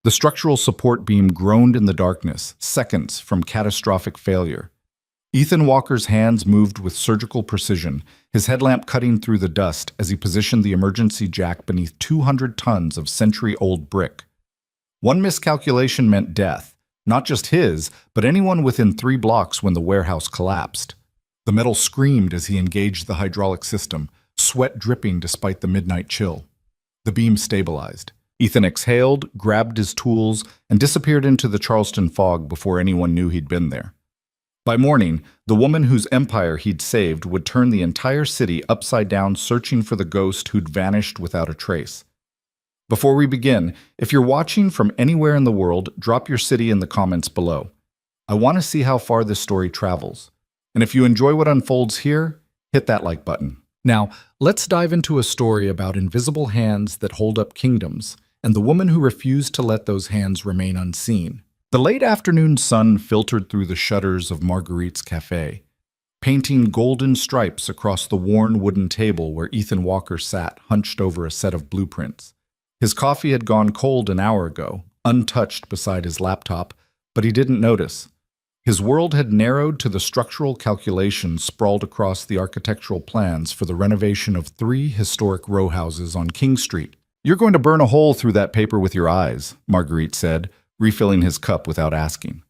The structural support beam groaned in the darkness, seconds from catastrophic failure. Ethan Walker's hands moved with surgical precision, his headlamp cutting through the dust as he positioned the emergency jack beneath 200 tons of century-old brick. One miscalculation meant death, not just his, but anyone within 3 blocks when the warehouse collapsed. The metal screamed as he engaged the hydraulic system, sweat dripping despite the midnight chill. The beam stabilized. Ethan exhaled, grabbed his tools, and disappeared into the Charleston fog before anyone knew he'd been there. By morning, the woman whose empire he'd saved would turn the entire city upside down searching for the ghost who'd vanished without a trace. Before we begin, if you're watching from anywhere in the world, drop your city in the comments below. I want to see how far this story travels. And if you enjoy what unfolds here, hit that like button. Now, let's dive into a story about invisible hands that hold up kingdoms, and the woman who refused to let those hands remain unseen. The late afternoon sun filtered through the shutters of Marguerite's cafe, painting golden stripes across the worn wooden table where Ethan Walker sat hunched over a set of blueprints. His coffee had gone cold an hour ago, untouched beside his laptop, but he didn't notice. His world had narrowed to the structural calculations sprawled across the architectural plans for the renovation of 3 historic row houses on King Street. "You're going to burn a hole through that paper with your eyes," Marguerite said, refilling his cup without asking.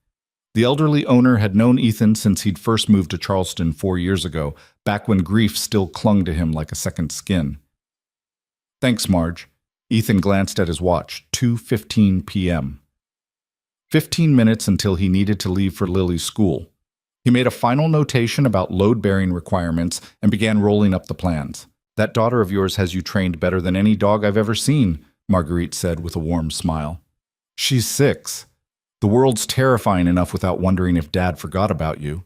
The elderly owner had known Ethan since he'd first moved to Charleston 4 years ago, back when grief still clung to him like a second skin. "Thanks, Marge." Ethan glanced at his watch, 2:15 p.m. 15 minutes until he needed to leave for Lily's school. He made a final notation about load-bearing requirements and began rolling up the plans. "That daughter of yours has you trained better than any dog I've ever seen," Marguerite said with a warm smile. "She's 6. The world's terrifying enough without wondering if Dad forgot about you."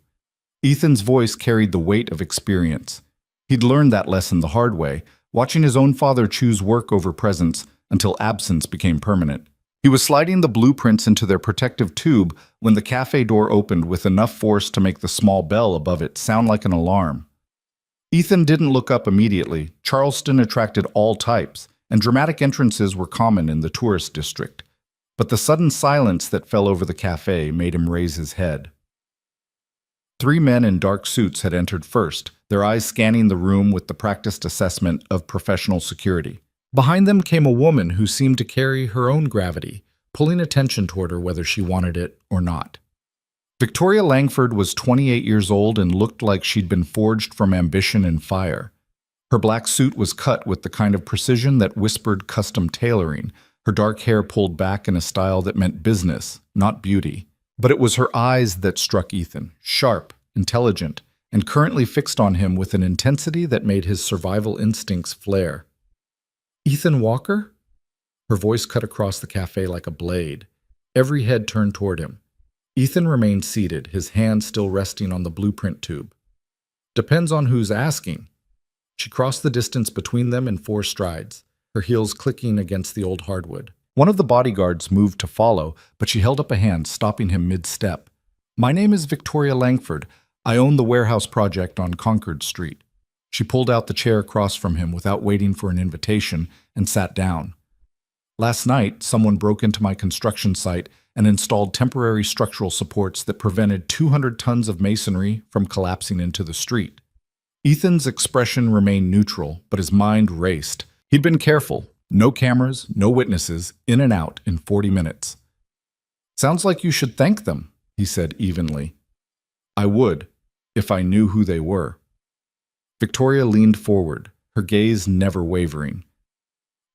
Ethan's voice carried the weight of experience. He'd learned that lesson the hard way, watching his own father choose work over presence until absence became permanent. He was sliding the blueprints into their protective tube when the cafe door opened with enough force to make the small bell above it sound like an alarm. Ethan didn't look up immediately. Charleston attracted all types, and dramatic entrances were common in the tourist district. But the sudden silence that fell over the cafe made him raise his head. 3 men in dark suits had entered first, their eyes scanning the room with the practiced assessment of professional security. Behind them came a woman who seemed to carry her own gravity, pulling attention toward her whether she wanted it or not. Victoria Langford was 28 years old and looked like she'd been forged from ambition and fire. Her black suit was cut with the kind of precision that whispered custom tailoring, her dark hair pulled back in a style that meant business, not beauty. But it was her eyes that struck Ethan, sharp, intelligent, and currently fixed on him with an intensity that made his survival instincts flare. "Ethan Walker?" Her voice cut across the cafe like a blade. Every head turned toward him. Ethan remained seated, his hand still resting on the blueprint tube. "Depends on who's asking." She crossed the distance between them in 4 strides, her heels clicking against the old hardwood. One of the bodyguards moved to follow, but she held up a hand, stopping him mid-step. "My name is Victoria Langford. I own the warehouse project on Concord Street." She pulled out the chair across from him without waiting for an invitation and sat down. "Last night, someone broke into my construction site and installed temporary structural supports that prevented 200 tons of masonry from collapsing into the street." Ethan's expression remained neutral, but his mind raced. He'd been careful. No cameras, no witnesses, in and out in 40 minutes. "Sounds like you should thank them," he said evenly. "I would, if I knew who they were." Victoria leaned forward, her gaze never wavering.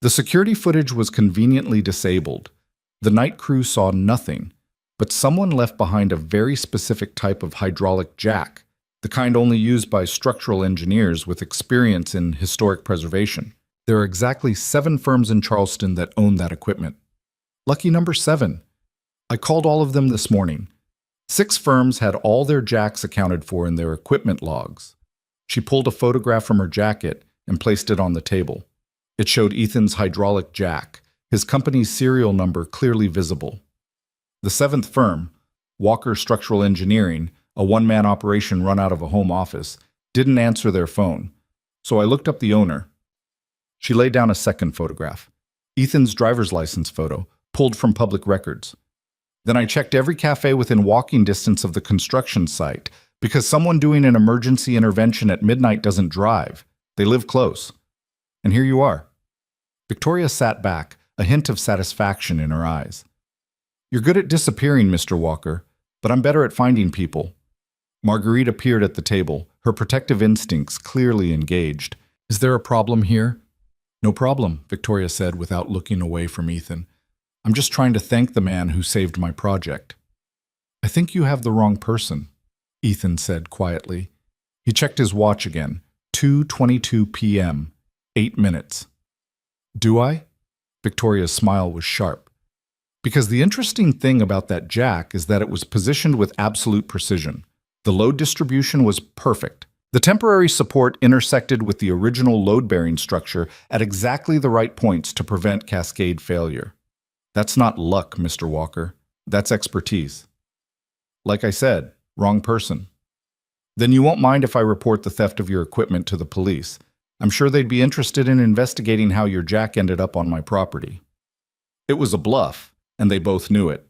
The security footage was conveniently disabled. The night crew saw nothing, but someone left behind a very specific type of hydraulic jack, the kind only used by structural engineers with experience in historic preservation. There are exactly 7 firms in Charleston that own that equipment. Lucky number 7. I called all of them this morning. 6 firms had all their jacks accounted for in their equipment logs. She pulled a photograph from her jacket and placed it on the table. It showed Ethan's hydraulic jack, his company's serial number clearly visible. The 7th firm, Walker Structural Engineering, a one-man operation run out of a home office, didn't answer their phone, so I looked up the owner. She laid down a second photograph, Ethan's driver's license photo, pulled from public records. Then I checked every cafe within walking distance of the construction site, because someone doing an emergency intervention at midnight doesn't drive. They live close. And here you are. Victoria sat back, a hint of satisfaction in her eyes. You're good at disappearing, Mr. Walker, but I'm better at finding people. Marguerite appeared at the table, her protective instincts clearly engaged. Is there a problem here? No problem, Victoria said without looking away from Ethan. I'm just trying to thank the man who saved my project. I think you have the wrong person, Ethan said quietly. He checked his watch again. 2:22 p.m. 8 minutes. Do I? Victoria's smile was sharp. Because the interesting thing about that jack is that it was positioned with absolute precision. The load distribution was perfect. The temporary support intersected with the original load-bearing structure at exactly the right points to prevent cascade failure. That's not luck, Mr. Walker. That's expertise. Like I said, wrong person. Then you won't mind if I report the theft of your equipment to the police. I'm sure they'd be interested in investigating how your jack ended up on my property. It was a bluff, and they both knew it.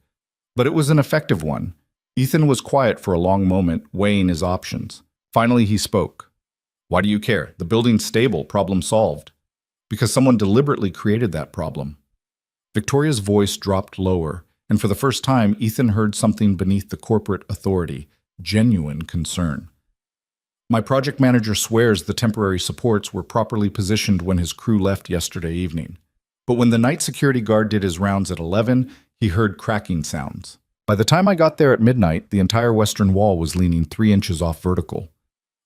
But it was an effective one. Ethan was quiet for a long moment, weighing his options. Finally, he spoke. Why do you care? The building's stable, problem solved. Because someone deliberately created that problem. Victoria's voice dropped lower, and for the first time, Ethan heard something beneath the corporate authority, genuine concern. My project manager swears the temporary supports were properly positioned when his crew left yesterday evening. But when the night security guard did his rounds at 11, he heard cracking sounds. By the time I got there at midnight, the entire western wall was leaning 3 inches off vertical.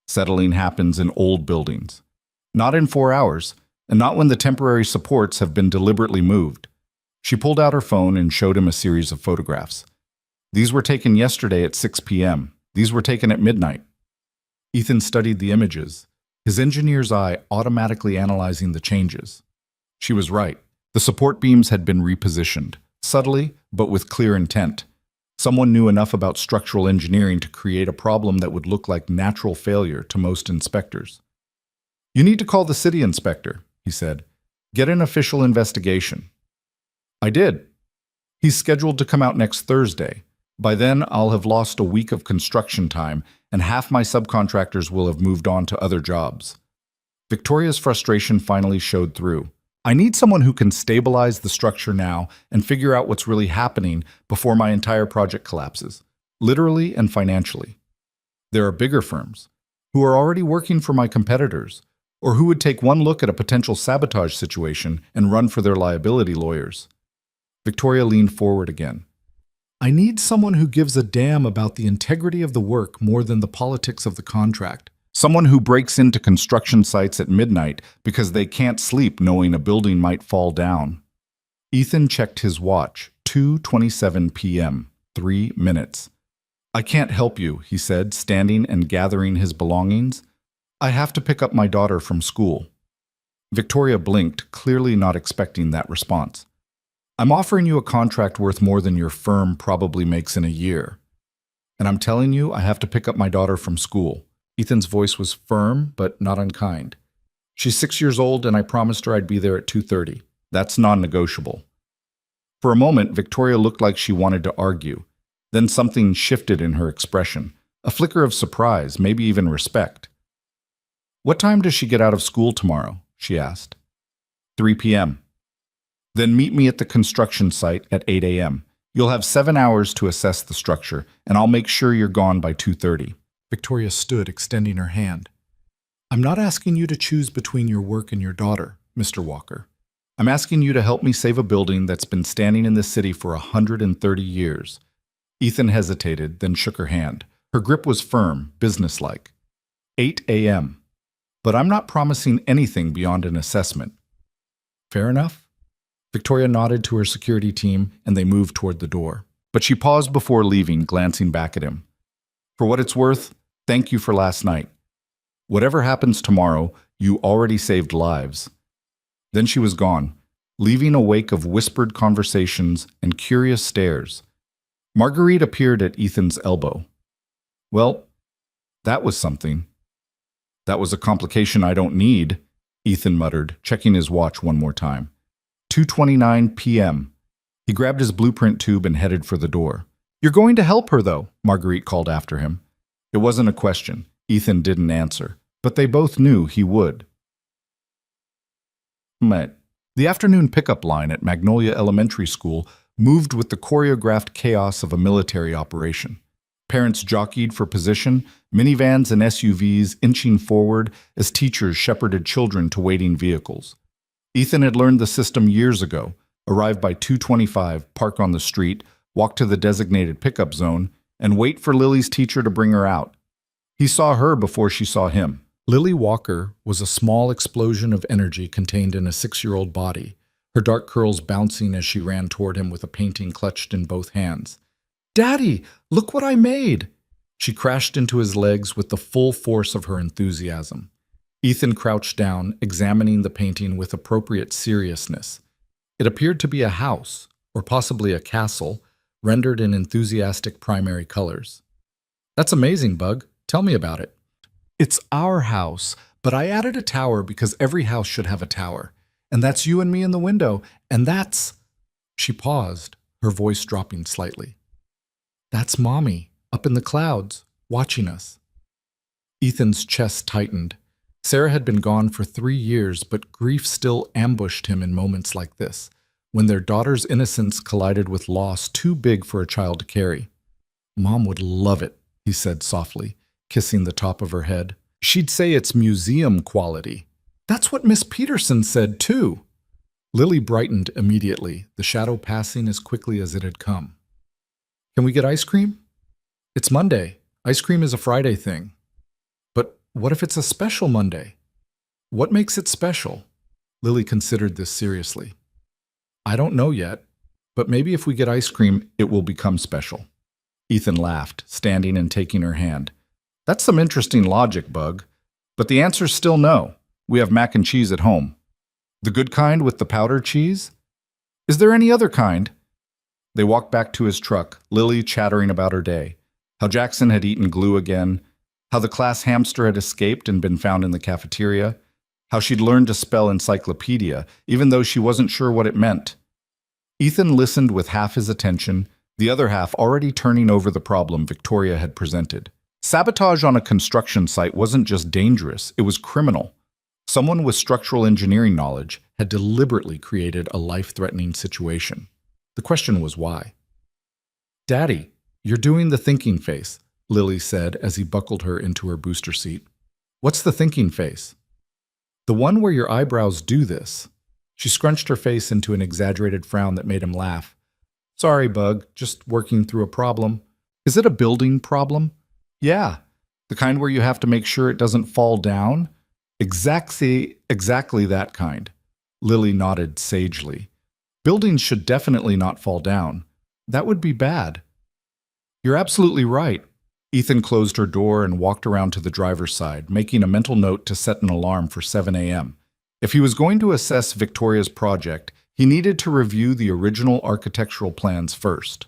Settling happens in old buildings. Not in 4 hours, and not when the temporary supports have been deliberately moved. She pulled out her phone and showed him a series of photographs. These were taken yesterday at 6 p.m. These were taken at midnight. Ethan studied the images, his engineer's eye automatically analyzing the changes. She was right. The support beams had been repositioned, subtly but with clear intent. Someone knew enough about structural engineering to create a problem that would look like natural failure to most inspectors. You need to call the city inspector, he said. Get an official investigation. I did. He's scheduled to come out next Thursday. By then, I'll have lost a week of construction time, and half my subcontractors will have moved on to other jobs. Victoria's frustration finally showed through. I need someone who can stabilize the structure now and figure out what's really happening before my entire project collapses, literally and financially. There are bigger firms who are already working for my competitors, or who would take one look at a potential sabotage situation and run for their liability lawyers. Victoria leaned forward again. I need someone who gives a damn about the integrity of the work more than the politics of the contract. Someone who breaks into construction sites at midnight because they can't sleep knowing a building might fall down. Ethan checked his watch. 2:27 p.m. 3 minutes. I can't help you, he said, standing and gathering his belongings. I have to pick up my daughter from school. Victoria blinked, clearly not expecting that response. I'm offering you a contract worth more than your firm probably makes in a year. And I'm telling you, I have to pick up my daughter from school. Ethan's voice was firm, but not unkind. She's 6 years old, and I promised her I'd be there at 2:30. That's non-negotiable. For a moment, Victoria looked like she wanted to argue. Then something shifted in her expression, a flicker of surprise, maybe even respect. What time does she get out of school tomorrow? She asked. 3 p.m. Then meet me at the construction site at 8 a.m. You'll have 7 hours to assess the structure, and I'll make sure you're gone by 2:30. Victoria stood, extending her hand. I'm not asking you to choose between your work and your daughter, Mr. Walker. I'm asking you to help me save a building that's been standing in this city for 130 years. Ethan hesitated, then shook her hand. Her grip was firm, businesslike. 8 a.m. But I'm not promising anything beyond an assessment. Fair enough? Victoria nodded to her security team, and they moved toward the door. But she paused before leaving, glancing back at him. For what it's worth, thank you for last night. Whatever happens tomorrow, you already saved lives. Then she was gone, leaving a wake of whispered conversations and curious stares. Marguerite appeared at Ethan's elbow. Well, that was something. That was a complication I don't need, Ethan muttered, checking his watch one more time. 2:29 p.m. He grabbed his blueprint tube and headed for the door. "You're going to help her, though," Marguerite called after him. It wasn't a question. Ethan didn't answer, but they both knew he would. The afternoon pickup line at Magnolia Elementary School moved with the choreographed chaos of a military operation. Parents jockeyed for position, minivans and SUVs inching forward as teachers shepherded children to waiting vehicles. Ethan had learned the system years ago: arrive by 2:25, park on the street, walk to the designated pickup zone, and wait for Lily's teacher to bring her out. He saw her before she saw him. Lily Walker was a small explosion of energy contained in a 6-year-old body, her dark curls bouncing as she ran toward him with a painting clutched in both hands. "Daddy, look what I made!" She crashed into his legs with the full force of her enthusiasm. Ethan crouched down, examining the painting with appropriate seriousness. It appeared to be a house, or possibly a castle, rendered in enthusiastic primary colors. "That's amazing, Bug. Tell me about it." "It's our house, but I added a tower because every house should have a tower. And that's you and me in the window, and that's—" She paused, her voice dropping slightly. "That's Mommy, up in the clouds, watching us." Ethan's chest tightened. Sarah had been gone for 3 years, but grief still ambushed him in moments like this, when their daughter's innocence collided with loss too big for a child to carry. "Mom would love it," he said softly, kissing the top of her head. "She'd say it's museum quality." "That's what Miss Peterson said, too." Lily brightened immediately, the shadow passing as quickly as it had come. "Can we get ice cream?" "It's Monday. Ice cream is a Friday thing." "But what if it's a special Monday?" "What makes it special?" Lily considered this seriously. "I don't know yet, but maybe if we get ice cream, it will become special." Ethan laughed, standing and taking her hand. "That's some interesting logic, Bug. But the answer's still no. We have mac and cheese at home." "The good kind with the powdered cheese?" "Is there any other kind?" They walked back to his truck, Lily chattering about her day, how Jackson had eaten glue again, how the class hamster had escaped and been found in the cafeteria, how she'd learned to spell encyclopedia, even though she wasn't sure what it meant. Ethan listened with half his attention, the other half already turning over the problem Victoria had presented. Sabotage on a construction site wasn't just dangerous, it was criminal. Someone with structural engineering knowledge had deliberately created a life-threatening situation. The question was why. "Daddy, you're doing the thinking face," Lily said as he buckled her into her booster seat. "What's the thinking face?" "The one where your eyebrows do this." She scrunched her face into an exaggerated frown that made him laugh. "Sorry, Bug, just working through a problem." "Is it a building problem?" "Yeah, the kind where you have to make sure it doesn't fall down." Exactly that kind." Lily nodded sagely. "Buildings should definitely not fall down. That would be bad." "You're absolutely right." Ethan closed her door and walked around to the driver's side, making a mental note to set an alarm for 7 a.m. If he was going to assess Victoria's project, he needed to review the original architectural plans first.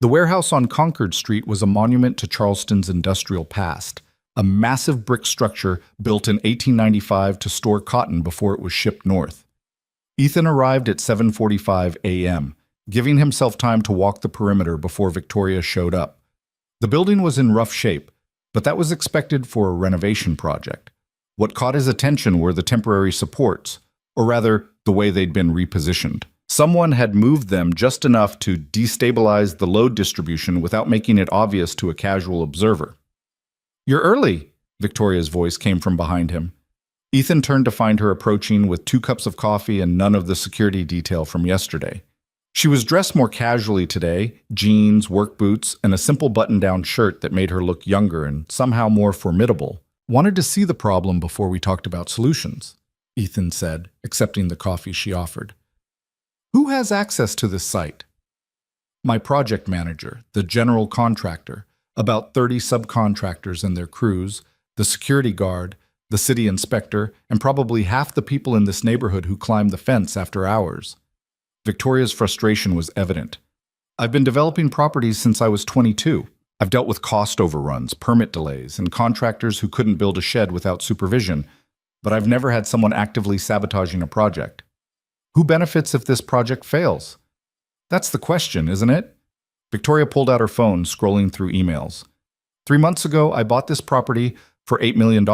The warehouse on Concord Street was a monument to Charleston's industrial past, a massive brick structure built in 1895 to store cotton before it was shipped north. Ethan arrived at 7:45 a.m., giving himself time to walk the perimeter before Victoria showed up. The building was in rough shape, but that was expected for a renovation project. What caught his attention were the temporary supports, or rather, the way they'd been repositioned. Someone had moved them just enough to destabilize the load distribution without making it obvious to a casual observer. "You're early," Victoria's voice came from behind him. Ethan turned to find her approaching with 2 cups of coffee and none of the security detail from yesterday. She was dressed more casually today, jeans, work boots, and a simple button-down shirt that made her look younger and somehow more formidable. "Wanted to see the problem before we talked about solutions," Ethan said, accepting the coffee she offered. "Who has access to this site?" "My project manager, the general contractor, about 30 subcontractors and their crews, the security guard, the city inspector, and probably half the people in this neighborhood who climb the fence after hours." Victoria's frustration was evident. "I've been developing properties since I was 22. I've dealt with cost overruns, permit delays, and contractors who couldn't build a shed without supervision, but I've never had someone actively sabotaging a project. Who benefits if this project fails?" That's the question, isn't it? Victoria pulled out her phone, scrolling through emails. 3 months ago, I bought this property for $8 million.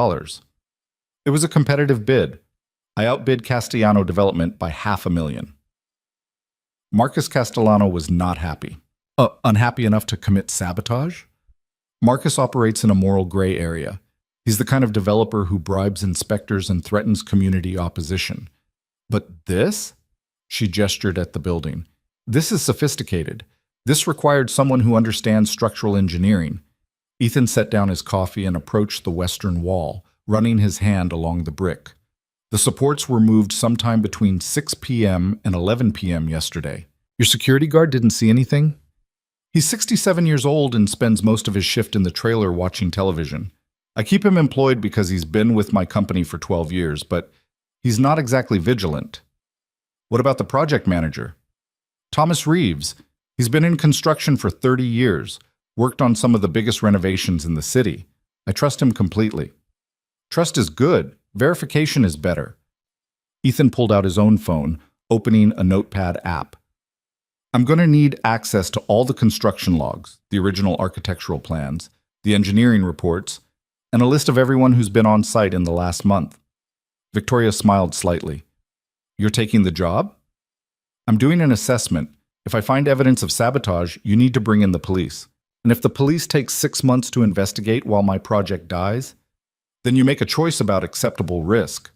It was a competitive bid. I outbid Castellano Development by $500,000. Marcus Castellano was not happy. Unhappy enough to commit sabotage? Marcus operates in a moral gray area. He's the kind of developer who bribes inspectors and threatens community opposition. But this? She gestured at the building. This is sophisticated. This required someone who understands structural engineering. Ethan set down his coffee and approached the western wall, running his hand along the brick. The supports were moved sometime between 6 p.m. and 11 p.m. yesterday. Your security guard didn't see anything? He's 67 years old and spends most of his shift in the trailer watching television. I keep him employed because he's been with my company for 12 years, but he's not exactly vigilant. What about the project manager? Thomas Reeves. He's been in construction for 30 years, worked on some of the biggest renovations in the city. I trust him completely. Trust is good. Verification is better. Ethan pulled out his own phone, opening a notepad app. I'm going to need access to all the construction logs, the original architectural plans, the engineering reports, and a list of everyone who's been on site in the last month. Victoria smiled slightly. You're taking the job? I'm doing an assessment. If I find evidence of sabotage, you need to bring in the police. And if the police take 6 months to investigate while my project dies, then you make a choice about acceptable risk.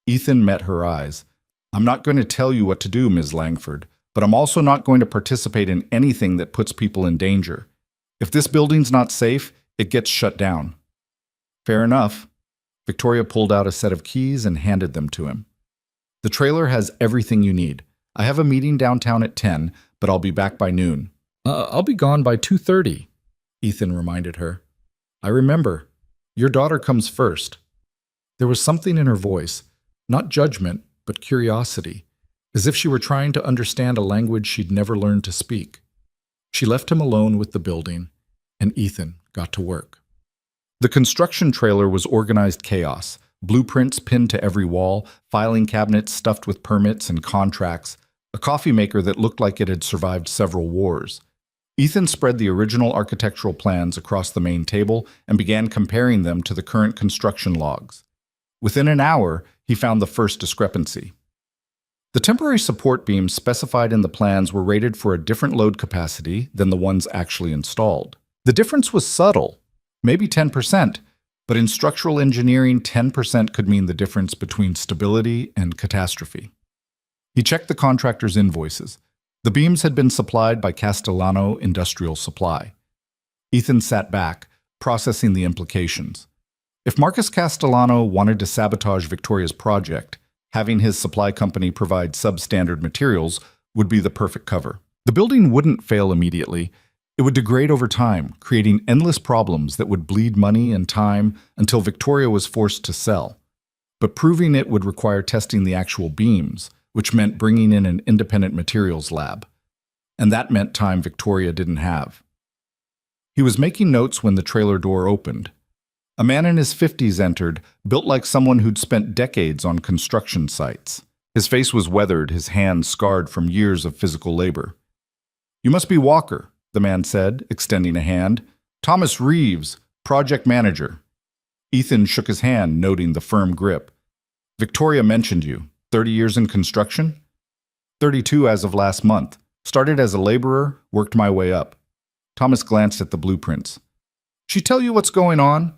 Ethan met her eyes. I'm not going to tell you what to do, Ms. Langford, but I'm also not going to participate in anything that puts people in danger. If this building's not safe, it gets shut down. Fair enough. Victoria pulled out a set of keys and handed them to him. The trailer has everything you need. I have a meeting downtown at 10, but I'll be back by noon. I'll be gone by 2:30, Ethan reminded her. I remember. Your daughter comes first. There was something in her voice, not judgment, but curiosity, as if she were trying to understand a language she'd never learned to speak. She left him alone with the building, and Ethan got to work. The construction trailer was organized chaos, blueprints pinned to every wall, filing cabinets stuffed with permits and contracts, a coffee maker that looked like it had survived several wars. Ethan spread the original architectural plans across the main table and began comparing them to the current construction logs. Within an hour, he found the first discrepancy. The temporary support beams specified in the plans were rated for a different load capacity than the ones actually installed. The difference was subtle, maybe 10%, but in structural engineering, 10% could mean the difference between stability and catastrophe. He checked the contractor's invoices. The beams had been supplied by Castellano Industrial Supply. Ethan sat back, processing the implications. If Marcus Castellano wanted to sabotage Victoria's project, having his supply company provide substandard materials would be the perfect cover. The building wouldn't fail immediately. It would degrade over time, creating endless problems that would bleed money and time until Victoria was forced to sell. But proving it would require testing the actual beams, which meant bringing in an independent materials lab. And that meant time Victoria didn't have. He was making notes when the trailer door opened. A man in his 50s entered, built like someone who'd spent decades on construction sites. His face was weathered, his hands scarred from years of physical labor. You must be Walker, the man said, extending a hand. Thomas Reeves, project manager. Ethan shook his hand, noting the firm grip. Victoria mentioned you. 30 years in construction? 32 as of last month. Started as a laborer, worked my way up. Thomas glanced at the blueprints. She tell you what's going on?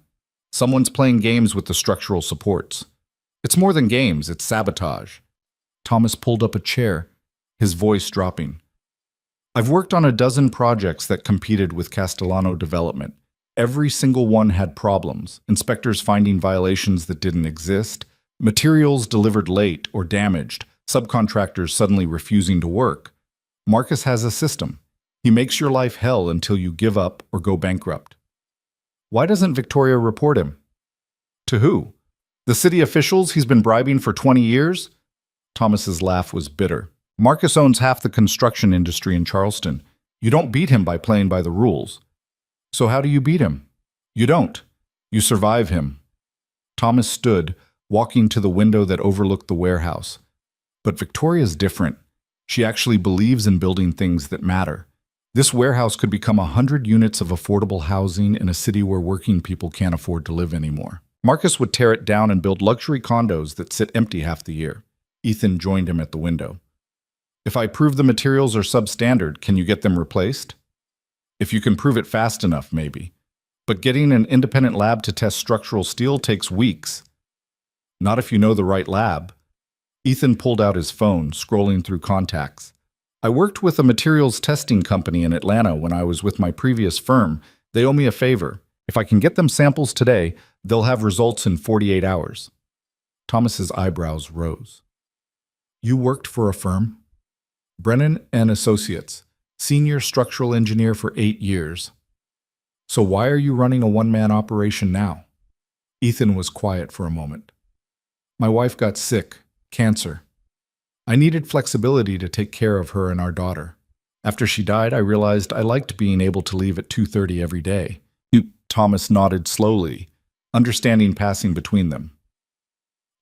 Someone's playing games with the structural supports. It's more than games, it's sabotage. Thomas pulled up a chair, his voice dropping. I've worked on a dozen projects that competed with Castellano Development. Every single one had problems, inspectors finding violations that didn't exist, materials delivered late or damaged, subcontractors suddenly refusing to work. Marcus has a system. He makes your life hell until you give up or go bankrupt. Why doesn't Victoria report him? To who? The city officials he's been bribing for 20 years? Thomas's laugh was bitter. Marcus owns half the construction industry in Charleston. You don't beat him by playing by the rules. So how do you beat him? You don't. You survive him. Thomas stood, walking to the window that overlooked the warehouse. But Victoria's different. She actually believes in building things that matter. This warehouse could become 100 units of affordable housing in a city where working people can't afford to live anymore. Marcus would tear it down and build luxury condos that sit empty half the year. Ethan joined him at the window. If I prove the materials are substandard, can you get them replaced? If you can prove it fast enough, maybe. But getting an independent lab to test structural steel takes weeks. Not if you know the right lab. Ethan pulled out his phone, scrolling through contacts. I worked with a materials testing company in Atlanta when I was with my previous firm. They owe me a favor. If I can get them samples today, they'll have results in 48 hours. Thomas's eyebrows rose. You worked for a firm? Brennan and Associates, senior structural engineer for 8 years. So why are you running a one-man operation now? Ethan was quiet for a moment. My wife got sick, cancer. I needed flexibility to take care of her and our daughter. After she died, I realized I liked being able to leave at 2:30 every day. Thomas nodded slowly, understanding passing between them.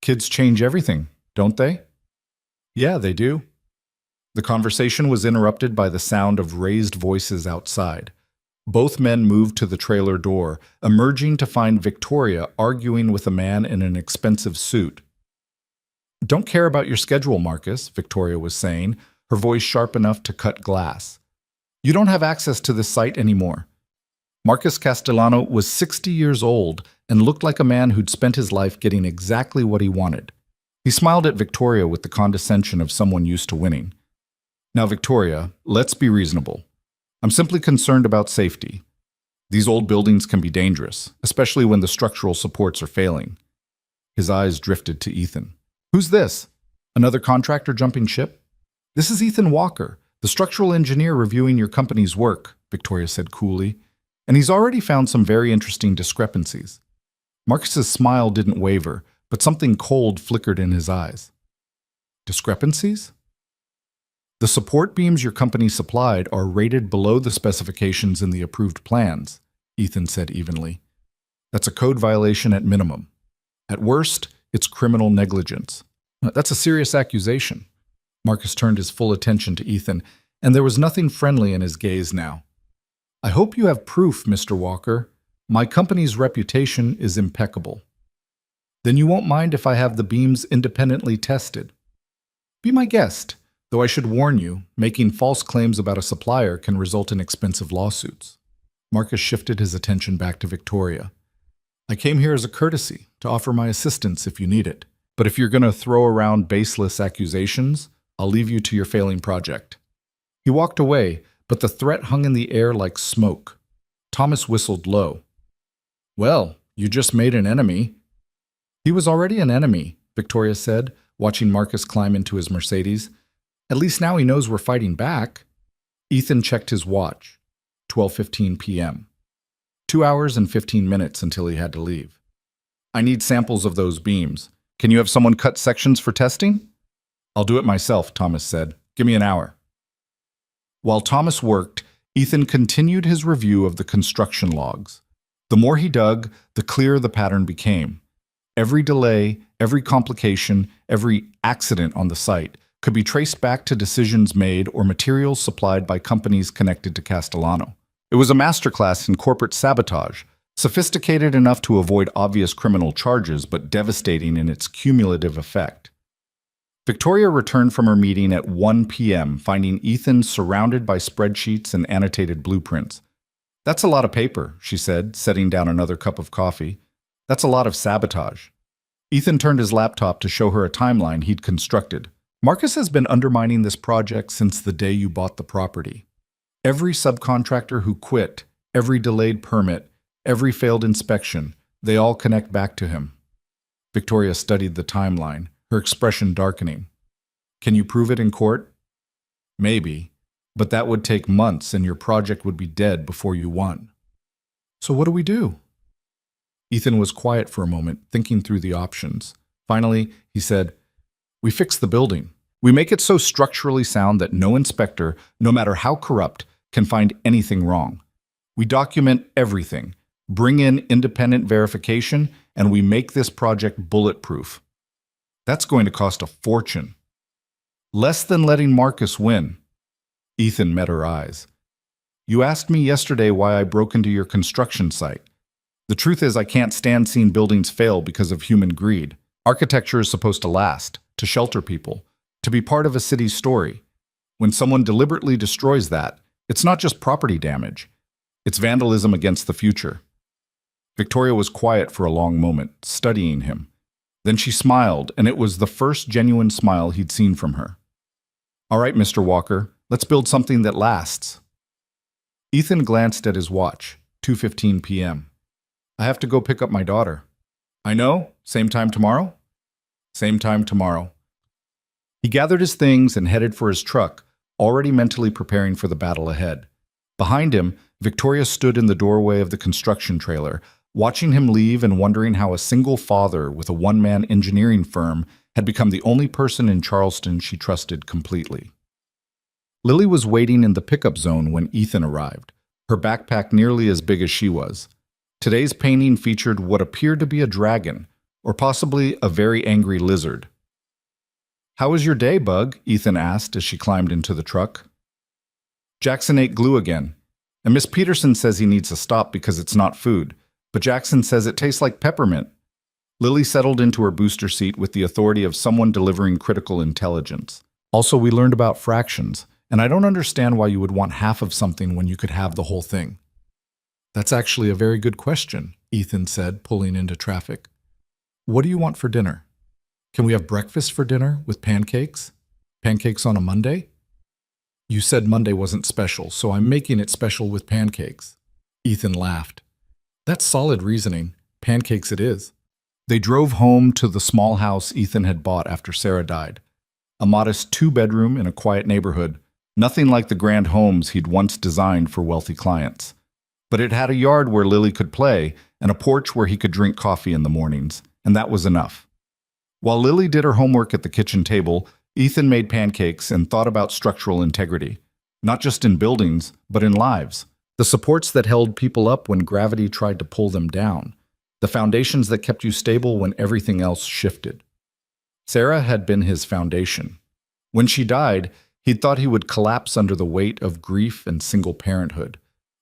Kids change everything, don't they? Yeah, they do. The conversation was interrupted by the sound of raised voices outside. Both men moved to the trailer door, emerging to find Victoria arguing with a man in an expensive suit. Don't care about your schedule, Marcus, Victoria was saying, her voice sharp enough to cut glass. You don't have access to this site anymore. Marcus Castellano was 60 years old and looked like a man who'd spent his life getting exactly what he wanted. He smiled at Victoria with the condescension of someone used to winning. Now, Victoria, let's be reasonable. I'm simply concerned about safety. These old buildings can be dangerous, especially when the structural supports are failing. His eyes drifted to Ethan. Who's this? Another contractor jumping ship? This is Ethan Walker, the structural engineer reviewing your company's work, Victoria said coolly. And he's already found some very interesting discrepancies. Marcus's smile didn't waver, but something cold flickered in his eyes. Discrepancies? The support beams your company supplied are rated below the specifications in the approved plans, Ethan said evenly. That's a code violation at minimum. At worst, it's criminal negligence. That's a serious accusation. Marcus turned his full attention to Ethan, and there was nothing friendly in his gaze now. I hope you have proof, Mr. Walker. My company's reputation is impeccable. Then you won't mind if I have the beams independently tested. Be my guest, though I should warn you, making false claims about a supplier can result in expensive lawsuits. Marcus shifted his attention back to Victoria. I came here as a courtesy, to offer my assistance if you need it. But if you're going to throw around baseless accusations, I'll leave you to your failing project. He walked away, but the threat hung in the air like smoke. Thomas whistled low. Well, you just made an enemy. He was already an enemy, Victoria said, watching Marcus climb into his Mercedes. At least now he knows we're fighting back. Ethan checked his watch. 12:15 p.m. 2 hours and 15 minutes until he had to leave. I need samples of those beams. Can you have someone cut sections for testing? I'll do it myself, Thomas said. Give me an hour. While Thomas worked, Ethan continued his review of the construction logs. The more he dug, the clearer the pattern became. Every delay, every complication, every accident on the site could be traced back to decisions made or materials supplied by companies connected to Castellano. It was a masterclass in corporate sabotage, sophisticated enough to avoid obvious criminal charges but devastating in its cumulative effect. Victoria returned from her meeting at 1 p.m., finding Ethan surrounded by spreadsheets and annotated blueprints. That's a lot of paper, she said, setting down another cup of coffee. That's a lot of sabotage. Ethan turned his laptop to show her a timeline he'd constructed. Marcus has been undermining this project since the day you bought the property. Every subcontractor who quit, every delayed permit, every failed inspection, they all connect back to him. Victoria studied the timeline, her expression darkening. Can you prove it in court? Maybe, but that would take months and your project would be dead before you won. So what do we do? Ethan was quiet for a moment, thinking through the options. Finally, he said, We fix the building. We make it so structurally sound that no inspector, no matter how corrupt, can find anything wrong. We document everything, bring in independent verification, and we make this project bulletproof. That's going to cost a fortune. Less than letting Marcus win. Ethan met her eyes. You asked me yesterday why I broke into your construction site. The truth is I can't stand seeing buildings fail because of human greed. Architecture is supposed to last, to shelter people, to be part of a city's story. When someone deliberately destroys that, it's not just property damage. It's vandalism against the future. Victoria was quiet for a long moment, studying him. Then she smiled, and it was the first genuine smile he'd seen from her. All right, Mr. Walker, let's build something that lasts. Ethan glanced at his watch, 2:15 p.m. I have to go pick up my daughter. I know, same time tomorrow? Same time tomorrow. He gathered his things and headed for his truck, already mentally preparing for the battle ahead. Behind him, Victoria stood in the doorway of the construction trailer, watching him leave and wondering how a single father with a one-man engineering firm had become the only person in Charleston she trusted completely. Lily was waiting in the pickup zone when Ethan arrived, her backpack nearly as big as she was. Today's painting featured what appeared to be a dragon, or possibly a very angry lizard. How was your day, Bug? Ethan asked as she climbed into the truck. Jackson ate glue again, and Miss Peterson says he needs to stop because it's not food, but Jackson says it tastes like peppermint. Lily settled into her booster seat with the authority of someone delivering critical intelligence. Also, we learned about fractions, and I don't understand why you would want half of something when you could have the whole thing. That's actually a very good question, Ethan said, pulling into traffic. What do you want for dinner? Can we have breakfast for dinner with pancakes? Pancakes on a Monday? You said Monday wasn't special, so I'm making it special with pancakes. Ethan laughed. That's solid reasoning. Pancakes it is. They drove home to the small house Ethan had bought after Sarah died. A modest 2-bedroom in a quiet neighborhood, nothing like the grand homes he'd once designed for wealthy clients. But it had a yard where Lily could play and a porch where he could drink coffee in the mornings, and that was enough. While Lily did her homework at the kitchen table, Ethan made pancakes and thought about structural integrity, not just in buildings, but in lives. The supports that held people up when gravity tried to pull them down. The foundations that kept you stable when everything else shifted. Sarah had been his foundation. When she died, he'd thought he would collapse under the weight of grief and single parenthood.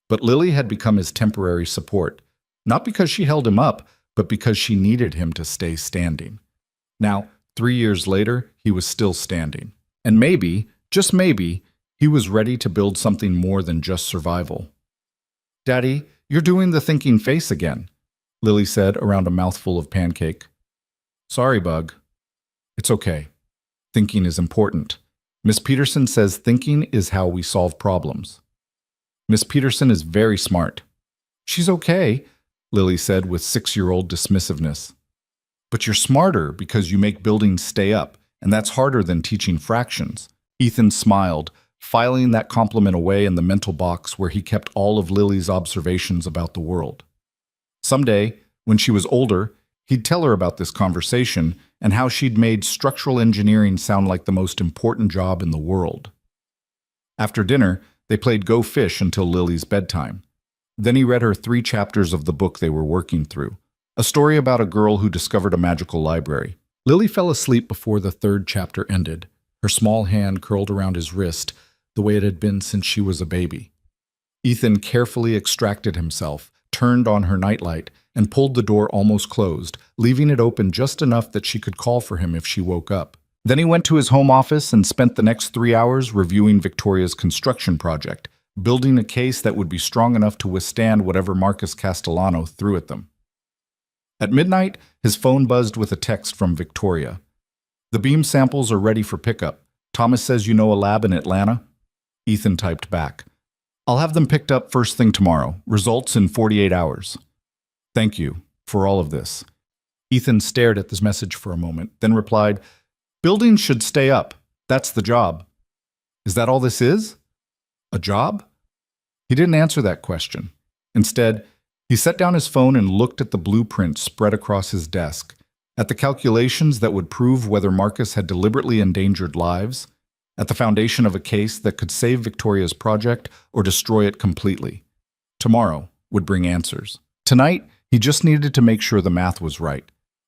But Lily had become his temporary support, not because she held him up, but because she needed him to stay standing. Now, 3 years later, he was still standing. And maybe, just maybe, he was ready to build something more than just survival. Daddy, you're doing the thinking face again, Lily said around a mouthful of pancake. Sorry, Bug. It's okay. Thinking is important. Miss Peterson says thinking is how we solve problems. Miss Peterson is very smart. She's okay, Lily said with 6-year-old dismissiveness. But you're smarter because you make buildings stay up, and that's harder than teaching fractions. Ethan smiled, filing that compliment away in the mental box where he kept all of Lily's observations about the world. Someday, when she was older, he'd tell her about this conversation and how she'd made structural engineering sound like the most important job in the world. After dinner, they played Go Fish until Lily's bedtime. Then he read her 3 chapters of the book they were working through, a story about a girl who discovered a magical library. Lily fell asleep before the 3rd chapter ended, her small hand curled around his wrist, the way it had been since she was a baby. Ethan carefully extracted himself, turned on her nightlight, and pulled the door almost closed, leaving it open just enough that she could call for him if she woke up. Then he went to his home office and spent the next 3 hours reviewing Victoria's construction project, building a case that would be strong enough to withstand whatever Marcus Castellano threw at them. At midnight, his phone buzzed with a text from Victoria. The beam samples are ready for pickup. Thomas says you know a lab in Atlanta? Ethan typed back. I'll have them picked up first thing tomorrow. Results in 48 hours. Thank you for all of this. Ethan stared at this message for a moment, then replied, Buildings should stay up. That's the job. Is that all this is? A job? He didn't answer that question. Instead, he set down his phone and looked at the blueprint spread across his desk, at the calculations that would prove whether Marcus had deliberately endangered lives, at the foundation of a case that could save Victoria's project or destroy it completely. Tomorrow would bring answers. Tonight, he just needed to make sure the math was right,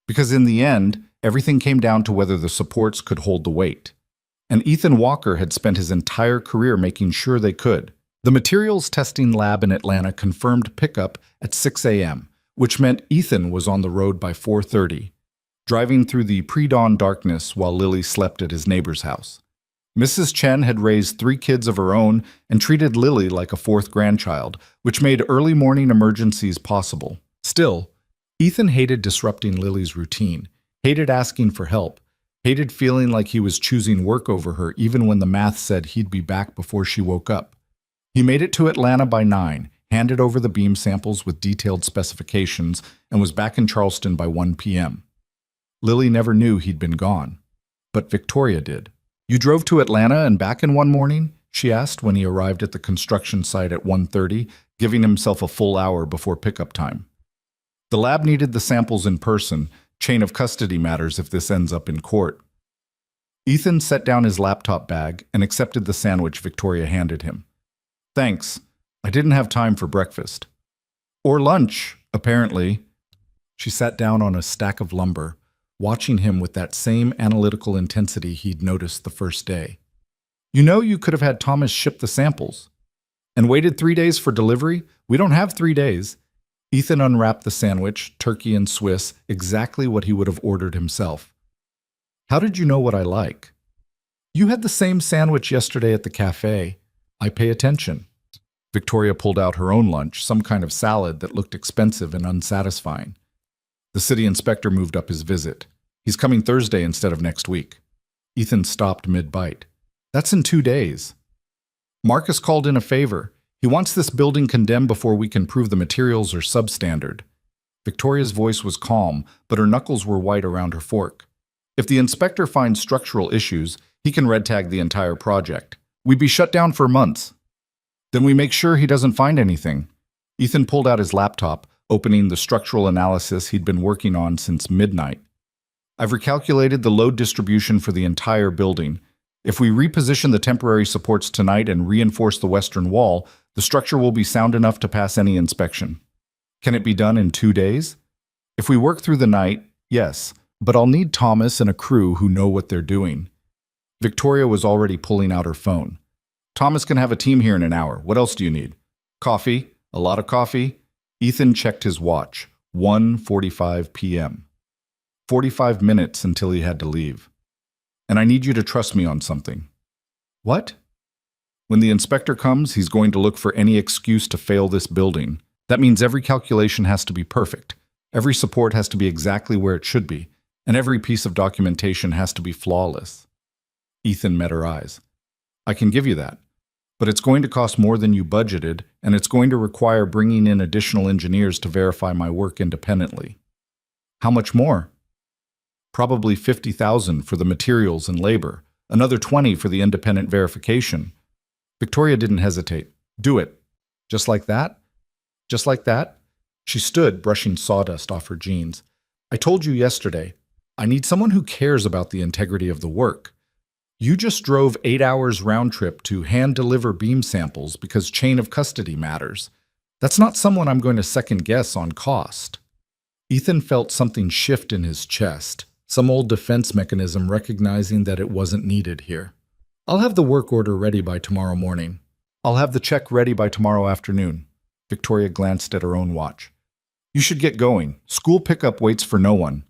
because in the end, everything came down to whether the supports could hold the weight. and Ethan Walker had spent his entire career making sure they could. The materials testing lab in Atlanta confirmed pickup at 6 a.m., which meant Ethan was on the road by 4:30, driving through the pre-dawn darkness while Lily slept at his neighbor's house. Mrs. Chen had raised 3 kids of her own and treated Lily like a 4th grandchild, which made early morning emergencies possible. Still, Ethan hated disrupting Lily's routine, hated asking for help, hated feeling like he was choosing work over her even when the math said he'd be back before she woke up. He made it to Atlanta by 9, handed over the beam samples with detailed specifications, and was back in Charleston by 1 p.m. Lily never knew he'd been gone, but Victoria did. "You drove to Atlanta and back in one morning?" she asked when he arrived at the construction site at 1:30, giving himself a full hour before pickup time. The lab needed the samples in person. Chain of custody matters if this ends up in court. Ethan set down his laptop bag and accepted the sandwich Victoria handed him. "Thanks. I didn't have time for breakfast." "Or lunch, apparently." She sat down on a stack of lumber, watching him with that same analytical intensity he'd noticed the first day. "You know you could have had Thomas ship the samples. And waited 3 days for delivery? We don't have 3 days." Ethan unwrapped the sandwich, turkey and Swiss, exactly what he would have ordered himself. "How did you know what I like?" "You had the same sandwich yesterday at the cafe. I pay attention." Victoria pulled out her own lunch, some kind of salad that looked expensive and unsatisfying. The city inspector moved up his visit. "He's coming Thursday instead of next week." Ethan stopped mid-bite. "That's in 2 days." "Marcus called in a favor. He wants this building condemned before we can prove the materials are substandard." Victoria's voice was calm, but her knuckles were white around her fork. "If the inspector finds structural issues, he can red tag the entire project. We'd be shut down for months." "Then we make sure he doesn't find anything." Ethan pulled out his laptop, opening the structural analysis he'd been working on since midnight. "I've recalculated the load distribution for the entire building. If we reposition the temporary supports tonight and reinforce the western wall, the structure will be sound enough to pass any inspection." "Can it be done in 2 days?" "If we work through the night, yes, but I'll need Thomas and a crew who know what they're doing." Victoria was already pulling out her phone. "Thomas can have a team here in an hour. What else do you need?" "Coffee. A lot of coffee." Ethan checked his watch. 1:45 p.m. 45 minutes until he had to leave. "And I need you to trust me on something." "What?" "When the inspector comes, he's going to look for any excuse to fail this building. That means every calculation has to be perfect. Every support has to be exactly where it should be. And every piece of documentation has to be flawless." Ethan met her eyes. "I can give you that. But it's going to cost more than you budgeted, and it's going to require bringing in additional engineers to verify my work independently." "How much more?" "Probably 50,000 for the materials and labor, another 20 for the independent verification." Victoria didn't hesitate. "Do it." "Just like that?" "Just like that?" She stood, brushing sawdust off her jeans. "I told you yesterday, I need someone who cares about the integrity of the work. You just drove 8 hours round trip to hand-deliver beam samples because chain of custody matters. That's not someone I'm going to second-guess on cost." Ethan felt something shift in his chest, some old defense mechanism recognizing that it wasn't needed here. "I'll have the work order ready by tomorrow morning. I'll have the check ready by tomorrow afternoon." Victoria glanced at her own watch. "You should get going. School pickup waits for no one."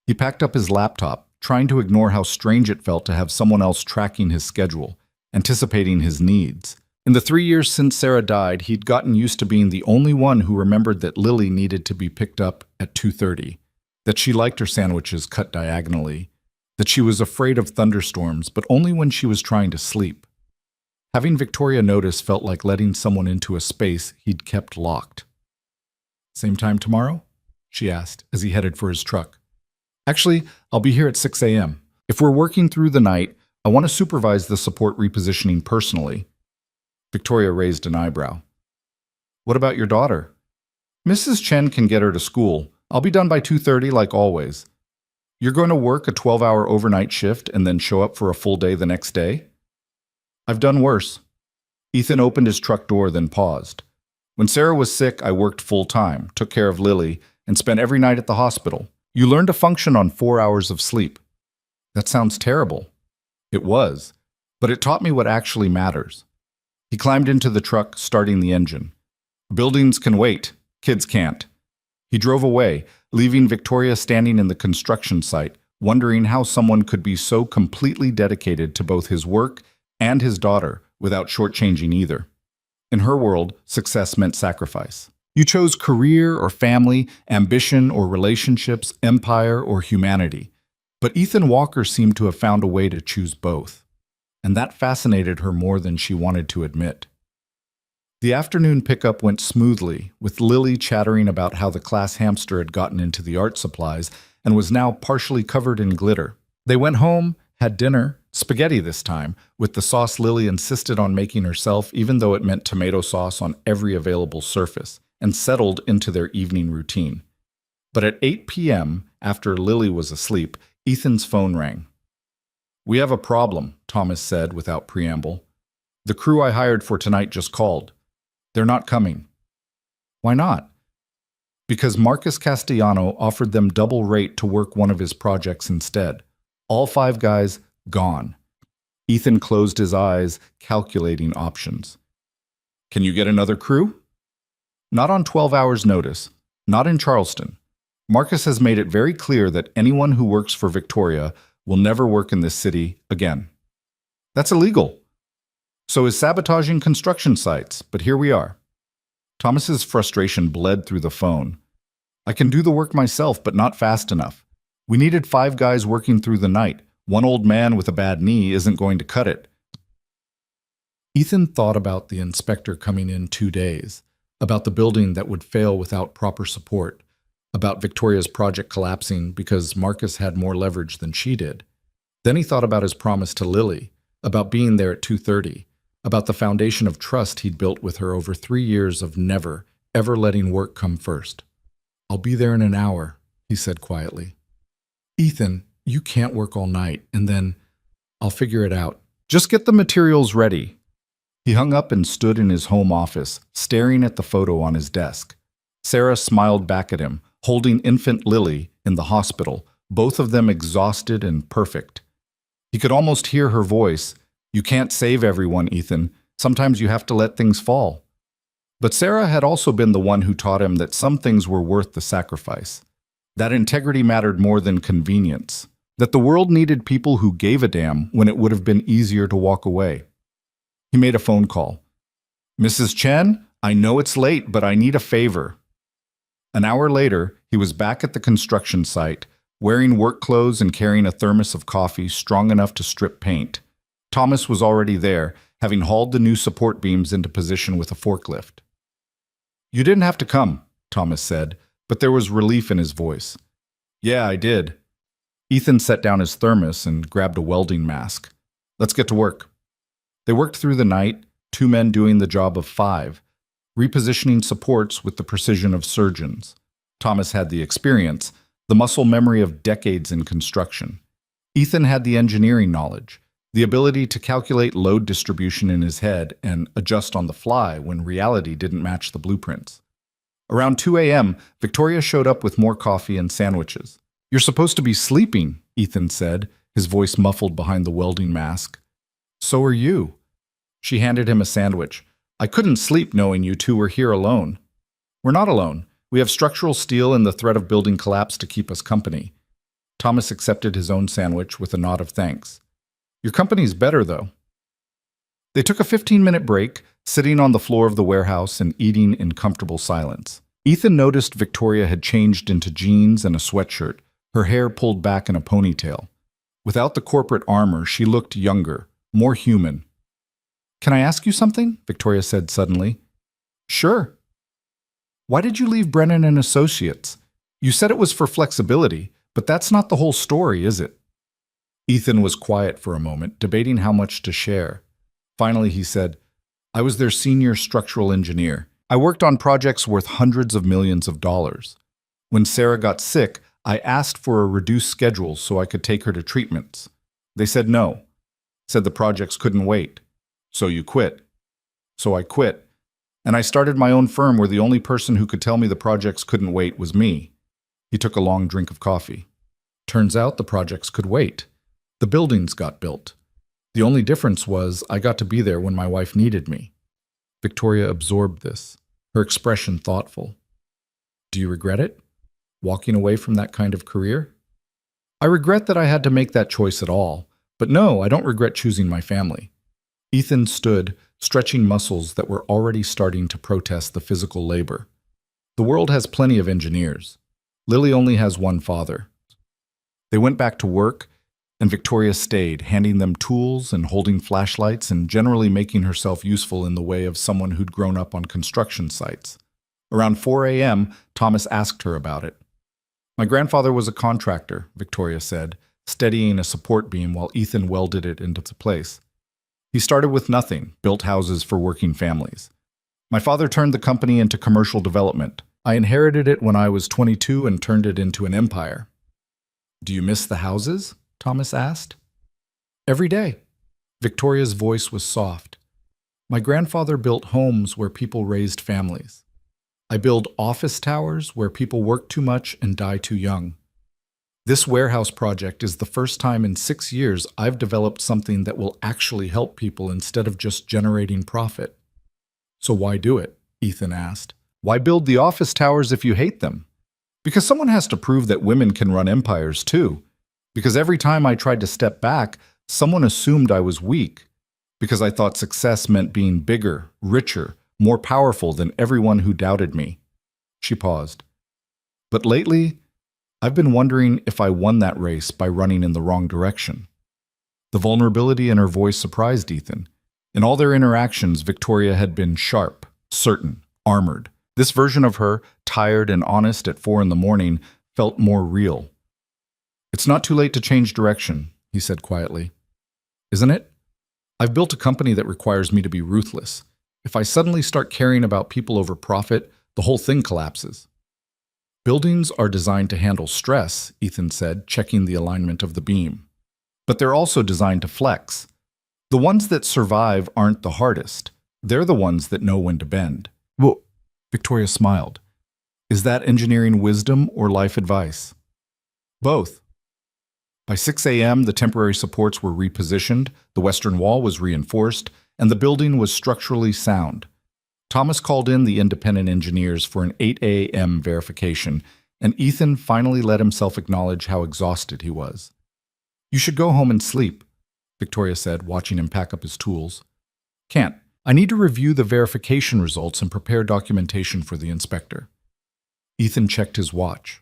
He packed up his laptop, trying to ignore how strange it felt to have someone else tracking his schedule, anticipating his needs. In the 3 years since Sarah died, he'd gotten used to being the only one who remembered that Lily needed to be picked up at 2:30, that she liked her sandwiches cut diagonally, that she was afraid of thunderstorms, but only when she was trying to sleep. Having Victoria notice felt like letting someone into a space he'd kept locked. "Same time tomorrow?" she asked as he headed for his truck. "Actually, I'll be here at 6 a.m. If we're working through the night, I want to supervise the support repositioning personally." Victoria raised an eyebrow. "What about your daughter?" "Mrs. Chen can get her to school. I'll be done by 2:30 like always." "You're going to work a 12-hour overnight shift and then show up for a full day the next day?" "I've done worse." Ethan opened his truck door, then paused. "When Sarah was sick, I worked full-time, took care of Lily, and spent every night at the hospital. You learn to function on 4 hours of sleep." "That sounds terrible." "It was. But it taught me what actually matters. He climbed into the truck, starting the engine. Buildings can wait. Kids can't. He drove away, leaving Victoria standing in the construction site, wondering how someone could be so completely dedicated to both his work and his daughter without shortchanging either. In her world, success meant sacrifice. You chose career or family, ambition or relationships, empire or humanity. But Ethan Walker seemed to have found a way to choose both. And that fascinated her more than she wanted to admit. The afternoon pickup went smoothly, with Lily chattering about how the class hamster had gotten into the art supplies and was now partially covered in glitter. They went home, had dinner, spaghetti this time, with the sauce Lily insisted on making herself even though it meant tomato sauce on every available surface, and settled into their evening routine. But at 8 p.m., after Lily was asleep, Ethan's phone rang. "We have a problem," Thomas said without preamble. "The crew I hired for tonight just called. They're not coming." "Why not?" "Because Marcus Castellano offered them double rate to work one of his projects instead. All 5 guys gone." Ethan closed his eyes, calculating options. "Can you get another crew?" "Not on 12 hours' notice. Not in Charleston. Marcus has made it very clear that anyone who works for Victoria will never work in this city again." "That's illegal." "So is sabotaging construction sites, but here we are." Thomas's frustration bled through the phone. "I can do the work myself, but not fast enough. We needed 5 guys working through the night. One old man with a bad knee isn't going to cut it." Ethan thought about the inspector coming in 2 days, about the building that would fail without proper support, about Victoria's project collapsing because Marcus had more leverage than she did. Then he thought about his promise to Lily, about being there at 2:30, about the foundation of trust he'd built with her over 3 years of never, ever letting work come first. "I'll be there in an hour," he said quietly. "Ethan, you can't work all night, and then I'll figure it out. Just get the materials ready." He hung up and stood in his home office, staring at the photo on his desk. Sarah smiled back at him, holding infant Lily in the hospital, both of them exhausted and perfect. He could almost hear her voice. "You can't save everyone, Ethan. Sometimes you have to let things fall." But Sarah had also been the one who taught him that some things were worth the sacrifice, that integrity mattered more than convenience, that the world needed people who gave a damn when it would have been easier to walk away. He made a phone call. "Mrs. Chen, I know it's late, but I need a favor." An hour later, he was back at the construction site, wearing work clothes and carrying a thermos of coffee strong enough to strip paint. Thomas was already there, having hauled the new support beams into position with a forklift. "You didn't have to come," Thomas said, but there was relief in his voice. "Yeah, I did." Ethan set down his thermos and grabbed a welding mask. "Let's get to work." They worked through the night, 2 men doing the job of 5, repositioning supports with the precision of surgeons. Thomas had the experience, the muscle memory of decades in construction. Ethan had the engineering knowledge, the ability to calculate load distribution in his head and adjust on the fly when reality didn't match the blueprints. Around 2 a.m., Victoria showed up with more coffee and sandwiches. "You're supposed to be sleeping," Ethan said, his voice muffled behind the welding mask. "So are you." She handed him a sandwich. "I couldn't sleep knowing you 2 were here alone." "We're not alone. We have structural steel and the threat of building collapse to keep us company." Thomas accepted his own sandwich with a nod of thanks. "Your company's better, though." They took a 15-minute break, sitting on the floor of the warehouse and eating in comfortable silence. Ethan noticed Victoria had changed into jeans and a sweatshirt, her hair pulled back in a ponytail. Without the corporate armor, she looked younger, more human. "Can I ask you something?" Victoria said suddenly. "Sure." "Why did you leave Brennan and Associates? You said it was for flexibility, but that's not the whole story, is it?" Ethan was quiet for a moment, debating how much to share. Finally, he said, "I was their senior structural engineer. I worked on projects worth hundreds of millions of dollars. When Sarah got sick, I asked for a reduced schedule so I could take her to treatments. They said no, said the projects couldn't wait. So you quit." "So I quit. And I started my own firm where the only person who could tell me the projects couldn't wait was me." He took a long drink of coffee. "Turns out the projects could wait. The buildings got built. The only difference was I got to be there when my wife needed me. Victoria absorbed this, her expression thoughtful. Do you regret it? Walking away from that kind of career? I regret that I had to make that choice at all, but no, I don't regret choosing my family. Ethan stood, stretching muscles that were already starting to protest the physical labor. The world has plenty of engineers. Lily only has one father. They went back to work, and Victoria stayed, handing them tools and holding flashlights and generally making herself useful in the way of someone who'd grown up on construction sites. Around 4 a.m., Thomas asked her about it. My grandfather was a contractor, Victoria said, steadying a support beam while Ethan welded it into place. He started with nothing, built houses for working families. My father turned the company into commercial development. I inherited it when I was 22 and turned it into an empire. Do you miss the houses? Thomas asked. Every day. Victoria's voice was soft. My grandfather built homes where people raised families. I build office towers where people work too much and die too young. This warehouse project is the first time in 6 years I've developed something that will actually help people instead of just generating profit. So why do it? Ethan asked. Why build the office towers if you hate them? Because someone has to prove that women can run empires too. Because every time I tried to step back, someone assumed I was weak. Because I thought success meant being bigger, richer, more powerful than everyone who doubted me. She paused. But lately, I've been wondering if I won that race by running in the wrong direction. The vulnerability in her voice surprised Ethan. In all their interactions, Victoria had been sharp, certain, armored. This version of her, tired and honest at 4 a.m, felt more real. It's not too late to change direction, he said quietly. Isn't it? I've built a company that requires me to be ruthless. If I suddenly start caring about people over profit, the whole thing collapses. Buildings are designed to handle stress, Ethan said, checking the alignment of the beam. But they're also designed to flex. The ones that survive aren't the hardest. They're the ones that know when to bend. Well, Victoria smiled. Is that engineering wisdom or life advice? Both. By 6 a.m., the temporary supports were repositioned, the western wall was reinforced, and the building was structurally sound. Thomas called in the independent engineers for an 8 a.m. verification, and Ethan finally let himself acknowledge how exhausted he was. You should go home and sleep, Victoria said, watching him pack up his tools. Can't. I need to review the verification results and prepare documentation for the inspector. Ethan checked his watch.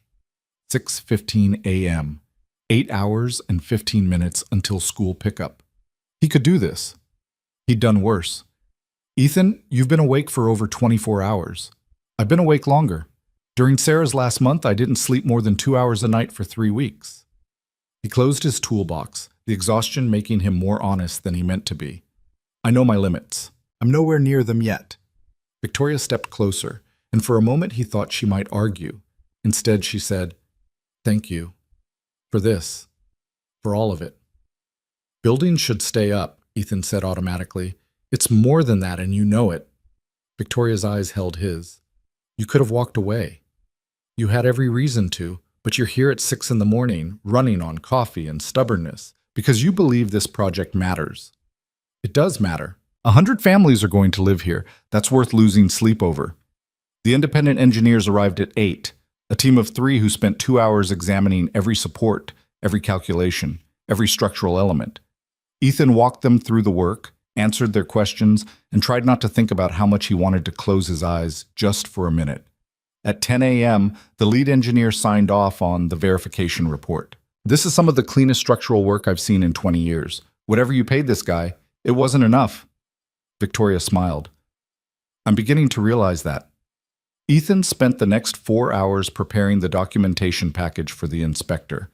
6:15 a.m. 8 hours and 15 minutes until school pickup. He could do this. He'd done worse. Ethan, you've been awake for over 24 hours. I've been awake longer. During Sarah's last month, I didn't sleep more than 2 hours a night for 3 weeks. He closed his toolbox, the exhaustion making him more honest than he meant to be. I know my limits. I'm nowhere near them yet. Victoria stepped closer, and for a moment he thought she might argue. Instead, she said, Thank you. For this. For all of it. Buildings should stay up, Ethan said automatically. It's more than that, and you know it. Victoria's eyes held his. You could have walked away. You had every reason to, but you're here at 6 a.m, running on coffee and stubbornness, because you believe this project matters. It does matter. 100 families are going to live here. That's worth losing sleep over. The independent engineers arrived at 8, a team of 3 who spent 2 hours examining every support, every calculation, every structural element. Ethan walked them through the work, answered their questions, and tried not to think about how much he wanted to close his eyes just for a minute. At 10 a.m., the lead engineer signed off on the verification report. This is some of the cleanest structural work I've seen in 20 years. Whatever you paid this guy, it wasn't enough. Victoria smiled. I'm beginning to realize that. Ethan spent the next 4 hours preparing the documentation package for the inspector.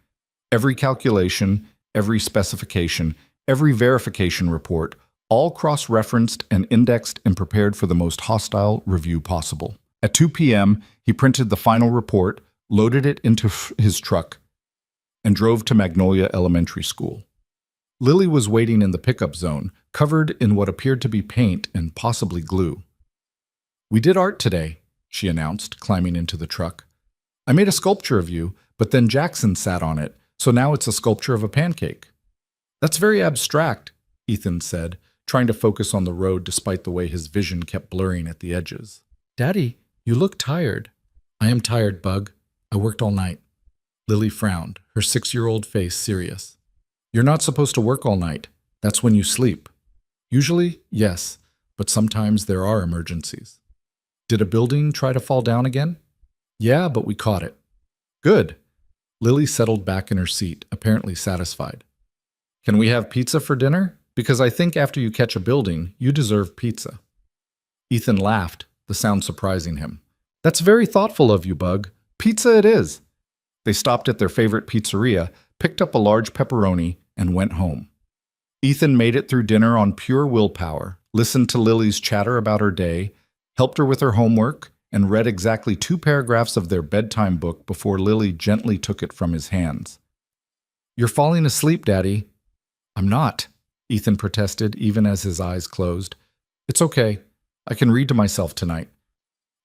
Every calculation, every specification, every verification report, all cross-referenced and indexed and prepared for the most hostile review possible. At 2 p.m., he printed the final report, loaded it into his truck, and drove to Magnolia Elementary School. Lily was waiting in the pickup zone, covered in what appeared to be paint and possibly glue. We did art today, she announced, climbing into the truck. I made a sculpture of you, but then Jackson sat on it, so now it's a sculpture of a pancake. That's very abstract, Ethan said, trying to focus on the road despite the way his vision kept blurring at the edges. Daddy, you look tired. I am tired, Bug. I worked all night. Lily frowned, her 6-year-old face serious. You're not supposed to work all night. That's when you sleep. Usually, yes, but sometimes there are emergencies. Did a building try to fall down again? Yeah, but we caught it. Good. Lily settled back in her seat, apparently satisfied. Can we have pizza for dinner? Because I think after you catch a building, you deserve pizza. Ethan laughed, the sound surprising him. That's very thoughtful of you, Bug. Pizza it is. They stopped at their favorite pizzeria, picked up a large pepperoni, and went home. Ethan made it through dinner on pure willpower, listened to Lily's chatter about her day, helped her with her homework, and read exactly 2 paragraphs of their bedtime book before Lily gently took it from his hands. You're falling asleep, Daddy. I'm not, Ethan protested, even as his eyes closed. It's okay. I can read to myself tonight.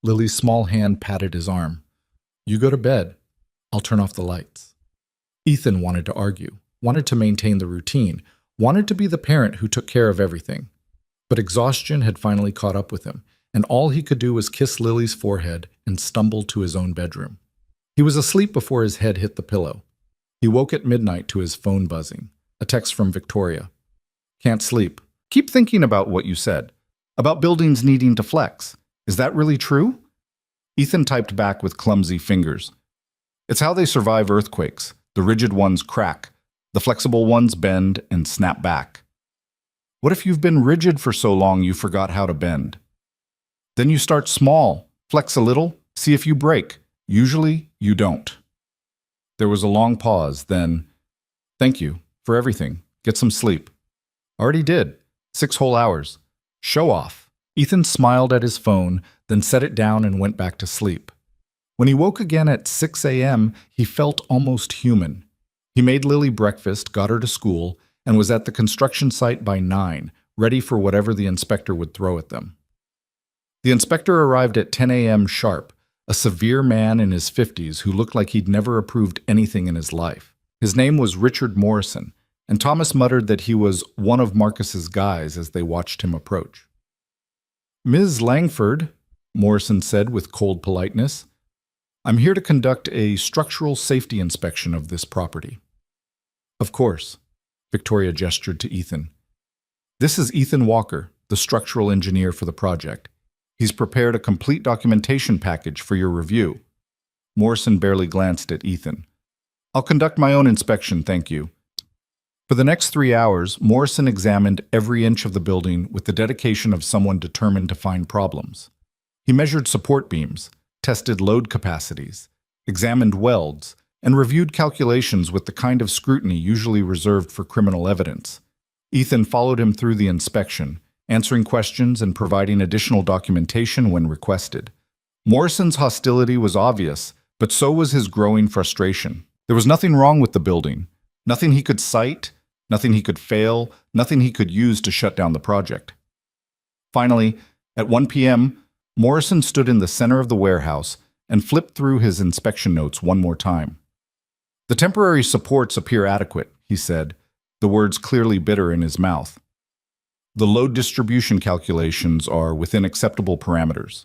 Lily's small hand patted his arm. You go to bed. I'll turn off the lights. Ethan wanted to argue, wanted to maintain the routine, wanted to be the parent who took care of everything. But exhaustion had finally caught up with him, and all he could do was kiss Lily's forehead and stumble to his own bedroom. He was asleep before his head hit the pillow. He woke at midnight to his phone buzzing, a text from Victoria. Can't sleep. Keep thinking about what you said, about buildings needing to flex. Is that really true? Ethan typed back with clumsy fingers. It's how they survive earthquakes. The rigid ones crack. The flexible ones bend and snap back. What if you've been rigid for so long you forgot how to bend? Then you start small, flex a little, see if you break. Usually, you don't. There was a long pause, then, thank you for everything. Get some sleep. Already did. 6 whole hours. Show off. Ethan smiled at his phone, then set it down and went back to sleep. When he woke again at 6 a.m., he felt almost human. He made Lily breakfast, got her to school, and was at the construction site by 9, ready for whatever the inspector would throw at them. The inspector arrived at 10 a.m. sharp, a severe man in his 50s who looked like he'd never approved anything in his life. His name was Richard Morrison, and Thomas muttered that he was one of Marcus's guys as they watched him approach. Ms. Langford, Morrison said with cold politeness, I'm here to conduct a structural safety inspection of this property. Of course, Victoria gestured to Ethan. This is Ethan Walker, the structural engineer for the project. He's prepared a complete documentation package for your review. Morrison barely glanced at Ethan. I'll conduct my own inspection, thank you. For the next 3 hours, Morrison examined every inch of the building with the dedication of someone determined to find problems. He measured support beams, tested load capacities, examined welds, and reviewed calculations with the kind of scrutiny usually reserved for criminal evidence. Ethan followed him through the inspection, answering questions and providing additional documentation when requested. Morrison's hostility was obvious, but so was his growing frustration. There was nothing wrong with the building, nothing he could cite, nothing he could fail, nothing he could use to shut down the project. Finally, at 1 p.m., Morrison stood in the center of the warehouse and flipped through his inspection notes one more time. The temporary supports appear adequate, he said, the words clearly bitter in his mouth. The load distribution calculations are within acceptable parameters.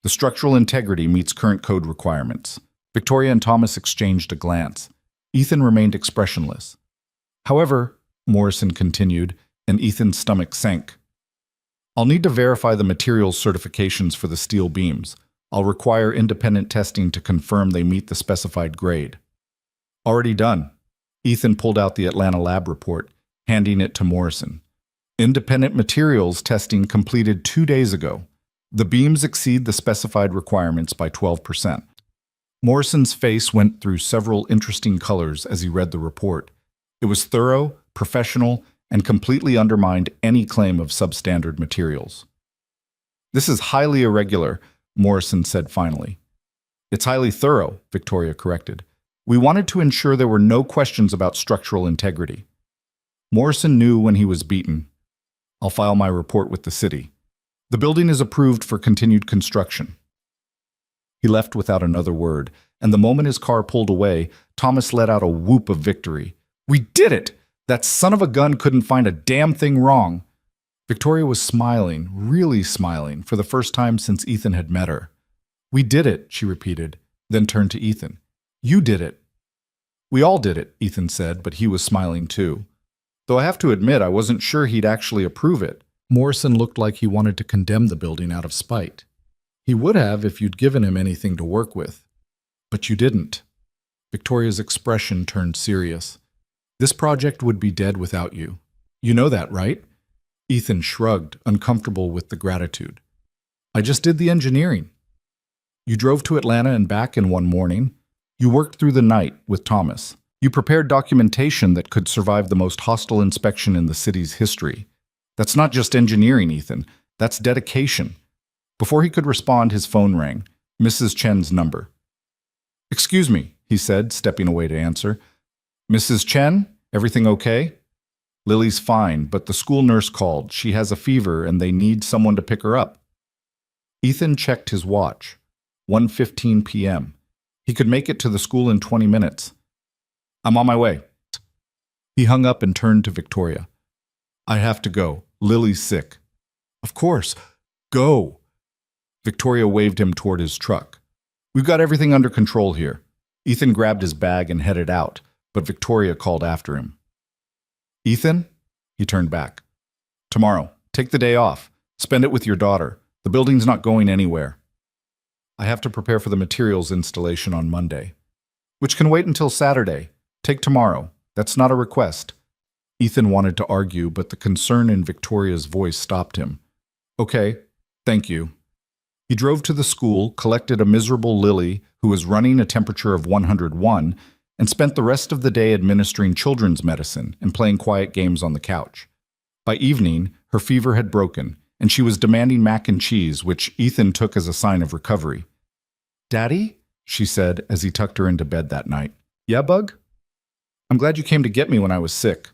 The structural integrity meets current code requirements. Victoria and Thomas exchanged a glance. Ethan remained expressionless. However, Morrison continued, and Ethan's stomach sank. I'll need to verify the materials certifications for the steel beams. I'll require independent testing to confirm they meet the specified grade. Already done. Ethan pulled out the Atlanta lab report, handing it to Morrison. Independent materials testing completed 2 days ago. The beams exceed the specified requirements by 12%. Morrison's face went through several interesting colors as he read the report. It was thorough, professional, and completely undermined any claim of substandard materials. This is highly irregular, Morrison said finally. It's highly thorough, Victoria corrected. We wanted to ensure there were no questions about structural integrity. Morrison knew when he was beaten. I'll file my report with the city. The building is approved for continued construction. He left without another word, and the moment his car pulled away, Thomas let out a whoop of victory. We did it! That son of a gun couldn't find a damn thing wrong. Victoria was smiling, really smiling, for the first time since Ethan had met her. We did it, she repeated, then turned to Ethan. You did it. We all did it, Ethan said, but he was smiling too. Though I have to admit I wasn't sure he'd actually approve it. Morrison looked like he wanted to condemn the building out of spite. He would have if you'd given him anything to work with. But you didn't. Victoria's expression turned serious. This project would be dead without you. You know that, right? Ethan shrugged, uncomfortable with the gratitude. I just did the engineering. You drove to Atlanta and back in one morning. You worked through the night with Thomas. You prepared documentation that could survive the most hostile inspection in the city's history. That's not just engineering, Ethan. That's dedication. Before he could respond, his phone rang. Mrs. Chen's number. Excuse me, he said, stepping away to answer. Mrs. Chen, everything okay? Lily's fine, but the school nurse called. She has a fever and they need someone to pick her up. Ethan checked his watch. 1:15 p.m. He could make it to the school in 20 minutes. I'm on my way. He hung up and turned to Victoria. I have to go. Lily's sick. Of course. Go. Victoria waved him toward his truck. We've got everything under control here. Ethan grabbed his bag and headed out, but Victoria called after him. Ethan? He turned back. Tomorrow. Take the day off. Spend it with your daughter. The building's not going anywhere. I have to prepare for the materials installation on Monday. Which can wait until Saturday. Take tomorrow. That's not a request. Ethan wanted to argue, but the concern in Victoria's voice stopped him. Okay, thank you. He drove to the school, collected a miserable Lily, who was running a temperature of 101, and spent the rest of the day administering children's medicine and playing quiet games on the couch. By evening, her fever had broken, and she was demanding mac and cheese, which Ethan took as a sign of recovery. Daddy? She said as he tucked her into bed that night. Yeah, Bug? I'm glad you came to get me when I was sick.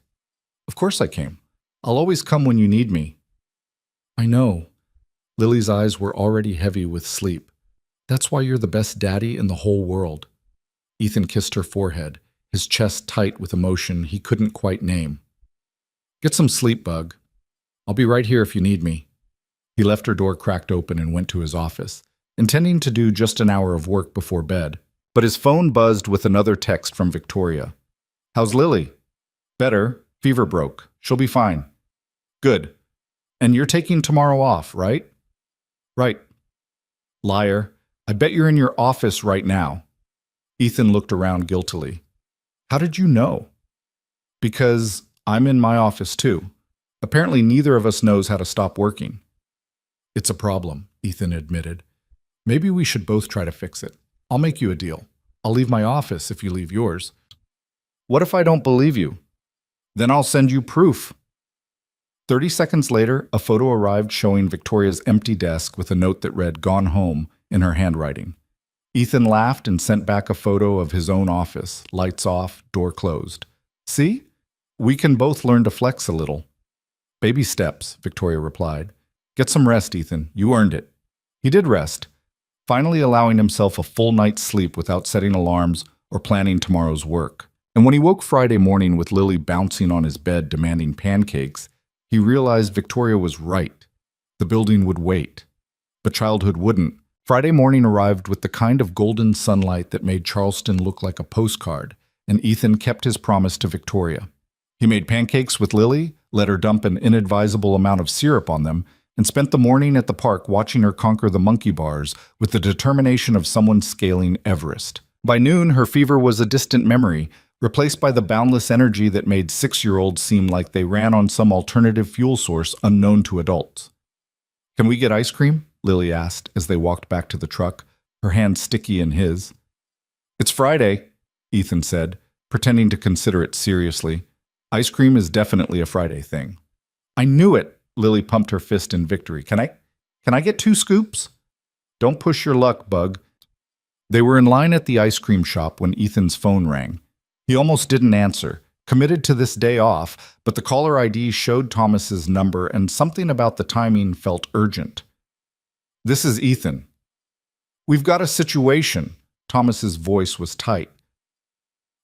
Of course I came. I'll always come when you need me. I know. Lily's eyes were already heavy with sleep. That's why you're the best daddy in the whole world. Ethan kissed her forehead, his chest tight with emotion he couldn't quite name. Get some sleep, Bug. I'll be right here if you need me. He left her door cracked open and went to his office, intending to do just an hour of work before bed. But his phone buzzed with another text from Victoria. How's Lily? Better. Fever broke. She'll be fine. Good. And you're taking tomorrow off, right? Right. Liar. I bet you're in your office right now. Ethan looked around guiltily. How did you know? Because I'm in my office too. Apparently neither of us knows how to stop working. It's a problem, Ethan admitted. Maybe we should both try to fix it. I'll make you a deal. I'll leave my office if you leave yours. What if I don't believe you? Then I'll send you proof. 30 seconds later, a photo arrived showing Victoria's empty desk with a note that read, Gone home, in her handwriting. Ethan laughed and sent back a photo of his own office, lights off, door closed. See? We can both learn to flex a little. Baby steps, Victoria replied. Get some rest, Ethan. You earned it. He did rest, finally allowing himself a full night's sleep without setting alarms or planning tomorrow's work. And when he woke Friday morning with Lily bouncing on his bed demanding pancakes, he realized Victoria was right. The building would wait. But childhood wouldn't. Friday morning arrived with the kind of golden sunlight that made Charleston look like a postcard, and Ethan kept his promise to Victoria. He made pancakes with Lily, let her dump an inadvisable amount of syrup on them, and spent the morning at the park watching her conquer the monkey bars with the determination of someone scaling Everest. By noon, her fever was a distant memory, replaced by the boundless energy that made 6-year-olds seem like they ran on some alternative fuel source unknown to adults. Can we get ice cream? Lily asked as they walked back to the truck, her hand sticky in his. It's Friday, Ethan said, pretending to consider it seriously. Ice cream is definitely a Friday thing. I knew it, Lily pumped her fist in victory. Can I get 2 scoops? Don't push your luck, Bug. They were in line at the ice cream shop when Ethan's phone rang. He almost didn't answer, committed to this day off, but the caller ID showed Thomas's number and something about the timing felt urgent. This is Ethan. We've got a situation. Thomas's voice was tight.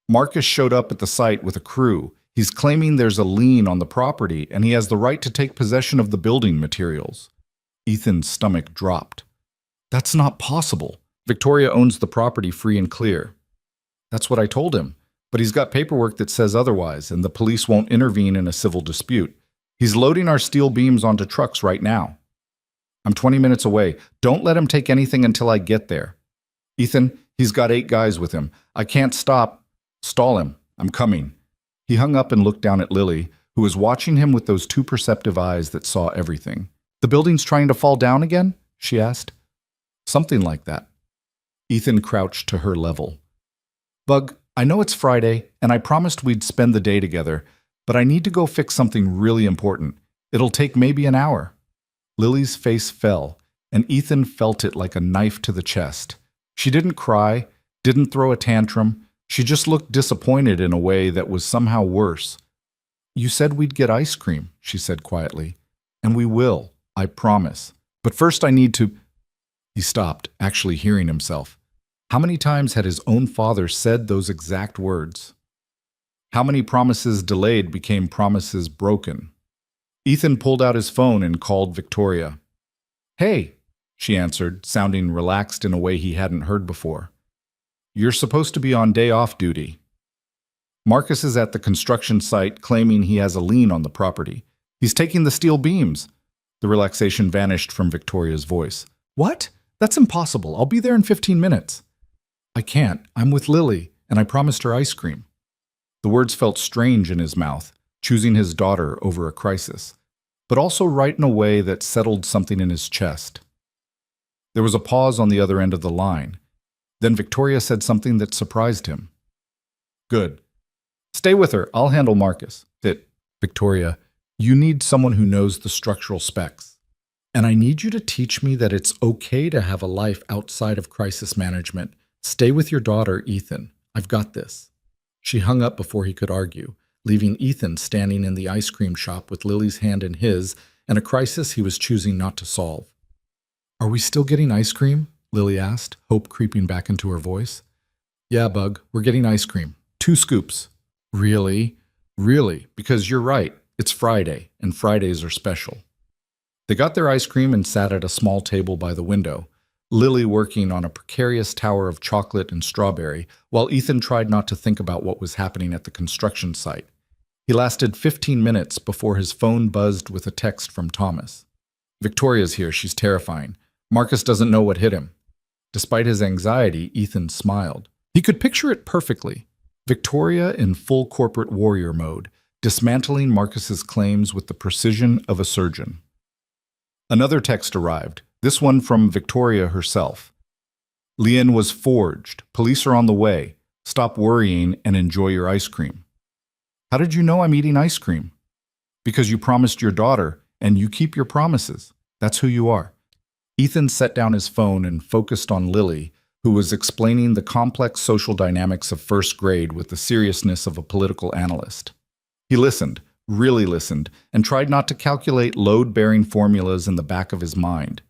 Marcus showed up at the site with a crew. He's claiming there's a lien on the property and he has the right to take possession of the building materials. Ethan's stomach dropped. That's not possible. Victoria owns the property free and clear. That's what I told him. But he's got paperwork that says otherwise, and the police won't intervene in a civil dispute. He's loading our steel beams onto trucks right now. I'm 20 minutes away. Don't let him take anything until I get there. Ethan, he's got 8 guys with him. I can't stall him. I'm coming. He hung up and looked down at Lily, who was watching him with those 2 perceptive eyes that saw everything. The building's trying to fall down again? She asked. Something like that. Ethan crouched to her level. Bug, I know it's Friday, and I promised we'd spend the day together, but I need to go fix something really important. It'll take maybe an hour. Lily's face fell, and Ethan felt it like a knife to the chest. She didn't cry, didn't throw a tantrum. She just looked disappointed in a way that was somehow worse. You said we'd get ice cream, she said quietly. And we will, I promise. But first I need to… He stopped, actually hearing himself. How many times had his own father said those exact words? How many promises delayed became promises broken? Ethan pulled out his phone and called Victoria. Hey, she answered, sounding relaxed in a way he hadn't heard before. You're supposed to be on day off duty. Marcus is at the construction site claiming he has a lien on the property. He's taking the steel beams. The relaxation vanished from Victoria's voice. What? That's impossible. I'll be there in 15 minutes. I can't. I'm with Lily, and I promised her ice cream. The words felt strange in his mouth, choosing his daughter over a crisis, but also right in a way that settled something in his chest. There was a pause on the other end of the line. Then Victoria said something that surprised him. Good. Stay with her. I'll handle Marcus. Victoria, you need someone who knows the structural specs. And I need you to teach me that it's okay to have a life outside of crisis management. Stay with your daughter, Ethan. I've got this. She hung up before he could argue, leaving Ethan standing in the ice cream shop with Lily's hand in his and a crisis he was choosing not to solve. Are we still getting ice cream? Lily asked, hope creeping back into her voice. Yeah, Bug, we're getting ice cream. 2 scoops. Really? Really? Because you're right. It's Friday, and Fridays are special. They got their ice cream and sat at a small table by the window, Lily working on a precarious tower of chocolate and strawberry, while Ethan tried not to think about what was happening at the construction site. He lasted 15 minutes before his phone buzzed with a text from Thomas. Victoria's here. She's terrifying. Marcus doesn't know what hit him. Despite his anxiety, Ethan smiled. He could picture it perfectly. Victoria in full corporate warrior mode, dismantling Marcus's claims with the precision of a surgeon. Another text arrived, this one from Victoria herself. Lien was forged. Police are on the way. Stop worrying and enjoy your ice cream. How did you know I'm eating ice cream? Because you promised your daughter, and you keep your promises. That's who you are. Ethan set down his phone and focused on Lily, who was explaining the complex social dynamics of first grade with the seriousness of a political analyst. He listened, really listened, and tried not to calculate load-bearing formulas in the back of his mind.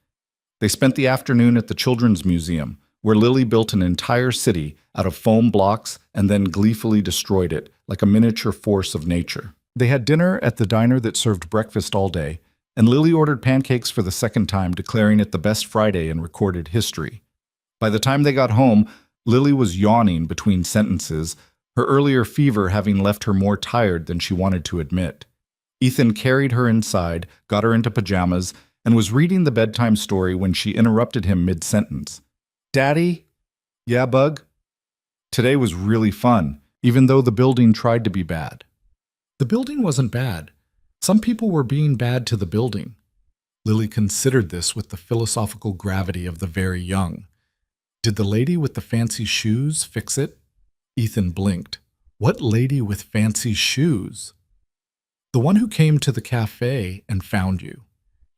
They spent the afternoon at the Children's Museum, where Lily built an entire city out of foam blocks and then gleefully destroyed it, like a miniature force of nature. They had dinner at the diner that served breakfast all day, and Lily ordered pancakes for the second time, declaring it the best Friday in recorded history. By the time they got home, Lily was yawning between sentences, her earlier fever having left her more tired than she wanted to admit. Ethan carried her inside, got her into pajamas, and was reading the bedtime story when she interrupted him mid-sentence. Daddy? Yeah, Bug? Today was really fun, even though the building tried to be bad. The building wasn't bad. Some people were being bad to the building. Lily considered this with the philosophical gravity of the very young. Did the lady with the fancy shoes fix it? Ethan blinked. What lady with fancy shoes? The one who came to the cafe and found you.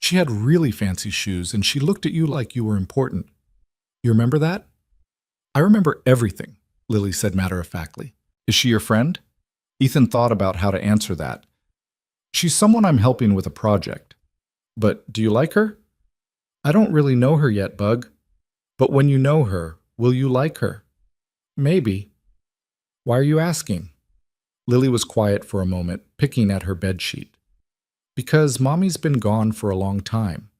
She had really fancy shoes, and she looked at you like you were important. You remember that? I remember everything, Lily said matter-of-factly. Is she your friend? Ethan thought about how to answer that. She's someone I'm helping with a project. But do you like her? I don't really know her yet, Bug. But when you know her, will you like her? Maybe. Why are you asking? Lily was quiet for a moment, picking at her bedsheet. Because Mommy's been gone for a long time.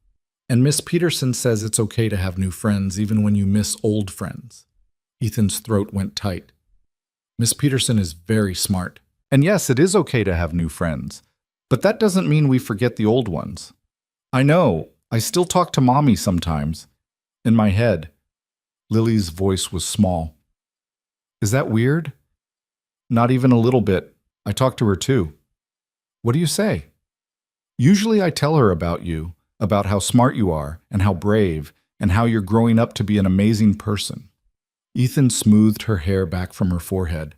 And Miss Peterson says it's okay to have new friends even when you miss old friends. Ethan's throat went tight. Miss Peterson is very smart. And yes, it is okay to have new friends. But that doesn't mean we forget the old ones. I know. I still talk to Mommy sometimes. In my head. Lily's voice was small. Is that weird? Not even a little bit. I talk to her too. What do you say? Usually I tell her about you, about how smart you are, and how brave, and how you're growing up to be an amazing person. Ethan smoothed her hair back from her forehead.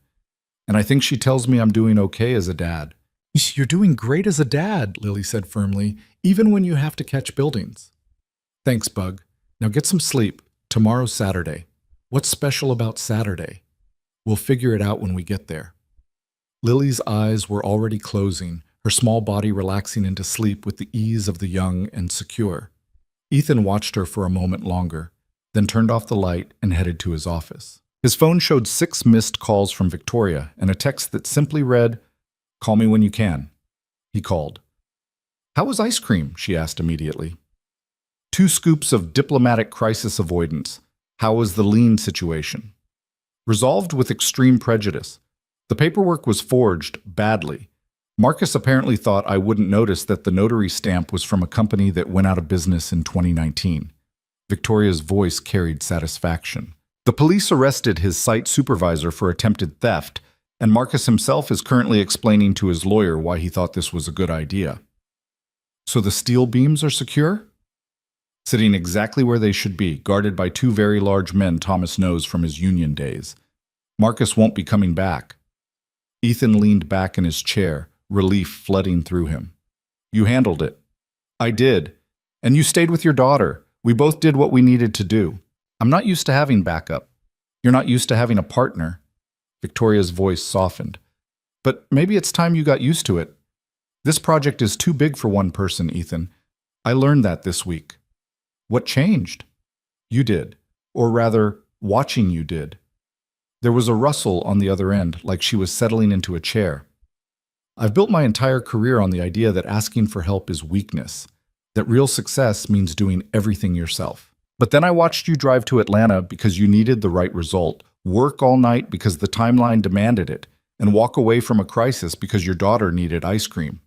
And I think she tells me I'm doing okay as a dad. You're doing great as a dad, Lily said firmly, even when you have to catch buildings. Thanks, Bug. Now get some sleep. Tomorrow's Saturday. What's special about Saturday? We'll figure it out when we get there. Lily's eyes were already closing, her small body relaxing into sleep with the ease of the young and secure. Ethan watched her for a moment longer, then turned off the light and headed to his office. His phone showed 6 missed calls from Victoria and a text that simply read, "Call me when you can." He called. "How was ice cream?" she asked immediately. 2 scoops of diplomatic crisis avoidance. How was the lien situation? Resolved with extreme prejudice. The paperwork was forged badly. Marcus apparently thought I wouldn't notice that the notary stamp was from a company that went out of business in 2019. Victoria's voice carried satisfaction. The police arrested his site supervisor for attempted theft, and Marcus himself is currently explaining to his lawyer why he thought this was a good idea. So the steel beams are secure? Sitting exactly where they should be, guarded by 2 very large men Thomas knows from his union days. Marcus won't be coming back. Ethan leaned back in his chair, relief flooding through him. You handled it. I did. And you stayed with your daughter. We both did what we needed to do. I'm not used to having backup. You're not used to having a partner. Victoria's voice softened. But maybe it's time you got used to it. This project is too big for one person, Ethan. I learned that this week. What changed? You did. Or rather, watching you did. There was a rustle on the other end, like she was settling into a chair. I've built my entire career on the idea that asking for help is weakness, that real success means doing everything yourself. But then I watched you drive to Atlanta because you needed the right result, work all night because the timeline demanded it, and walk away from a crisis because your daughter needed ice cream.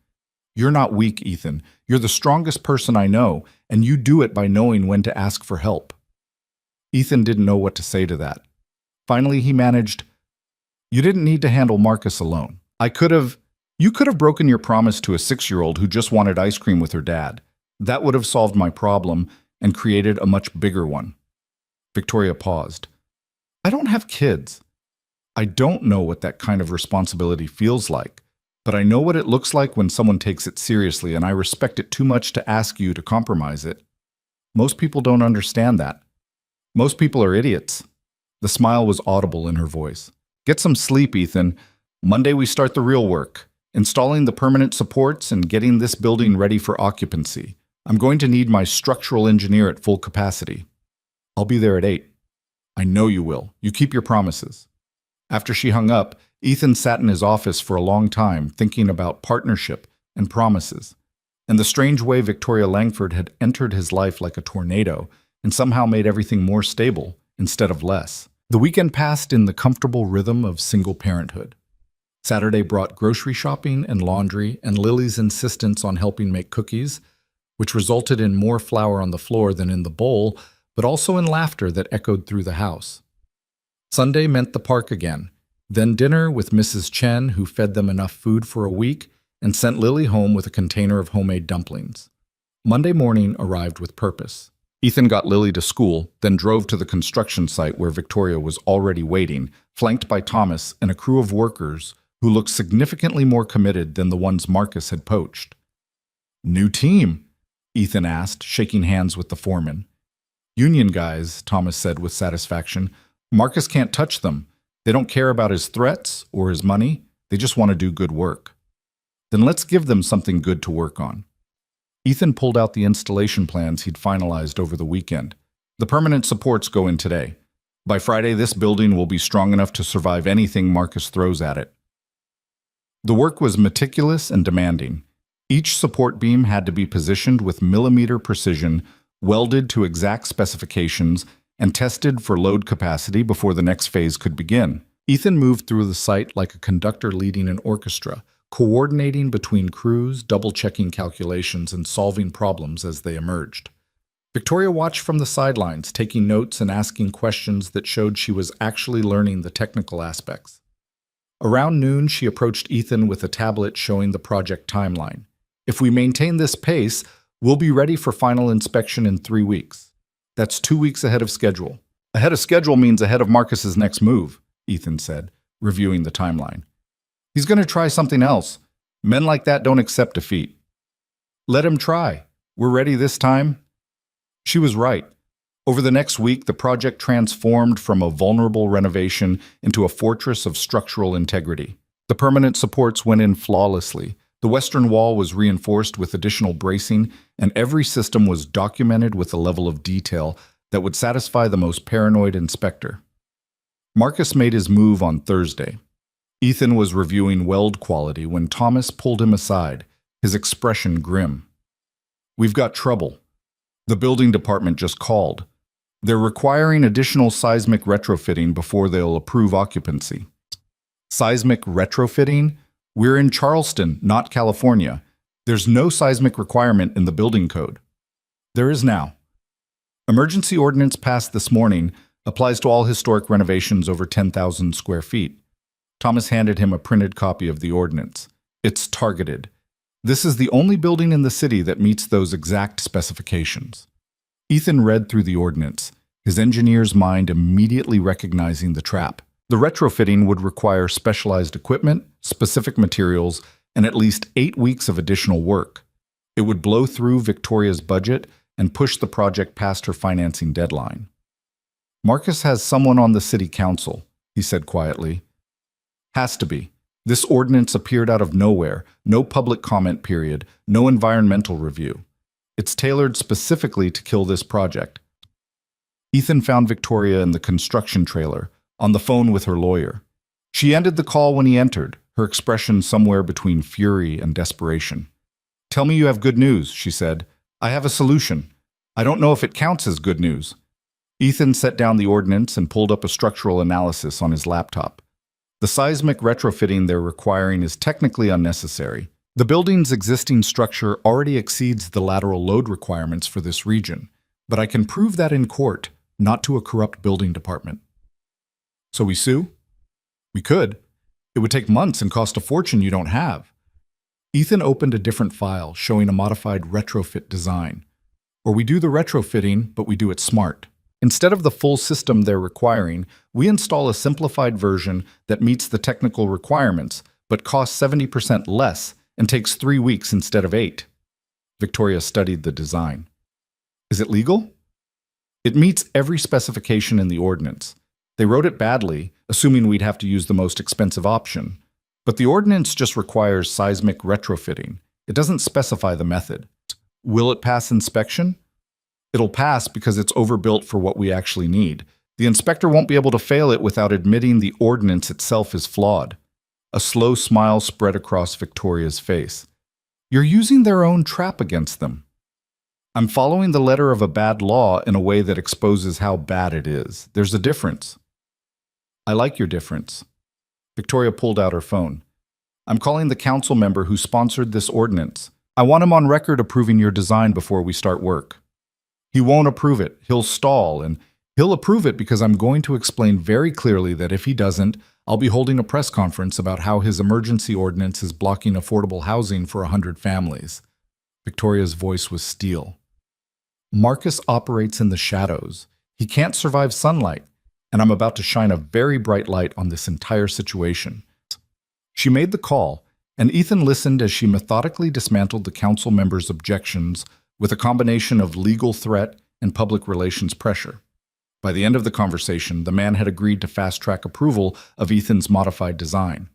You're not weak, Ethan. You're the strongest person I know, and you do it by knowing when to ask for help. Ethan didn't know what to say to that. Finally, he managed, You didn't need to handle Marcus alone. You could have broken your promise to a 6-year-old who just wanted ice cream with her dad. That would have solved my problem and created a much bigger one. Victoria paused. I don't have kids. I don't know what that kind of responsibility feels like, but I know what it looks like when someone takes it seriously, and I respect it too much to ask you to compromise it. Most people don't understand that. Most people are idiots. The smile was audible in her voice. Get some sleep, Ethan. Monday we start the real work, installing the permanent supports and getting this building ready for occupancy. I'm going to need my structural engineer at full capacity. I'll be there at 8. I know you will. You keep your promises. After she hung up, Ethan sat in his office for a long time, thinking about partnership and promises, and the strange way Victoria Langford had entered his life like a tornado and somehow made everything more stable instead of less. The weekend passed in the comfortable rhythm of single parenthood. Saturday brought grocery shopping and laundry and Lily's insistence on helping make cookies, which resulted in more flour on the floor than in the bowl, but also in laughter that echoed through the house. Sunday meant the park again, then dinner with Mrs. Chen, who fed them enough food for a week and sent Lily home with a container of homemade dumplings. Monday morning arrived with purpose. Ethan got Lily to school, then drove to the construction site where Victoria was already waiting, flanked by Thomas and a crew of workers who looked significantly more committed than the ones Marcus had poached. New team? Ethan asked, shaking hands with the foreman. Union guys, Thomas said with satisfaction. Marcus can't touch them. They don't care about his threats or his money. They just want to do good work. Then let's give them something good to work on. Ethan pulled out the installation plans he'd finalized over the weekend. The permanent supports go in today. By Friday, this building will be strong enough to survive anything Marcus throws at it. The work was meticulous and demanding. Each support beam had to be positioned with millimeter precision, welded to exact specifications, and tested for load capacity before the next phase could begin. Ethan moved through the site like a conductor leading an orchestra, coordinating between crews, double-checking calculations, and solving problems as they emerged. Victoria watched from the sidelines, taking notes and asking questions that showed she was actually learning the technical aspects. Around noon, she approached Ethan with a tablet showing the project timeline. If we maintain this pace, we'll be ready for final inspection in 3 weeks. That's 2 weeks ahead of schedule. Ahead of schedule means ahead of Marcus's next move, Ethan said, reviewing the timeline. He's going to try something else. Men like that don't accept defeat. Let him try. We're ready this time. She was right. Over the next week, the project transformed from a vulnerable renovation into a fortress of structural integrity. The permanent supports went in flawlessly. The western wall was reinforced with additional bracing, and every system was documented with a level of detail that would satisfy the most paranoid inspector. Marcus made his move on Thursday. Ethan was reviewing weld quality when Thomas pulled him aside, his expression grim. "We've got trouble. The building department just called. They're requiring additional seismic retrofitting before they'll approve occupancy." Seismic retrofitting? We're in Charleston, not California. There's no seismic requirement in the building code. There is now. Emergency ordinance passed this morning applies to all historic renovations over 10,000 square feet. Thomas handed him a printed copy of the ordinance. It's targeted. This is the only building in the city that meets those exact specifications. Ethan read through the ordinance, his engineer's mind immediately recognizing the trap. The retrofitting would require specialized equipment, specific materials, and at least 8 weeks of additional work. It would blow through Victoria's budget and push the project past her financing deadline. "Marcus has someone on the city council," he said quietly. "Has to be. This ordinance appeared out of nowhere, no public comment period, no environmental review. It's tailored specifically to kill this project." Ethan found Victoria in the construction trailer, on the phone with her lawyer. She ended the call when he entered, her expression somewhere between fury and desperation. "Tell me you have good news," she said. "I have a solution. I don't know if it counts as good news." Ethan set down the ordinance and pulled up a structural analysis on his laptop. The seismic retrofitting they're requiring is technically unnecessary. The building's existing structure already exceeds the lateral load requirements for this region, but I can prove that in court, not to a corrupt building department. "So we sue?" "We could. It would take months and cost a fortune you don't have." Ethan opened a different file showing a modified retrofit design. "Or we do the retrofitting, but we do it smart. Instead of the full system they're requiring, we install a simplified version that meets the technical requirements, but costs 70% less and takes 3 weeks instead of 8. Victoria studied the design. "Is it legal?" "It meets every specification in the ordinance. They wrote it badly, assuming we'd have to use the most expensive option. But the ordinance just requires seismic retrofitting. It doesn't specify the method. Will it pass inspection?" "It'll pass because it's overbuilt for what we actually need. The inspector won't be able to fail it without admitting the ordinance itself is flawed." A slow smile spread across Victoria's face. "You're using their own trap against them." "I'm following the letter of a bad law in a way that exposes how bad it is. There's a difference." "I like your difference." Victoria pulled out her phone. "I'm calling the council member who sponsored this ordinance. I want him on record approving your design before we start work." "He won't approve it. He'll stall, and he'll approve it because I'm going to explain very clearly that if he doesn't, I'll be holding a press conference about how his emergency ordinance is blocking affordable housing for 100 families. Victoria's voice was steel. "Marcus operates in the shadows. He can't survive sunlight, and I'm about to shine a very bright light on this entire situation." She made the call, and Ethan listened as she methodically dismantled the council member's objections with a combination of legal threat and public relations pressure. By the end of the conversation, the man had agreed to fast-track approval of Ethan's modified design.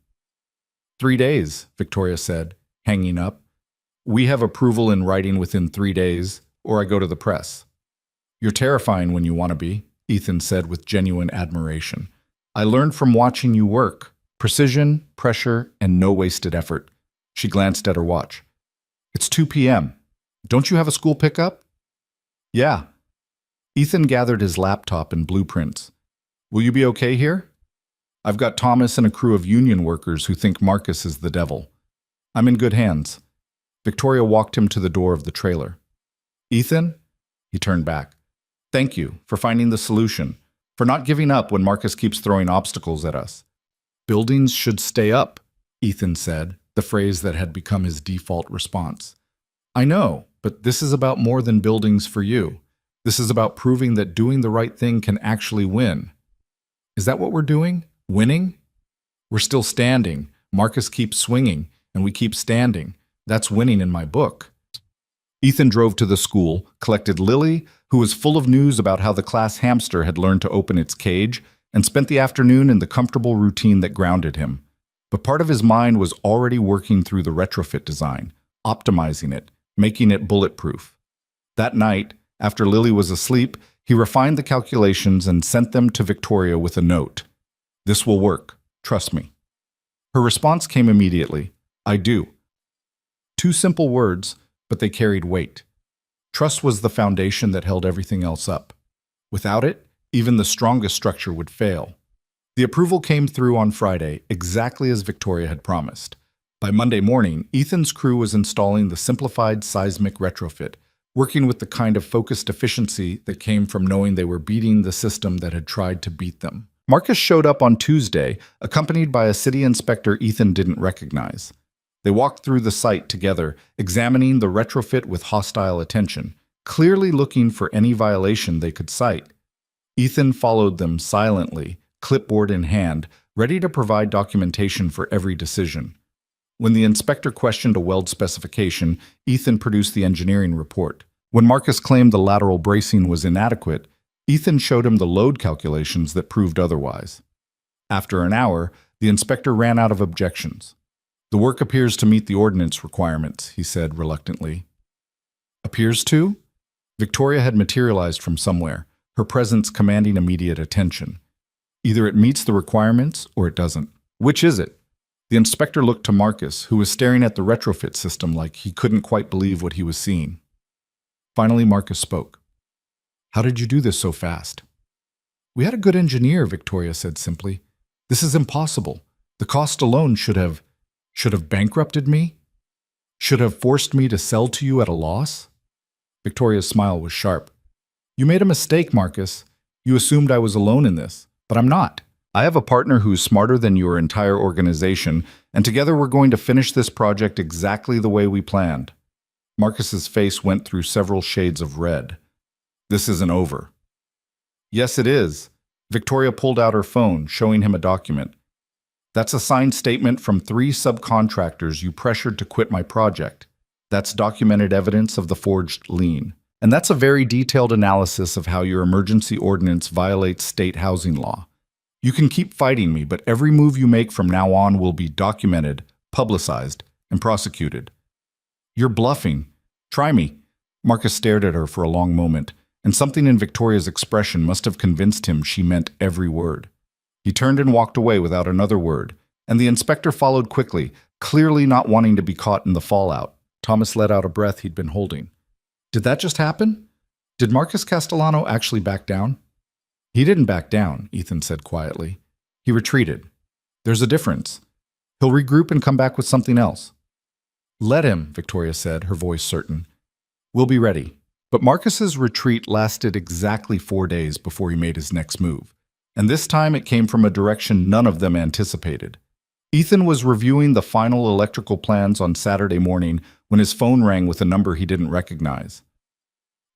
3 days, Victoria said, hanging up. "We have approval in writing within 3 days, or I go to the press." "You're terrifying when you want to be." Ethan said with genuine admiration. "I learned from watching you work. Precision, pressure, and no wasted effort." She glanced at her watch. "It's 2 p.m. Don't you have a school pickup?" "Yeah." Ethan gathered his laptop and blueprints. "Will you be okay here?" "I've got Thomas and a crew of union workers who think Marcus is the devil. I'm in good hands." Victoria walked him to the door of the trailer. "Ethan?" He turned back. "Thank you for finding the solution, for not giving up when Marcus keeps throwing obstacles at us." "Buildings should stay up," Ethan said, the phrase that had become his default response. "I know, but this is about more than buildings for you. This is about proving that doing the right thing can actually win." "Is that what we're doing? Winning?" "We're still standing. Marcus keeps swinging, and we keep standing. That's winning in my book." Ethan drove to the school, collected Lily, who was full of news about how the class hamster had learned to open its cage, and spent the afternoon in the comfortable routine that grounded him. But part of his mind was already working through the retrofit design, optimizing it, making it bulletproof. That night, after Lily was asleep, he refined the calculations and sent them to Victoria with a note. "This will work. Trust me." Her response came immediately. "I do." 2 simple words, but they carried weight. Trust was the foundation that held everything else up. Without it, even the strongest structure would fail. The approval came through on Friday, exactly as Victoria had promised. By Monday morning, Ethan's crew was installing the simplified seismic retrofit, working with the kind of focused efficiency that came from knowing they were beating the system that had tried to beat them. Marcus showed up on Tuesday, accompanied by a city inspector Ethan didn't recognize. They walked through the site together, examining the retrofit with hostile attention, clearly looking for any violation they could cite. Ethan followed them silently, clipboard in hand, ready to provide documentation for every decision. When the inspector questioned a weld specification, Ethan produced the engineering report. When Marcus claimed the lateral bracing was inadequate, Ethan showed him the load calculations that proved otherwise. After an hour, the inspector ran out of objections. "The work appears to meet the ordinance requirements," he said reluctantly. "Appears to?" Victoria had materialized from somewhere, her presence commanding immediate attention. "Either it meets the requirements or it doesn't. Which is it?" The inspector looked to Marcus, who was staring at the retrofit system like he couldn't quite believe what he was seeing. Finally, Marcus spoke. "How did you do this so fast?" "We had a good engineer," Victoria said simply. "This is impossible. The cost alone should have bankrupted me? Should have forced me to sell to you at a loss?" Victoria's smile was sharp. "You made a mistake, Marcus. You assumed I was alone in this, but I'm not. I have a partner who's smarter than your entire organization, and together we're going to finish this project exactly the way we planned." Marcus's face went through several shades of red. "This isn't over." "Yes, it is." Victoria pulled out her phone, showing him a document. "That's a signed statement from 3 subcontractors you pressured to quit my project. That's documented evidence of the forged lien. And that's a very detailed analysis of how your emergency ordinance violates state housing law. You can keep fighting me, but every move you make from now on will be documented, publicized, and prosecuted." "You're bluffing. Try me." Marcus stared at her for a long moment, and something in Victoria's expression must have convinced him she meant every word. He turned and walked away without another word, and the inspector followed quickly, clearly not wanting to be caught in the fallout. Thomas let out a breath he'd been holding. Did that just happen? Did Marcus Castellano actually back down? "He didn't back down," Ethan said quietly. "He retreated. There's a difference. He'll regroup and come back with something else." "Let him," Victoria said, her voice certain. "We'll be ready." But Marcus's retreat lasted exactly 4 days before he made his next move. And this time it came from a direction none of them anticipated. Ethan was reviewing the final electrical plans on Saturday morning when his phone rang with a number he didn't recognize.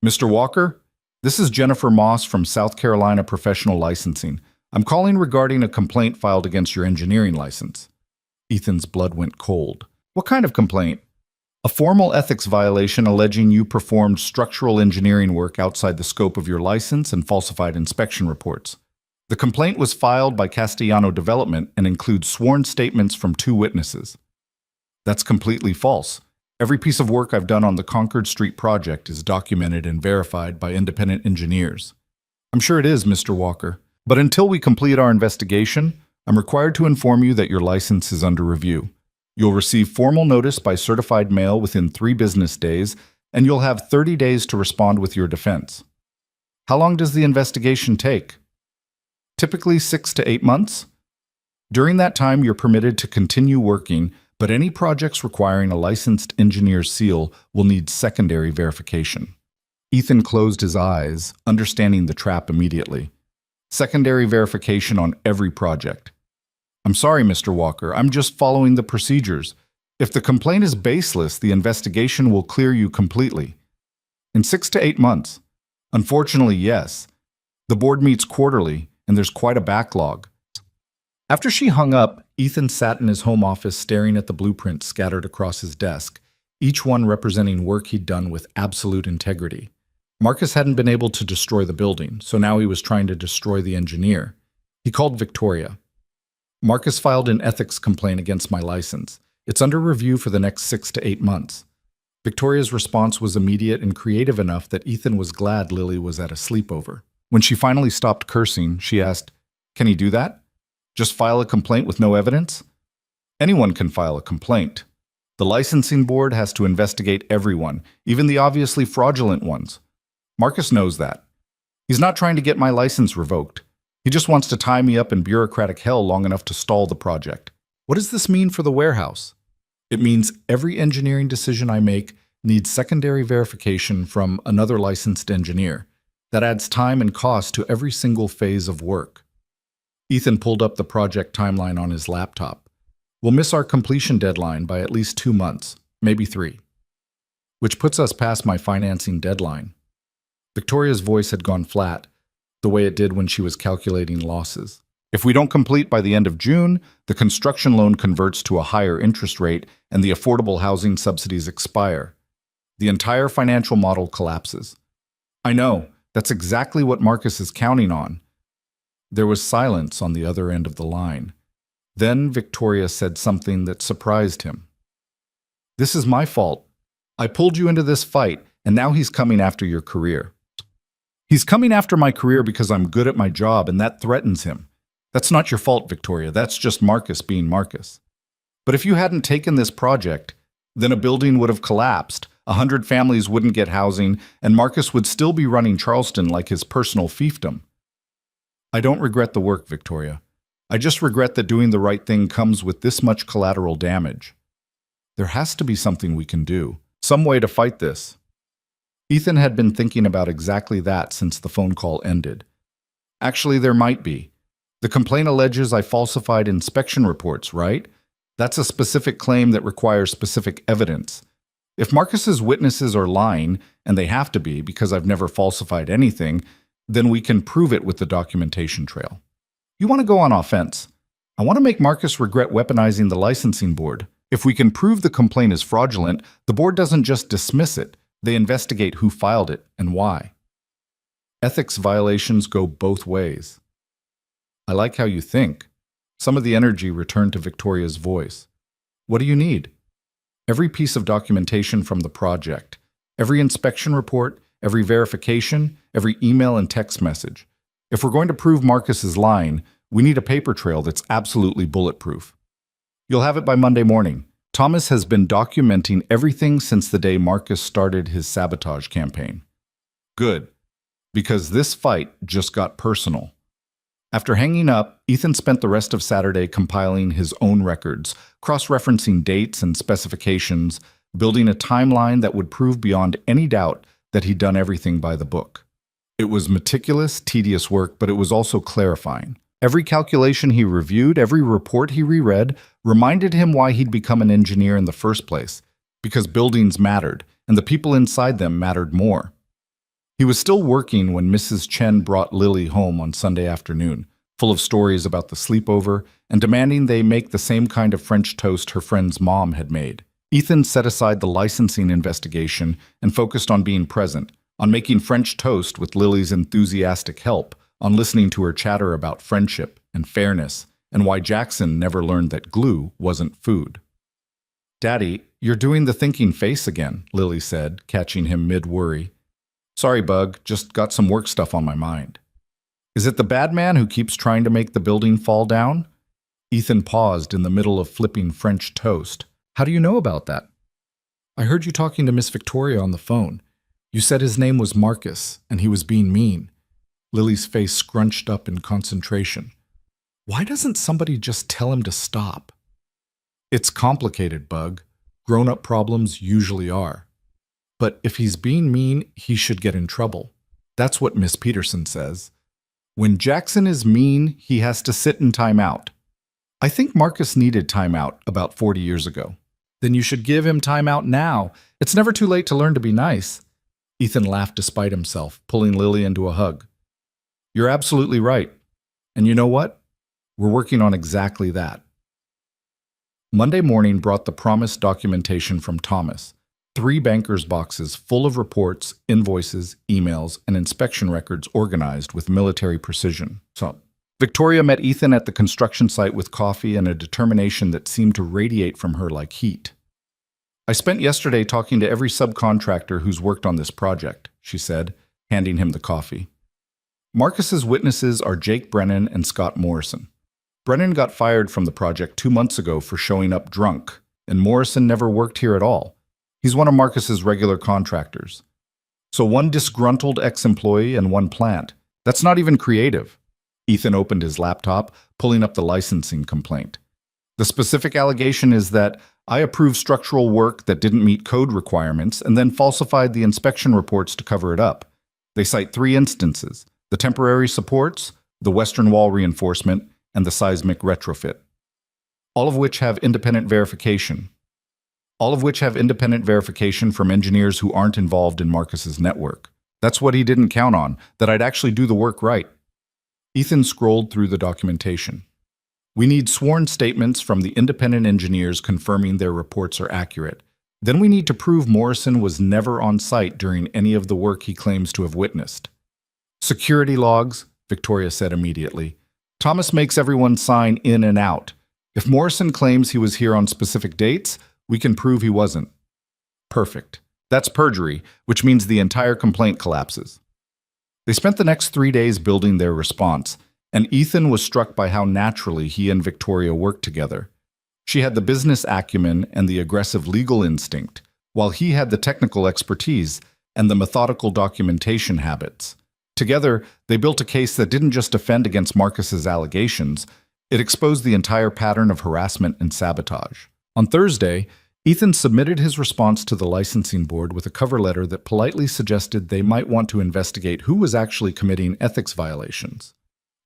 "Mr. Walker, this is Jennifer Moss from South Carolina Professional Licensing. I'm calling regarding a complaint filed against your engineering license." Ethan's blood went cold. "What kind of complaint?" "A formal ethics violation alleging you performed structural engineering work outside the scope of your license and falsified inspection reports. The complaint was filed by Castellano Development and includes sworn statements from 2 witnesses." "That's completely false. Every piece of work I've done on the Concord Street project is documented and verified by independent engineers." I'm sure it is, Mr. Walker. But until we complete our investigation, I'm required to inform you that your license is under review. You'll receive formal notice by certified mail within 3 business days, and you'll have 30 days to respond with your defense. How long does the investigation take? Typically 6 to 8 months. During that time, you're permitted to continue working, but any projects requiring a licensed engineer's seal will need secondary verification. Ethan closed his eyes, understanding the trap immediately. Secondary verification on every project. I'm sorry, Mr. Walker, I'm just following the procedures. If the complaint is baseless, the investigation will clear you completely. In 6 to 8 months. Unfortunately, yes. The board meets quarterly, and there's quite a backlog. After she hung up, Ethan sat in his home office staring at the blueprints scattered across his desk, each one representing work he'd done with absolute integrity. Marcus hadn't been able to destroy the building, so now he was trying to destroy the engineer. He called Victoria. Marcus filed an ethics complaint against my license. It's under review for the next 6 to 8 months. Victoria's response was immediate and creative enough that Ethan was glad Lily was at a sleepover. When she finally stopped cursing, she asked, "Can he do that? Just file a complaint with no evidence?" Anyone can file a complaint. The licensing board has to investigate everyone, even the obviously fraudulent ones. Marcus knows that. He's not trying to get my license revoked. He just wants to tie me up in bureaucratic hell long enough to stall the project. What does this mean for the warehouse? It means every engineering decision I make needs secondary verification from another licensed engineer. That adds time and cost to every single phase of work. Ethan pulled up the project timeline on his laptop. We'll miss our completion deadline by at least 2 months, maybe 3. Which puts us past my financing deadline. Victoria's voice had gone flat, the way it did when she was calculating losses. If we don't complete by the end of June, the construction loan converts to a higher interest rate and the affordable housing subsidies expire. The entire financial model collapses. I know, that's exactly what Marcus is counting on. There was silence on the other end of the line. Then Victoria said something that surprised him. "This is my fault. I pulled you into this fight, and now he's coming after your career." "He's coming after my career because I'm good at my job, and that threatens him. That's not your fault, Victoria. That's just Marcus being Marcus. But if you hadn't taken this project, then a building would have collapsed, 100 families wouldn't get housing, and Marcus would still be running Charleston like his personal fiefdom." "I don't regret the work, Victoria. I just regret that doing the right thing comes with this much collateral damage. There has to be something we can do, some way to fight this." Ethan had been thinking about exactly that since the phone call ended. Actually, there might be. The complaint alleges I falsified inspection reports, right? That's a specific claim that requires specific evidence. If Marcus's witnesses are lying, and they have to be because I've never falsified anything, then we can prove it with the documentation trail. You want to go on offense. I want to make Marcus regret weaponizing the licensing board. If we can prove the complaint is fraudulent, the board doesn't just dismiss it. They investigate who filed it and why. Ethics violations go both ways. I like how you think. Some of the energy returned to Victoria's voice. What do you need? Every piece of documentation from the project, every inspection report, every verification, every email and text message. If we're going to prove Marcus is lying, we need a paper trail that's absolutely bulletproof. You'll have it by Monday morning. Thomas has been documenting everything since the day Marcus started his sabotage campaign. Good, because this fight just got personal. After hanging up, Ethan spent the rest of Saturday compiling his own records, cross-referencing dates and specifications, building a timeline that would prove beyond any doubt that he'd done everything by the book. It was meticulous, tedious work, but it was also clarifying. Every calculation he reviewed, every report he reread, reminded him why he'd become an engineer in the first place, because buildings mattered, and the people inside them mattered more. He was still working when Mrs. Chen brought Lily home on Sunday afternoon, full of stories about the sleepover and demanding they make the same kind of French toast her friend's mom had made. Ethan set aside the licensing investigation and focused on being present, on making French toast with Lily's enthusiastic help, on listening to her chatter about friendship and fairness, and why Jackson never learned that glue wasn't food. "Daddy, you're doing the thinking face again," Lily said, catching him mid-worry. "Sorry, Bug, just got some work stuff on my mind." Is it the bad man who keeps trying to make the building fall down? Ethan paused in the middle of flipping French toast. How do you know about that? I heard you talking to Miss Victoria on the phone. You said his name was Marcus, and he was being mean. Lily's face scrunched up in concentration. Why doesn't somebody just tell him to stop? It's complicated, Bug. Grown-up problems usually are. But if he's being mean, he should get in trouble. That's what Miss Peterson says. When Jackson is mean, he has to sit in timeout. I think Marcus needed timeout about 40 years ago. Then you should give him timeout now. It's never too late to learn to be nice. Ethan laughed despite himself, pulling Lily into a hug. You're absolutely right. And you know what? We're working on exactly that. Monday morning brought the promised documentation from Thomas. 3 banker's boxes full of reports, invoices, emails, and inspection records organized with military precision. So, Victoria met Ethan at the construction site with coffee and a determination that seemed to radiate from her like heat. I spent yesterday talking to every subcontractor who's worked on this project, she said, handing him the coffee. Marcus's witnesses are Jake Brennan and Scott Morrison. Brennan got fired from the project 2 months ago for showing up drunk, and Morrison never worked here at all. He's one of Marcus's regular contractors. So 1 disgruntled ex-employee and 1 plant. That's not even creative. Ethan opened his laptop, pulling up the licensing complaint. The specific allegation is that I approved structural work that didn't meet code requirements and then falsified the inspection reports to cover it up. They cite 3 instances: the temporary supports, the western wall reinforcement, and the seismic retrofit. All of which have independent verification from engineers who aren't involved in Marcus's network. That's what he didn't count on, that I'd actually do the work right. Ethan scrolled through the documentation. We need sworn statements from the independent engineers confirming their reports are accurate. Then we need to prove Morrison was never on site during any of the work he claims to have witnessed. Security logs, Victoria said immediately. Thomas makes everyone sign in and out. If Morrison claims he was here on specific dates, we can prove he wasn't. Perfect. That's perjury, which means the entire complaint collapses. They spent the next 3 days building their response, and Ethan was struck by how naturally he and Victoria worked together. She had the business acumen and the aggressive legal instinct, while he had the technical expertise and the methodical documentation habits. Together, they built a case that didn't just defend against Marcus's allegations, it exposed the entire pattern of harassment and sabotage. On Thursday, Ethan submitted his response to the licensing board with a cover letter that politely suggested they might want to investigate who was actually committing ethics violations.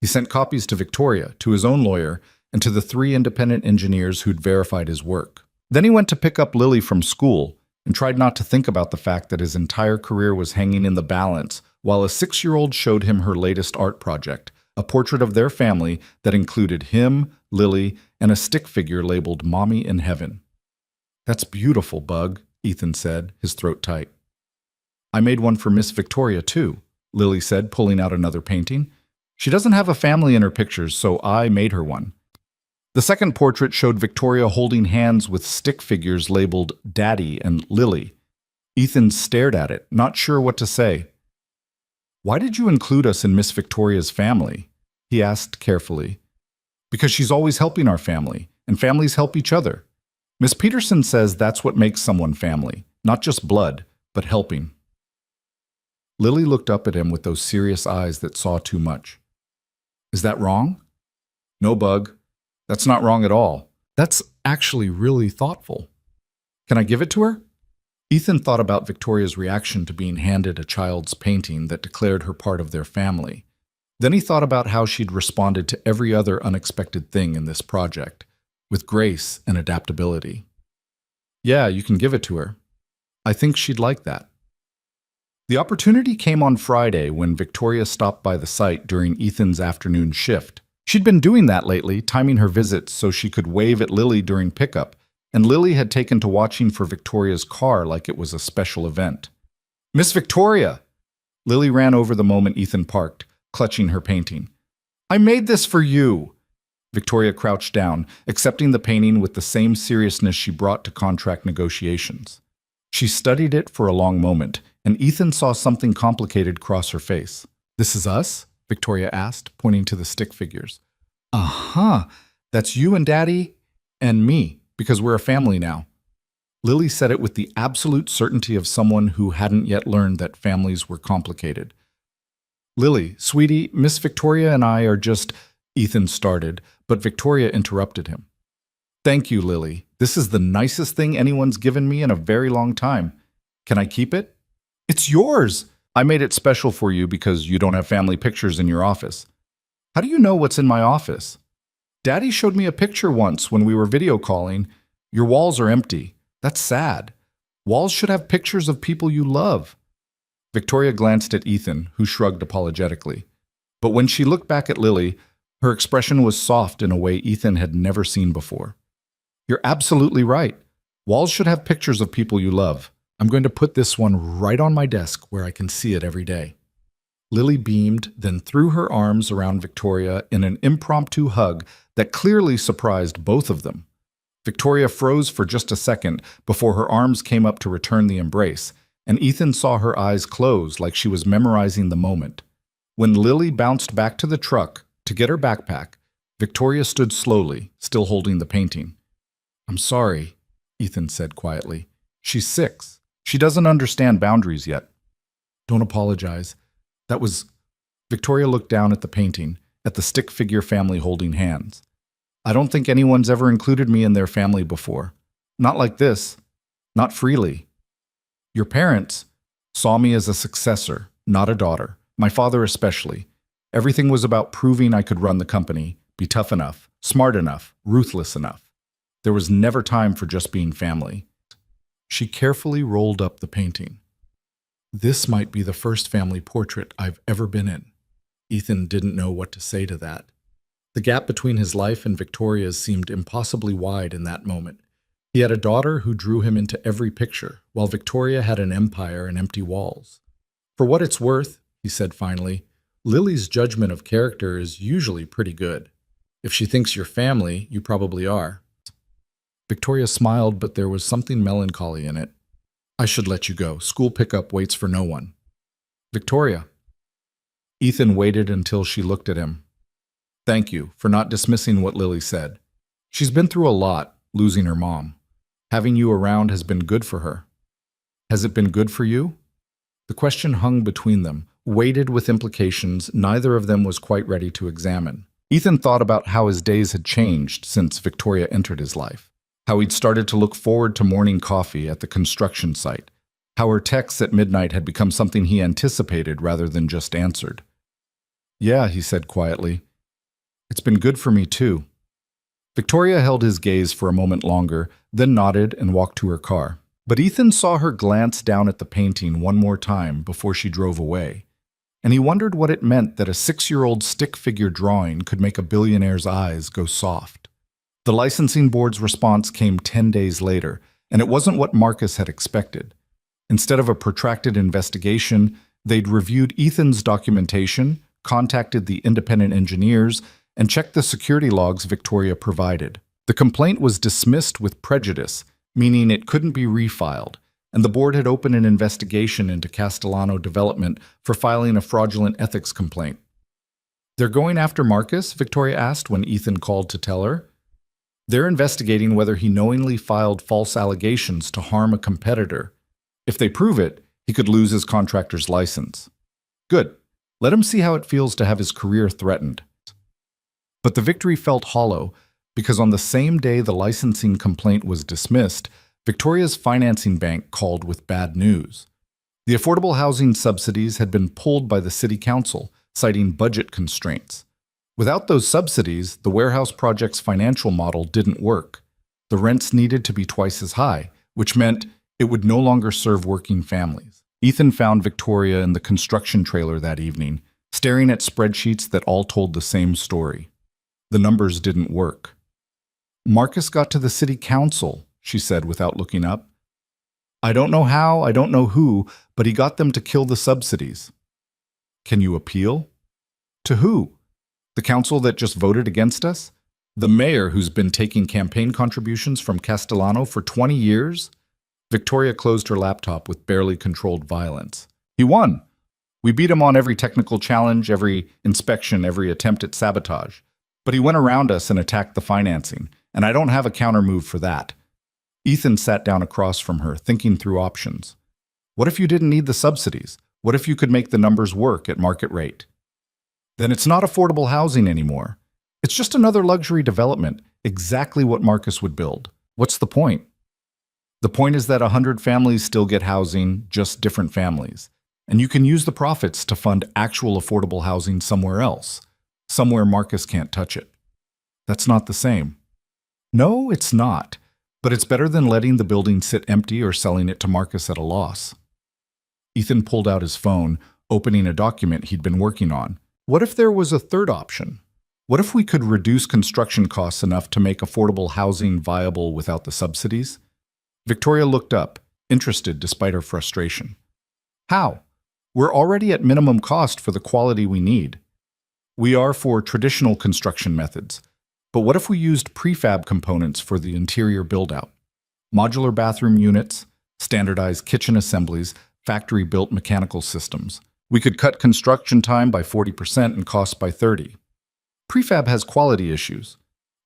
He sent copies to Victoria, to his own lawyer, and to the 3 independent engineers who'd verified his work. Then he went to pick up Lily from school and tried not to think about the fact that his entire career was hanging in the balance while a 6-year-old showed him her latest art project, a portrait of their family that included him, Lily, and a stick figure labeled Mommy in Heaven. That's beautiful, Bug, Ethan said, his throat tight. I made one for Miss Victoria, too, Lily said, pulling out another painting. She doesn't have a family in her pictures, so I made her one. The second portrait showed Victoria holding hands with stick figures labeled Daddy and Lily. Ethan stared at it, not sure what to say. Why did you include us in Miss Victoria's family? He asked carefully. Because she's always helping our family, and families help each other. Miss Peterson says that's what makes someone family, not just blood, but helping. Lily looked up at him with those serious eyes that saw too much. Is that wrong? No, Bug. That's not wrong at all. That's actually really thoughtful. Can I give it to her? Ethan thought about Victoria's reaction to being handed a child's painting that declared her part of their family. Then he thought about how she'd responded to every other unexpected thing in this project, with grace and adaptability. Yeah, you can give it to her. I think she'd like that. The opportunity came on Friday when Victoria stopped by the site during Ethan's afternoon shift. She'd been doing that lately, timing her visits so she could wave at Lily during pickup, and Lily had taken to watching for Victoria's car like it was a special event. Miss Victoria! Lily ran over the moment Ethan parked, clutching her painting. I made this for you! Victoria crouched down, accepting the painting with the same seriousness she brought to contract negotiations. She studied it for a long moment, and Ethan saw something complicated cross her face. This is us? Victoria asked, pointing to the stick figures. Uh-huh. That's you and Daddy and me, because we're a family now. Lily said it with the absolute certainty of someone who hadn't yet learned that families were complicated. Lily, sweetie, Miss Victoria and I are just… Ethan started, but Victoria interrupted him. Thank you, Lily. This is the nicest thing anyone's given me in a very long time. Can I keep it? It's yours! I made it special for you because you don't have family pictures in your office. How do you know what's in my office? Daddy showed me a picture once when we were video calling. Your walls are empty. That's sad. Walls should have pictures of people you love. Victoria glanced at Ethan, who shrugged apologetically. But when she looked back at Lily, her expression was soft in a way Ethan had never seen before. You're absolutely right. Walls should have pictures of people you love. I'm going to put this one right on my desk where I can see it every day. Lily beamed, then threw her arms around Victoria in an impromptu hug that clearly surprised both of them. Victoria froze for just a second before her arms came up to return the embrace, and Ethan saw her eyes close like she was memorizing the moment. When Lily bounced back to the truck to get her backpack, Victoria stood slowly, still holding the painting. I'm sorry, Ethan said quietly. She's 6. She doesn't understand boundaries yet. Don't apologize. That was… Victoria looked down at the painting, at the stick figure family holding hands. I don't think anyone's ever included me in their family before. Not like this. Not freely. Your parents saw me as a successor, not a daughter. My father especially. Everything was about proving I could run the company, be tough enough, smart enough, ruthless enough. There was never time for just being family. She carefully rolled up the painting. This might be the first family portrait I've ever been in. Ethan didn't know what to say to that. The gap between his life and Victoria's seemed impossibly wide in that moment. He had a daughter who drew him into every picture, while Victoria had an empire and empty walls. For what it's worth, he said finally, Lily's judgment of character is usually pretty good. If she thinks you're family, you probably are. Victoria smiled, but there was something melancholy in it. I should let you go. School pickup waits for no one. Victoria. Ethan waited until she looked at him. Thank you for not dismissing what Lily said. She's been through a lot, losing her mom. Having you around has been good for her. Has it been good for you? The question hung between them, weighted with implications neither of them was quite ready to examine. Ethan thought about how his days had changed since Victoria entered his life. How he'd started to look forward to morning coffee at the construction site. How her texts at midnight had become something he anticipated rather than just answered. Yeah, he said quietly. It's been good for me too. Victoria held his gaze for a moment longer, then nodded and walked to her car. But Ethan saw her glance down at the painting one more time before she drove away. And he wondered what it meant that a 6-year-old stick figure drawing could make a billionaire's eyes go soft. The licensing board's response came 10 days later, and it wasn't what Marcus had expected. Instead of a protracted investigation, they'd reviewed Ethan's documentation, contacted the independent engineers, and checked the security logs Victoria provided. The complaint was dismissed with prejudice, meaning it couldn't be refiled, and the board had opened an investigation into Castellano Development for filing a fraudulent ethics complaint. They're going after Marcus? Victoria asked when Ethan called to tell her. They're investigating whether he knowingly filed false allegations to harm a competitor. If they prove it, he could lose his contractor's license. Good. Let him see how it feels to have his career threatened. But the victory felt hollow because on the same day the licensing complaint was dismissed, Victoria's financing bank called with bad news. The affordable housing subsidies had been pulled by the city council, citing budget constraints. Without those subsidies, the warehouse project's financial model didn't work. The rents needed to be twice as high, which meant it would no longer serve working families. Ethan found Victoria in the construction trailer that evening, staring at spreadsheets that all told the same story. The numbers didn't work. Marcus got to the city council, she said without looking up. I don't know how, I don't know who, but he got them to kill the subsidies. Can you appeal? To who? The council that just voted against us? The mayor who's been taking campaign contributions from Castellano for 20 years? Victoria closed her laptop with barely controlled violence. He won. We beat him on every technical challenge, every inspection, every attempt at sabotage. But he went around us and attacked the financing, and I don't have a counter move for that. Ethan sat down across from her, thinking through options. What if you didn't need the subsidies? What if you could make the numbers work at market rate? Then it's not affordable housing anymore. It's just another luxury development, exactly what Marcus would build. What's the point? The point is that 100 families still get housing, just different families. And you can use the profits to fund actual affordable housing somewhere else, somewhere Marcus can't touch it. That's not the same. No, it's not. But it's better than letting the building sit empty or selling it to Marcus at a loss. Ethan pulled out his phone, opening a document he'd been working on. What if there was a third option? What if we could reduce construction costs enough to make affordable housing viable without the subsidies? Victoria looked up, interested despite her frustration. How? We're already at minimum cost for the quality we need. We are for traditional construction methods. But what if we used prefab components for the interior build-out? Modular bathroom units, standardized kitchen assemblies, factory-built mechanical systems. We could cut construction time by 40% and costs by 30%. Prefab has quality issues.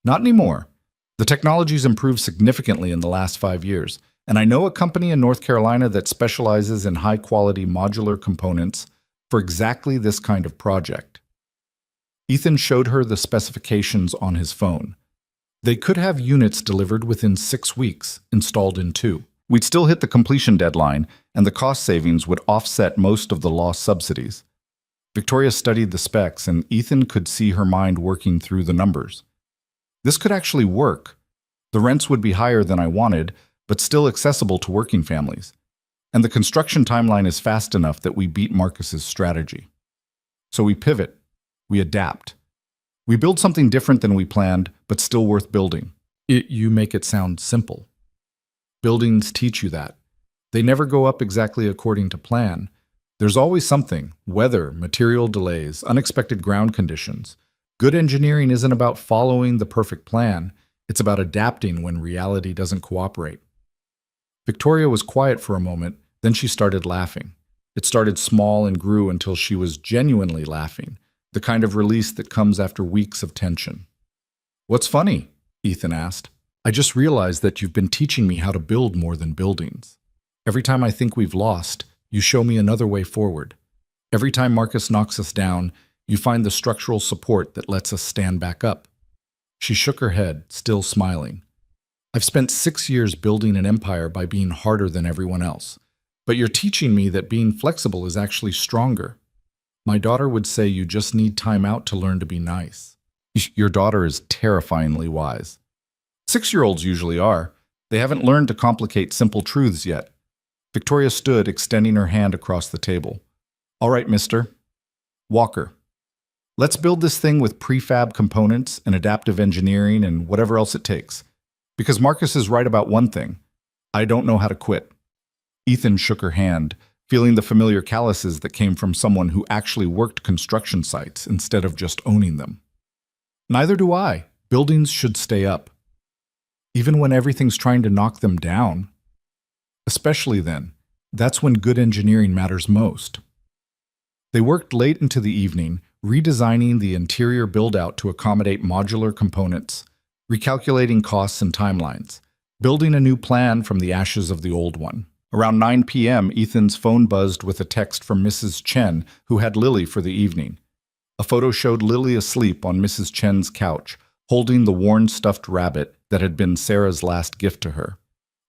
Not anymore. The technology's improved significantly in the last 5 years, and I know a company in North Carolina that specializes in high-quality modular components for exactly this kind of project. Ethan showed her the specifications on his phone. They could have units delivered within 6 weeks, installed in 2. We'd still hit the completion deadline, and the cost savings would offset most of the lost subsidies. Victoria studied the specs, and Ethan could see her mind working through the numbers. This could actually work. The rents would be higher than I wanted, but still accessible to working families. And the construction timeline is fast enough that we beat Marcus's strategy. So we pivot. We adapt. We build something different than we planned, but still worth building. You make it sound simple. Buildings teach you that. They never go up exactly according to plan. There's always something: weather, material delays, unexpected ground conditions. Good engineering isn't about following the perfect plan. It's about adapting when reality doesn't cooperate. Victoria was quiet for a moment, then she started laughing. It started small and grew until she was genuinely laughing, the kind of release that comes after weeks of tension. "What's funny?" Ethan asked. "I just realized that you've been teaching me how to build more than buildings. Every time I think we've lost, you show me another way forward. Every time Marcus knocks us down, you find the structural support that lets us stand back up." She shook her head, still smiling. "I've spent 6 years building an empire by being harder than everyone else. But you're teaching me that being flexible is actually stronger. My daughter would say you just need time out to learn to be nice." Your daughter is terrifyingly wise. 6-year-olds usually are. They haven't learned to complicate simple truths yet. Victoria stood, extending her hand across the table. "All right, mister. Walker. Let's build this thing with prefab components and adaptive engineering and whatever else it takes. Because Marcus is right about one thing. I don't know how to quit." Ethan shook her hand, feeling the familiar calluses that came from someone who actually worked construction sites instead of just owning them. "Neither do I. Buildings should stay up. Even when everything's trying to knock them down. Especially then. That's when good engineering matters most." They worked late into the evening, redesigning the interior build-out to accommodate modular components, recalculating costs and timelines, building a new plan from the ashes of the old one. Around 9 p.m., Ethan's phone buzzed with a text from Mrs. Chen, who had Lily for the evening. A photo showed Lily asleep on Mrs. Chen's couch, holding the worn stuffed rabbit that had been Sarah's last gift to her.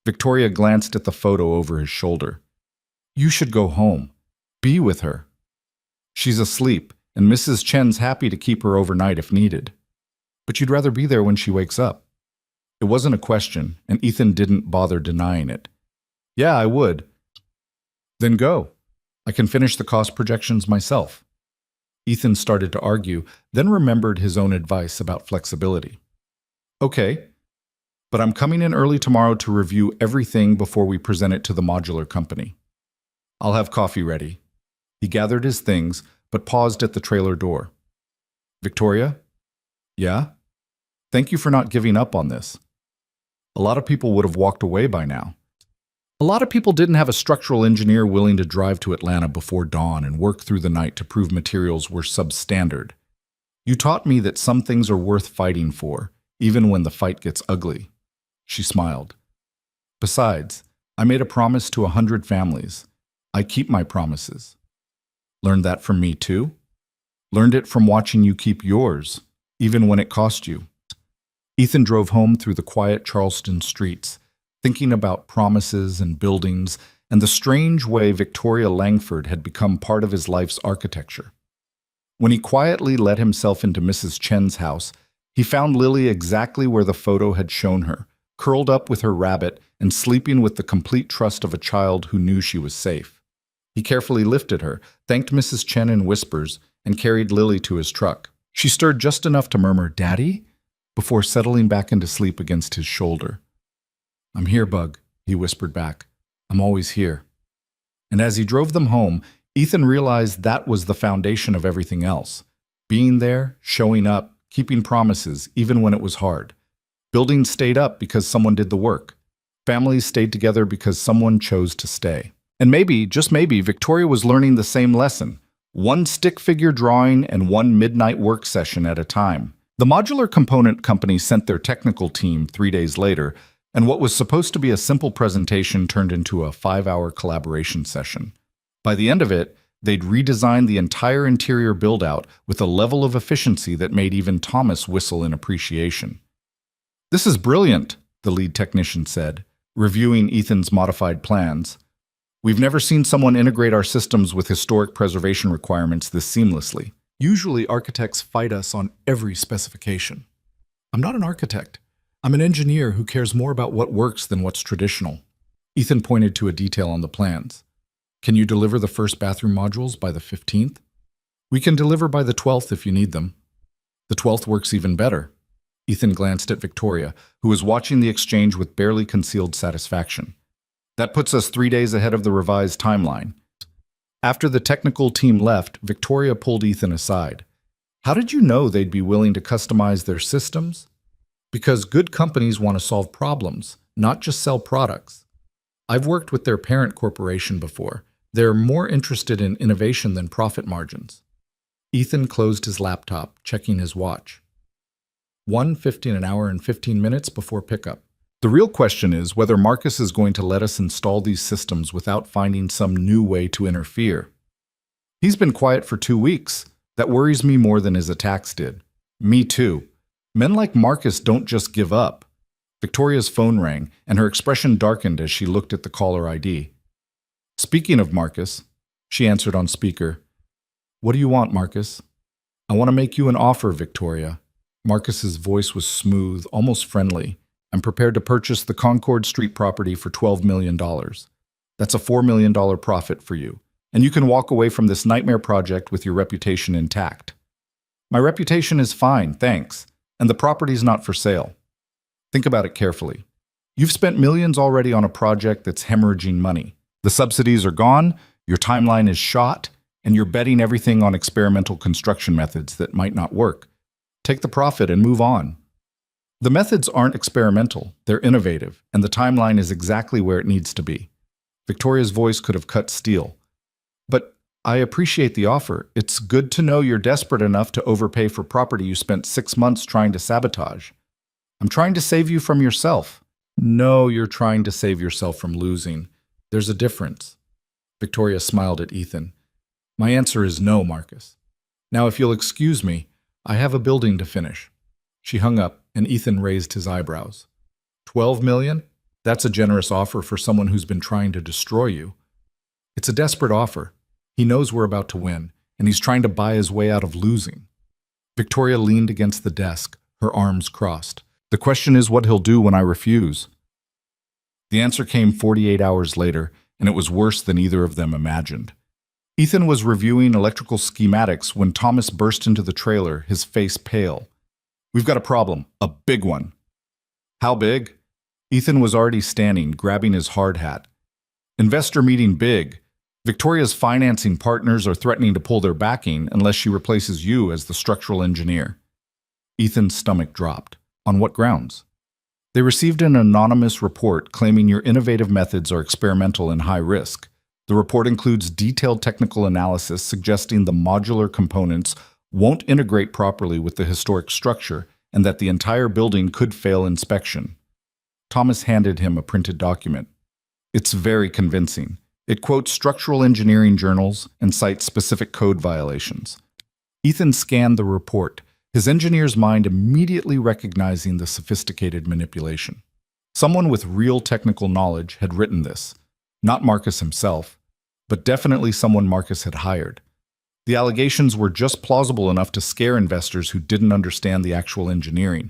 Victoria glanced at the photo over his shoulder. "You should go home. Be with her. She's asleep, and Mrs. Chen's happy to keep her overnight if needed. But you'd rather be there when she wakes up." It wasn't a question, and Ethan didn't bother denying it. "Yeah, I would." "Then go. I can finish the cost projections myself." Ethan started to argue, then remembered his own advice about flexibility. "Okay, but I'm coming in early tomorrow to review everything before we present it to the modular company. I'll have coffee ready." He gathered his things, but paused at the trailer door. "Victoria?" "Yeah?" "Thank you for not giving up on this. A lot of people would have walked away by now." A lot of people didn't have a structural engineer willing to drive to Atlanta before dawn and work through the night to prove materials were substandard. You taught me that some things are worth fighting for, even when the fight gets ugly. She smiled. Besides, I made a promise to 100 families. I keep my promises. Learned that from me too? Learned it from watching you keep yours, even when it cost you. Ethan drove home through the quiet Charleston streets, thinking about promises and buildings and the strange way Victoria Langford had become part of his life's architecture. When he quietly let himself into Mrs. Chen's house, he found Lily exactly where the photo had shown her, curled up with her rabbit and sleeping with the complete trust of a child who knew she was safe. He carefully lifted her, thanked Mrs. Chen in whispers, and carried Lily to his truck. She stirred just enough to murmur, "Daddy?" before settling back into sleep against his shoulder. "I'm here, Bug," he whispered back. "I'm always here." And as he drove them home, Ethan realized that was the foundation of everything else. Being there, showing up, keeping promises, even when it was hard. Buildings stayed up because someone did the work. Families stayed together because someone chose to stay. And maybe, just maybe, Victoria was learning the same lesson. One stick figure drawing and one midnight work session at a time. The modular component company sent their technical team 3 days later, and what was supposed to be a simple presentation turned into a 5-hour collaboration session. By the end of it, they'd redesigned the entire interior build-out with a level of efficiency that made even Thomas whistle in appreciation. "This is brilliant," the lead technician said, reviewing Ethan's modified plans. "We've never seen someone integrate our systems with historic preservation requirements this seamlessly. Usually architects fight us on every specification. I'm not an architect. I'm an engineer who cares more about what works than what's traditional." Ethan pointed to a detail on the plans. "Can you deliver the first bathroom modules by the 15th? We can deliver by the 12th if you need them." "The 12th works even better." Ethan glanced at Victoria, who was watching the exchange with barely concealed satisfaction. "That puts us 3 days ahead of the revised timeline." After the technical team left, Victoria pulled Ethan aside. "How did you know they'd be willing to customize their systems?" "Because good companies want to solve problems, not just sell products. I've worked with their parent corporation before. They're more interested in innovation than profit margins." Ethan closed his laptop, checking his watch. 1:50 an hour and 15 minutes before pickup. The real question is whether Marcus is going to let us install these systems without finding some new way to interfere. He's been quiet for 2 weeks. That worries me more than his attacks did. Me too. Men like Marcus don't just give up. Victoria's phone rang, and her expression darkened as she looked at the caller ID. "Speaking of Marcus," she answered on speaker. "What do you want, Marcus?" "I want to make you an offer, Victoria." Marcus's voice was smooth, almost friendly. "I'm prepared to purchase the Concord Street property for $12 million. That's a $4 million profit for you, and you can walk away from this nightmare project with your reputation intact." "My reputation is fine, thanks, and the property's not for sale." "Think about it carefully. You've spent millions already on a project that's hemorrhaging money. The subsidies are gone, your timeline is shot, and you're betting everything on experimental construction methods that might not work. Take the profit and move on." "The methods aren't experimental, they're innovative, and the timeline is exactly where it needs to be." Victoria's voice could have cut steel. "But I appreciate the offer. It's good to know you're desperate enough to overpay for property you spent 6 months trying to sabotage. I'm trying to save you from yourself." "No, you're trying to save yourself from losing. There's a difference." Victoria smiled at Ethan. "My answer is no, Marcus. Now, if you'll excuse me, I have a building to finish." She hung up, and Ethan raised his eyebrows. $12 million? That's a generous offer for someone who's been trying to destroy you. It's a desperate offer. He knows we're about to win, and he's trying to buy his way out of losing. Victoria leaned against the desk, her arms crossed. "The question is what he'll do when I refuse." The answer came 48 hours later, and it was worse than either of them imagined. Ethan was reviewing electrical schematics when Thomas burst into the trailer, his face pale. "We've got a problem, a big one." "How big?" Ethan was already standing, grabbing his hard hat. "Investor meeting big. Victoria's financing partners are threatening to pull their backing unless she replaces you as the structural engineer." Ethan's stomach dropped. "On what grounds?" They received an anonymous report claiming your innovative methods are experimental and high risk. The report includes detailed technical analysis suggesting the modular components won't integrate properly with the historic structure and that the entire building could fail inspection. Thomas handed him a printed document. It's very convincing. It quotes structural engineering journals and cites specific code violations. Ethan scanned the report, his engineer's mind immediately recognizing the sophisticated manipulation. Someone with real technical knowledge had written this, not Marcus himself, but definitely someone Marcus had hired. The allegations were just plausible enough to scare investors who didn't understand the actual engineering.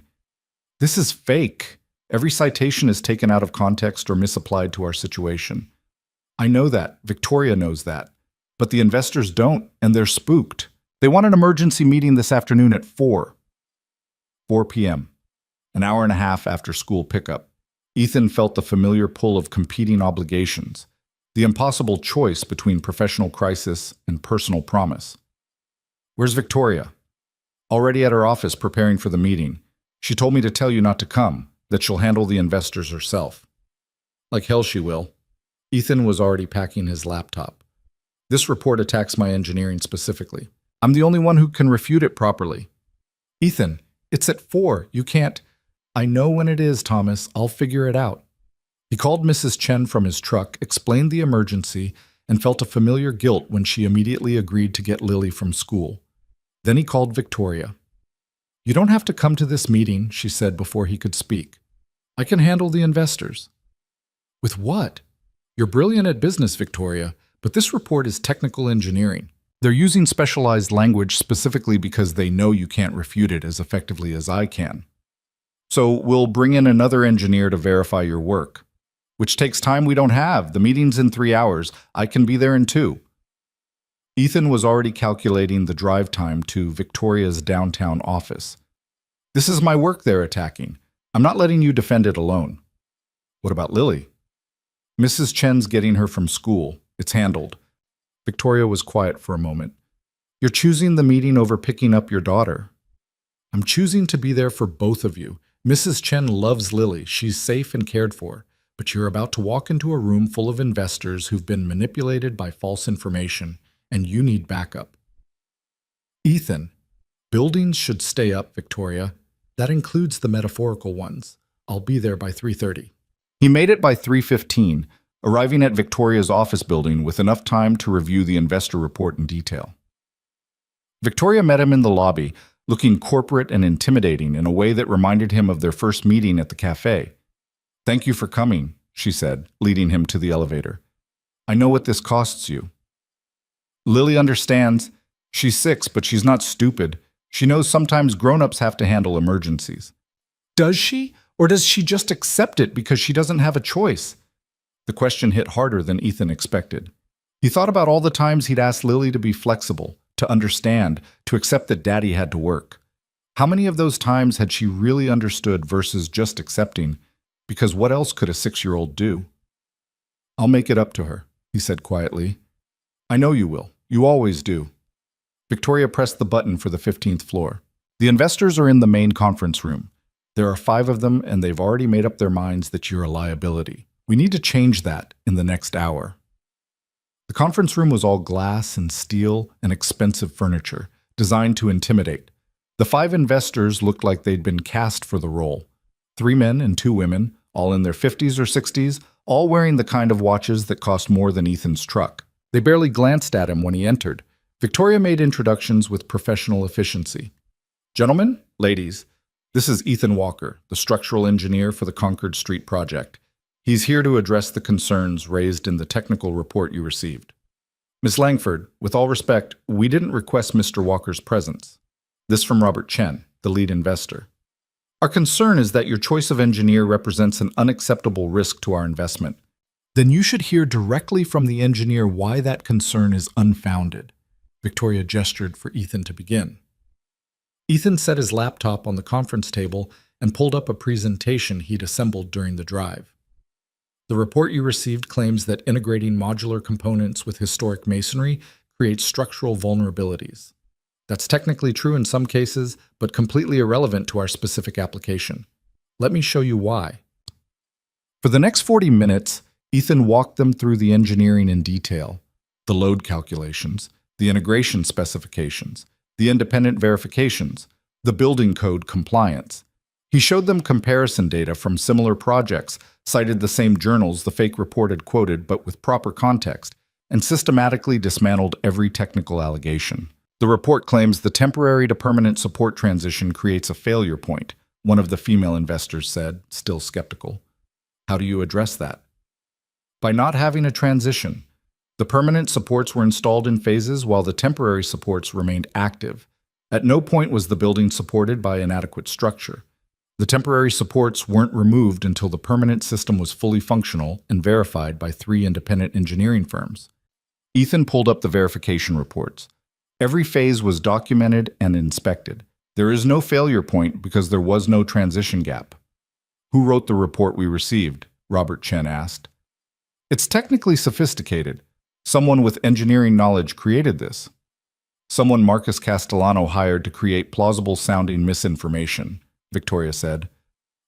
This is fake. Every citation is taken out of context or misapplied to our situation. I know that. Victoria knows that. But the investors don't, and they're spooked. They want an emergency meeting this afternoon at 4 p.m., an hour and a half after school pickup. Ethan felt the familiar pull of competing obligations, the impossible choice between professional crisis and personal promise. Where's Victoria? Already at her office preparing for the meeting. She told me to tell you not to come, that she'll handle the investors herself. Like hell she will. Ethan was already packing his laptop. This report attacks my engineering specifically. I'm the only one who can refute it properly. Ethan, it's at 4. You can't. I know when it is, Thomas. I'll figure it out. He called Mrs. Chen from his truck, explained the emergency, and felt a familiar guilt when she immediately agreed to get Lily from school. Then he called Victoria. You don't have to come to this meeting, she said before he could speak. I can handle the investors. With what? You're brilliant at business, Victoria, but this report is technical engineering. They're using specialized language specifically because they know you can't refute it as effectively as I can. So we'll bring in another engineer to verify your work, which takes time we don't have. The meeting's in 3 hours. I can be there in 2. Ethan was already calculating the drive time to Victoria's downtown office. This is my work they're attacking. I'm not letting you defend it alone. What about Lily? Mrs. Chen's getting her from school. It's handled. Victoria was quiet for a moment. You're choosing the meeting over picking up your daughter. I'm choosing to be there for both of you. Mrs. Chen loves Lily. She's safe and cared for. But you're about to walk into a room full of investors who've been manipulated by false information, and you need backup. Ethan, buildings should stay up, Victoria. That includes the metaphorical ones. I'll be there by 3:30. He made it by 3:15, arriving at Victoria's office building with enough time to review the investor report in detail. Victoria met him in the lobby, looking corporate and intimidating in a way that reminded him of their first meeting at the cafe. Thank you for coming, she said, leading him to the elevator. I know what this costs you. Lily understands. She's 6, but she's not stupid. She knows sometimes grown-ups have to handle emergencies. Does she? Or does she just accept it because she doesn't have a choice? The question hit harder than Ethan expected. He thought about all the times he'd asked Lily to be flexible, to understand, to accept that Daddy had to work. How many of those times had she really understood versus just accepting? Because what else could a 6-year-old do? I'll make it up to her, he said quietly. I know you will. You always do. Victoria pressed the button for the 15th floor. The investors are in the main conference room. There are 5 of them, and they've already made up their minds that you're a liability. We need to change that in the next hour. The conference room was all glass and steel and expensive furniture, designed to intimidate. The 5 investors looked like they'd been cast for the role. 3 men and 2 women, all in their 50s or 60s, all wearing the kind of watches that cost more than Ethan's truck. They barely glanced at him when he entered. Victoria made introductions with professional efficiency. Gentlemen, ladies, this is Ethan Walker, the structural engineer for the Concord Street project. He's here to address the concerns raised in the technical report you received. Ms. Langford, with all respect, we didn't request Mr. Walker's presence. This from Robert Chen, the lead investor. Our concern is that your choice of engineer represents an unacceptable risk to our investment. Then you should hear directly from the engineer why that concern is unfounded. Victoria gestured for Ethan to begin. Ethan set his laptop on the conference table and pulled up a presentation he'd assembled during the drive. The report you received claims that integrating modular components with historic masonry creates structural vulnerabilities. That's technically true in some cases, but completely irrelevant to our specific application. Let me show you why. For the next 40 minutes, Ethan walked them through the engineering in detail, the load calculations, the integration specifications, the independent verifications, the building code compliance. He showed them comparison data from similar projects, cited the same journals the fake report had quoted but with proper context, and systematically dismantled every technical allegation. The report claims the temporary to permanent support transition creates a failure point, one of the female investors said, still skeptical. How do you address that? By not having a transition. The permanent supports were installed in phases while the temporary supports remained active. At no point was the building supported by inadequate structure. The temporary supports weren't removed until the permanent system was fully functional and verified by 3 independent engineering firms. Ethan pulled up the verification reports. Every phase was documented and inspected. There is no failure point because there was no transition gap. Who wrote the report we received? Robert Chen asked. It's technically sophisticated. Someone with engineering knowledge created this. Someone Marcus Castellano hired to create plausible-sounding misinformation, Victoria said.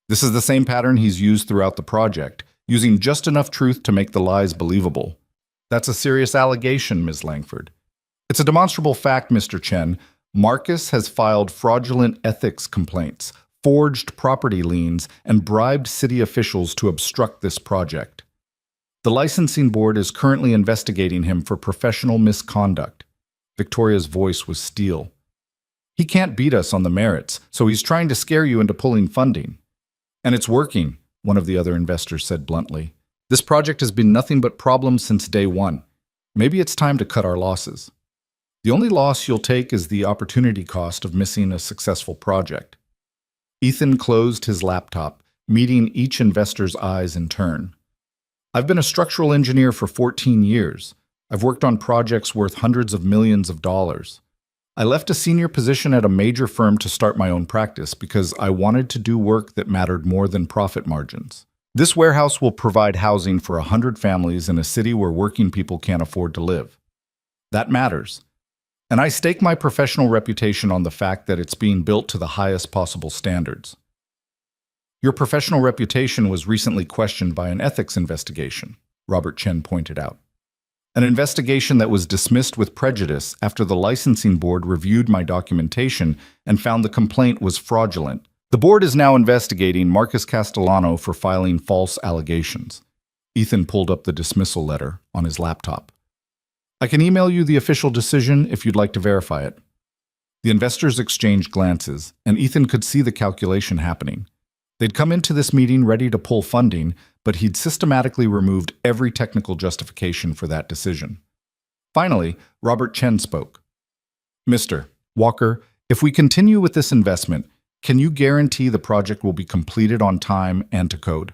This is the same pattern he's used throughout the project, using just enough truth to make the lies believable. That's a serious allegation, Ms. Langford. It's a demonstrable fact, Mr. Chen. Marcus has filed fraudulent ethics complaints, forged property liens, and bribed city officials to obstruct this project. The licensing board is currently investigating him for professional misconduct. Victoria's voice was steel. He can't beat us on the merits, so he's trying to scare you into pulling funding. And it's working, one of the other investors said bluntly. This project has been nothing but problems since day one. Maybe it's time to cut our losses. The only loss you'll take is the opportunity cost of missing a successful project. Ethan closed his laptop, meeting each investor's eyes in turn. I've been a structural engineer for 14 years. I've worked on projects worth hundreds of millions of dollars. I left a senior position at a major firm to start my own practice because I wanted to do work that mattered more than profit margins. This warehouse will provide housing for 100 families in a city where working people can't afford to live. That matters. And I stake my professional reputation on the fact that it's being built to the highest possible standards. Your professional reputation was recently questioned by an ethics investigation, Robert Chen pointed out. An investigation that was dismissed with prejudice after the licensing board reviewed my documentation and found the complaint was fraudulent. The board is now investigating Marcus Castellano for filing false allegations. Ethan pulled up the dismissal letter on his laptop. I can email you the official decision if you'd like to verify it. The investors exchanged glances, and Ethan could see the calculation happening. They'd come into this meeting ready to pull funding, but he'd systematically removed every technical justification for that decision. Finally, Robert Chen spoke. Mr. Walker, if we continue with this investment, can you guarantee the project will be completed on time and to code?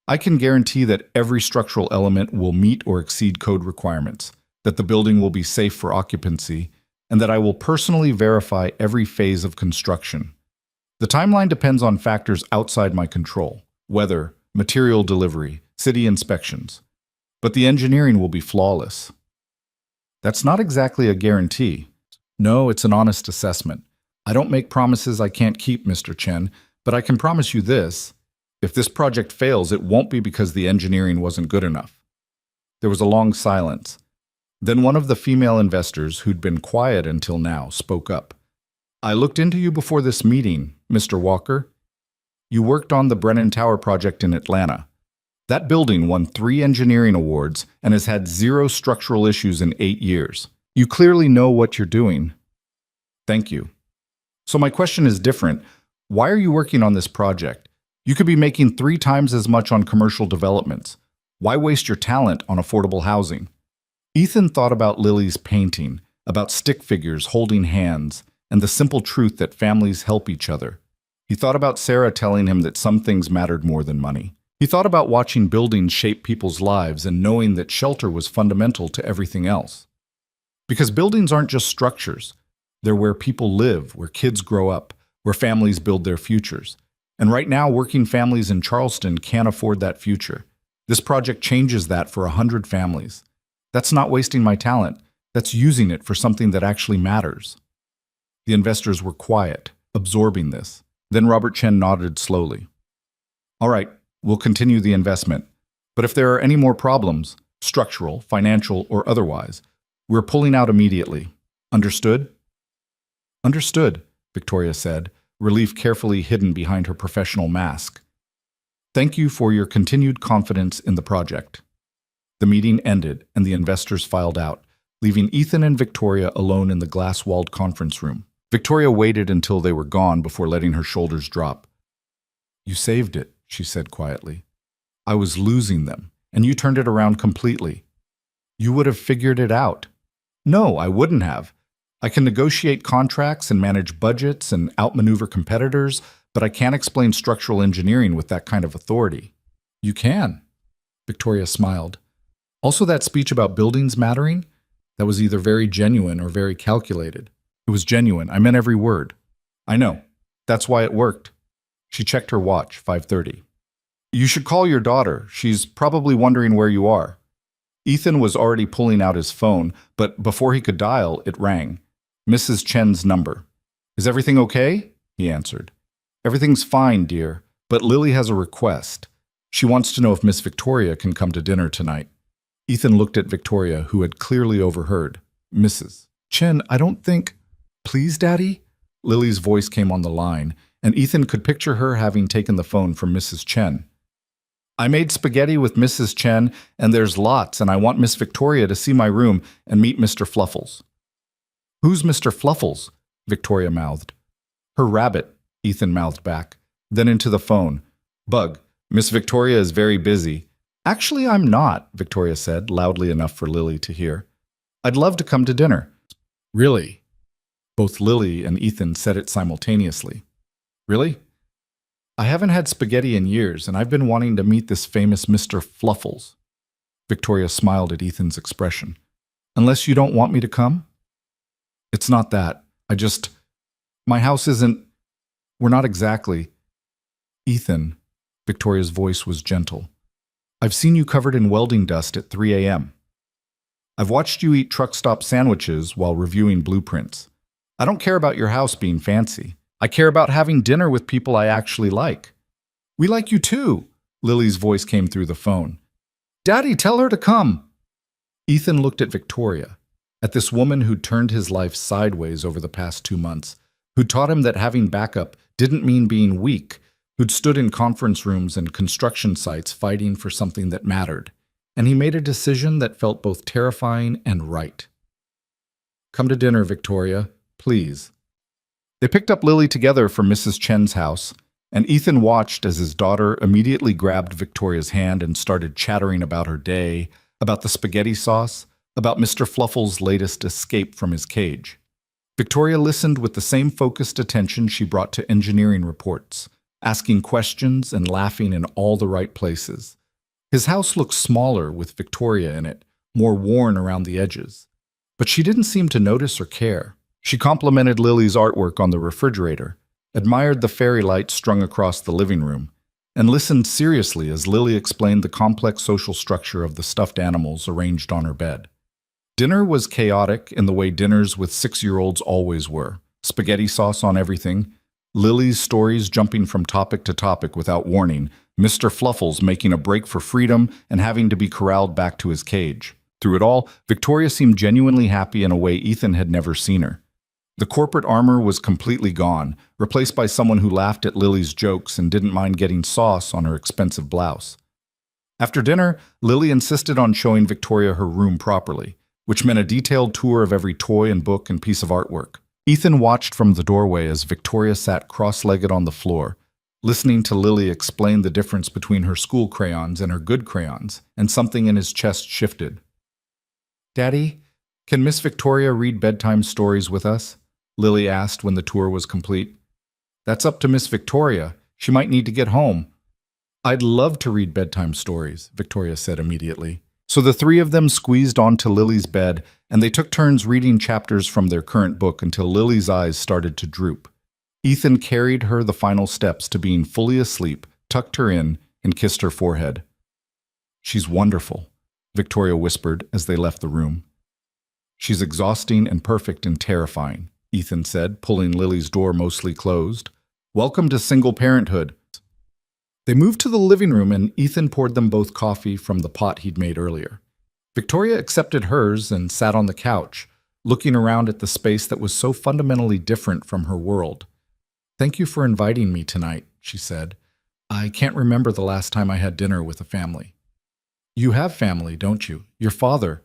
I can guarantee that every structural element will meet or exceed code requirements, that the building will be safe for occupancy, and that I will personally verify every phase of construction. The timeline depends on factors outside my control, weather, material delivery, city inspections. But the engineering will be flawless. That's not exactly a guarantee. No, it's an honest assessment. I don't make promises I can't keep, Mr. Chen, but I can promise you this. If this project fails, it won't be because the engineering wasn't good enough. There was a long silence. Then one of the female investors, who'd been quiet until now, spoke up. I looked into you before this meeting, Mr. Walker. You worked on the Brennan Tower project in Atlanta. That building won 3 engineering awards and has had 0 structural issues in 8 years. You clearly know what you're doing. Thank you. So my question is different. Why are you working on this project? You could be making 3 times as much on commercial developments. Why waste your talent on affordable housing? Ethan thought about Lily's painting, about stick figures holding hands, and the simple truth that families help each other. He thought about Sarah telling him that some things mattered more than money. He thought about watching buildings shape people's lives and knowing that shelter was fundamental to everything else. Because buildings aren't just structures. They're where people live, where kids grow up, where families build their futures. And right now, working families in Charleston can't afford that future. This project changes that for 100 families. That's not wasting my talent. That's using it for something that actually matters. The investors were quiet, absorbing this. Then Robert Chen nodded slowly. All right, we'll continue the investment. But if there are any more problems, structural, financial, or otherwise, we're pulling out immediately. Understood? Understood, Victoria said, relief carefully hidden behind her professional mask. Thank you for your continued confidence in the project. The meeting ended and the investors filed out, leaving Ethan and Victoria alone in the glass-walled conference room. Victoria waited until they were gone before letting her shoulders drop. You saved it, she said quietly. I was losing them, and you turned it around completely. You would have figured it out. No, I wouldn't have. I can negotiate contracts and manage budgets and outmaneuver competitors, but I can't explain structural engineering with that kind of authority. You can. Victoria smiled. Also, that speech about buildings mattering? That was either very genuine or very calculated. It was genuine. I meant every word. I know. That's why it worked. She checked her watch, 5:30. You should call your daughter. She's probably wondering where you are. Ethan was already pulling out his phone, but before he could dial, it rang. Mrs. Chen's number. Is everything okay? He answered. Everything's fine, dear, but Lily has a request. She wants to know if Miss Victoria can come to dinner tonight. Ethan looked at Victoria, who had clearly overheard. Mrs. Chen, I don't think... Please, Daddy? Lily's voice came on the line, and Ethan could picture her having taken the phone from Mrs. Chen. I made spaghetti with Mrs. Chen, and there's lots, and I want Miss Victoria to see my room and meet Mr. Fluffles. Who's Mr. Fluffles? Victoria mouthed. Her rabbit, Ethan mouthed back, then into the phone. Bug, Miss Victoria is very busy. Actually, I'm not, Victoria said, loudly enough for Lily to hear. I'd love to come to dinner. Really? Both Lily and Ethan said it simultaneously. Really? I haven't had spaghetti in years, and I've been wanting to meet this famous Mr. Fluffles. Victoria smiled at Ethan's expression. Unless you don't want me to come? It's not that. My house isn't... We're not exactly... Ethan, Victoria's voice was gentle. I've seen you covered in welding dust at 3 a.m. I've watched you eat truck stop sandwiches while reviewing blueprints. I don't care about your house being fancy. I care about having dinner with people I actually like. We like you too, Lily's voice came through the phone. Daddy, tell her to come. Ethan looked at Victoria, at this woman who'd turned his life sideways over the past 2 months, who taught him that having backup didn't mean being weak, who'd stood in conference rooms and construction sites fighting for something that mattered, and he made a decision that felt both terrifying and right. Come to dinner, Victoria, please. They picked up Lily together from Mrs. Chen's house, and Ethan watched as his daughter immediately grabbed Victoria's hand and started chattering about her day, about the spaghetti sauce, about Mr. Fluffles' latest escape from his cage. Victoria listened with the same focused attention she brought to engineering reports, asking questions and laughing in all the right places. His house looked smaller with Victoria in it, more worn around the edges. But she didn't seem to notice or care. She complimented Lily's artwork on the refrigerator, admired the fairy lights strung across the living room, and listened seriously as Lily explained the complex social structure of the stuffed animals arranged on her bed. Dinner was chaotic in the way dinners with 6-year-olds always were. Spaghetti sauce on everything, Lily's stories jumping from topic to topic without warning, Mr. Fluffles making a break for freedom and having to be corralled back to his cage. Through it all, Victoria seemed genuinely happy in a way Ethan had never seen her. The corporate armor was completely gone, replaced by someone who laughed at Lily's jokes and didn't mind getting sauce on her expensive blouse. After dinner, Lily insisted on showing Victoria her room properly, which meant a detailed tour of every toy and book and piece of artwork. Ethan watched from the doorway as Victoria sat cross-legged on the floor, listening to Lily explain the difference between her school crayons and her good crayons, and something in his chest shifted. Daddy, can Miss Victoria read bedtime stories with us? Lily asked when the tour was complete. That's up to Miss Victoria. She might need to get home. I'd love to read bedtime stories, Victoria said immediately. So the three of them squeezed onto Lily's bed, and they took turns reading chapters from their current book until Lily's eyes started to droop. Ethan carried her the final steps to being fully asleep, tucked her in, and kissed her forehead. She's wonderful, Victoria whispered as they left the room. She's exhausting and perfect and terrifying, Ethan said, pulling Lily's door mostly closed. Welcome to single parenthood. They moved to the living room and Ethan poured them both coffee from the pot he'd made earlier. Victoria accepted hers and sat on the couch, looking around at the space that was so fundamentally different from her world. "Thank you for inviting me tonight," she said. "I can't remember the last time I had dinner with a family." "You have family, don't you? Your father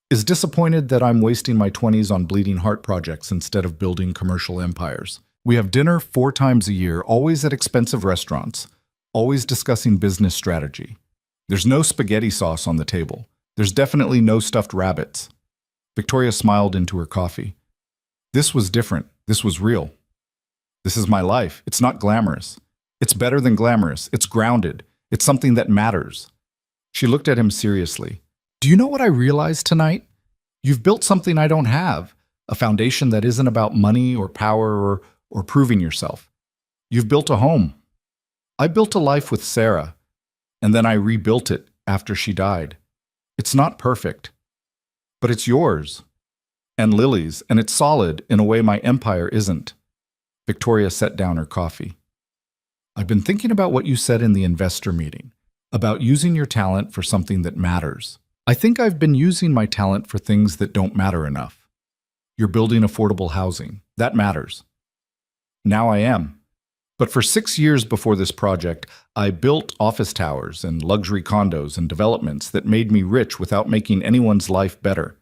is disappointed that I'm wasting my 20s on bleeding heart projects instead of building commercial empires. We have dinner 4 times a year, always at expensive restaurants, always discussing business strategy. There's no spaghetti sauce on the table. There's definitely no stuffed rabbits." Victoria smiled into her coffee. "This was different. This was real. This is my life. It's not glamorous. It's better than glamorous. It's grounded. It's something that matters." She looked at him seriously. "Do you know what I realized tonight? You've built something I don't have, a foundation that isn't about money or power or proving yourself. You've built a home. I built a life with Sarah, and then I rebuilt it after she died. It's not perfect, but it's yours and Lily's, and it's solid in a way my empire isn't." Victoria set down her coffee. "I've been thinking about what you said in the investor meeting, about using your talent for something that matters. I think I've been using my talent for things that don't matter enough. You're building affordable housing. That matters. Now I am. But for 6 years before this project, I built office towers and luxury condos and developments that made me rich without making anyone's life better.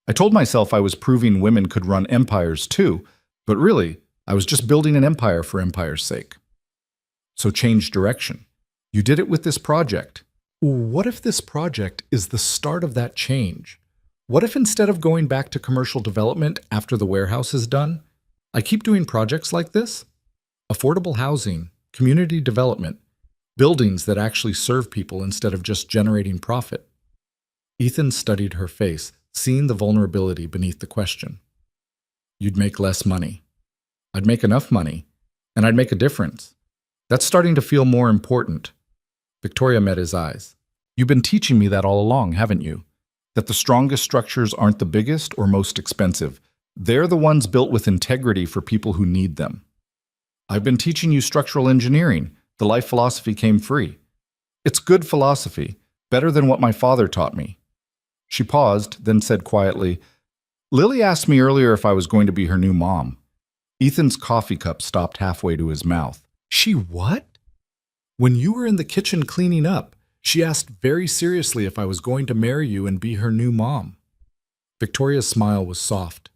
I told myself I was proving women could run empires too, but really, I was just building an empire for empire's sake. So change direction. You did it with this project. What if this project is the start of that change? What if instead of going back to commercial development after the warehouse is done, I keep doing projects like this? Affordable housing, community development, buildings that actually serve people instead of just generating profit." Ethan studied her face, seeing the vulnerability beneath the question. "You'd make less money. I'd make enough money, and I'd make a difference. That's starting to feel more important." Victoria met his eyes. "You've been teaching me that all along, haven't you? That the strongest structures aren't the biggest or most expensive. They're the ones built with integrity for people who need them. I've been teaching you structural engineering. The life philosophy came free. It's good philosophy, better than what my father taught me." She paused, then said quietly, "Lily asked me earlier if I was going to be her new mom." Ethan's coffee cup stopped halfway to his mouth. "She what?" "When you were in the kitchen cleaning up, she asked very seriously if I was going to marry you and be her new mom." Victoria's smile was soft.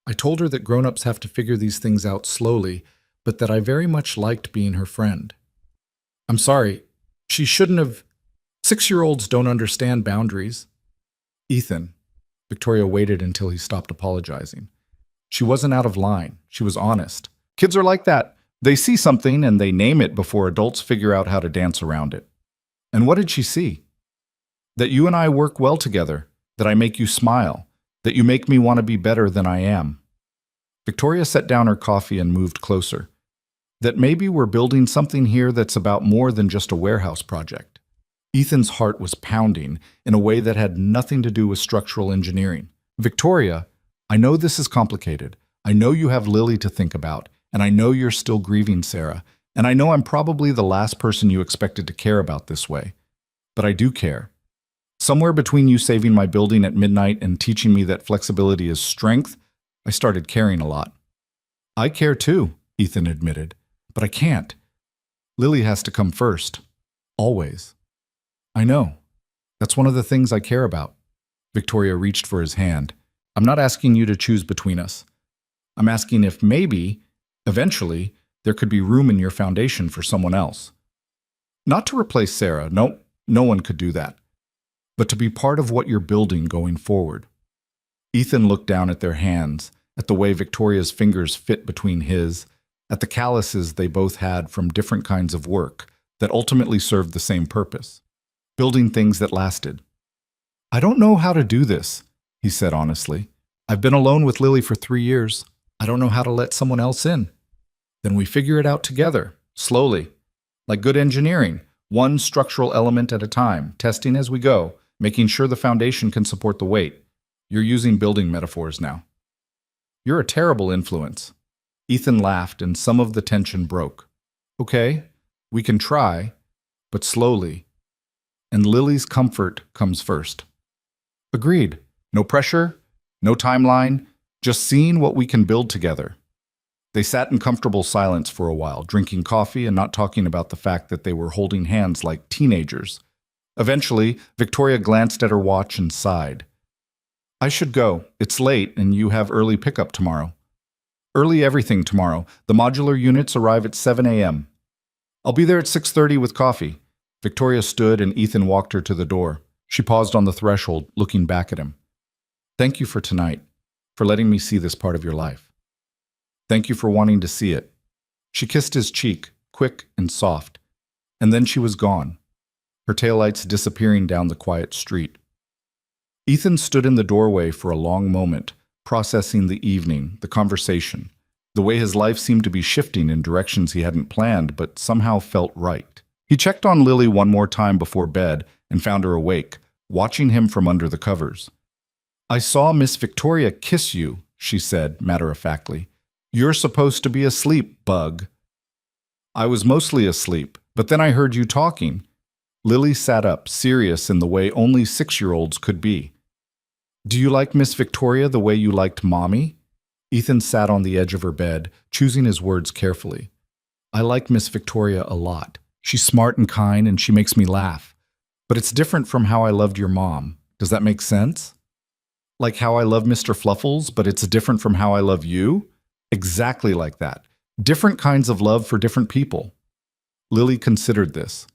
"I told her that grown-ups have to figure these things out slowly, but that I very much liked being her friend." "I'm sorry, she shouldn't have. 6-year-olds don't understand boundaries." "Ethan." Victoria waited until he stopped apologizing. She wasn't out of line. She was honest. Kids are like that. They see something and they name it before adults figure out how to dance around it. And what did she see? That you and I work well together, that I make you smile, that you make me want to be better than I am. Victoria set down her coffee and moved closer. That maybe we're building something here that's about more than just a warehouse project. Ethan's heart was pounding in a way that had nothing to do with structural engineering. "Victoria, I know this is complicated. I know you have Lily to think about, and I know you're still grieving Sarah, and I know I'm probably the last person you expected to care about this way. But I do care. Somewhere between you saving my building at midnight and teaching me that flexibility is strength, I started caring a lot." "I care too," Ethan admitted, "but I can't. Lily has to come first. Always." "I know. That's one of the things I care about." Victoria reached for his hand. "I'm not asking you to choose between us. I'm asking if maybe, eventually, there could be room in your foundation for someone else. Not to replace Sarah, no one could do that, but to be part of what you're building going forward." Ethan looked down at their hands, at the way Victoria's fingers fit between his, at the calluses they both had from different kinds of work that ultimately served the same purpose, building things that lasted. "I don't know how to do this," he said honestly. "I've been alone with Lily for 3 years. I don't know how to let someone else in. Then we figure it out together, slowly, like good engineering, one structural element at a time, testing as we go, making sure the foundation can support the weight." You're using building metaphors now. "You're a terrible influence." Ethan laughed and some of the tension broke. "Okay, We can try, but slowly. And Lily's comfort comes first. Agreed. No pressure, no timeline, just seeing what we can build together. They sat in comfortable silence for a while, drinking coffee and not talking about the fact that they were holding hands like teenagers. Eventually, Victoria glanced at her watch and sighed. I should go. It's late and you have early pickup tomorrow. Early everything tomorrow. The modular units arrive at 7 a.m. I'll be there at 6:30 with coffee. Victoria stood and Ethan walked her to the door. She paused on the threshold, looking back at him. Thank you for tonight, for letting me see this part of your life. Thank you for wanting to see it. She kissed his cheek, quick and soft, and then she was gone, her taillights disappearing down the quiet street. Ethan stood in the doorway for a long moment, processing the evening, the conversation, the way his life seemed to be shifting in directions he hadn't planned but somehow felt right. He checked on Lily one more time before bed and found her awake, watching him from under the covers. I saw Miss Victoria kiss you, she said matter-of-factly. You're supposed to be asleep, bug. I was mostly asleep, but then I heard you talking. Lily sat up, serious in the way only 6-year-olds could be. Do you like Miss Victoria the way you liked Mommy? Ethan sat on the edge of her bed, choosing his words carefully. I like Miss Victoria a lot. She's smart and kind and she makes me laugh. But it's different from how I loved your mom. Does that make sense? Like how I love Mr. Fluffles, but it's different from how I love you? Exactly like that. Different kinds of love for different people. Lily considered this.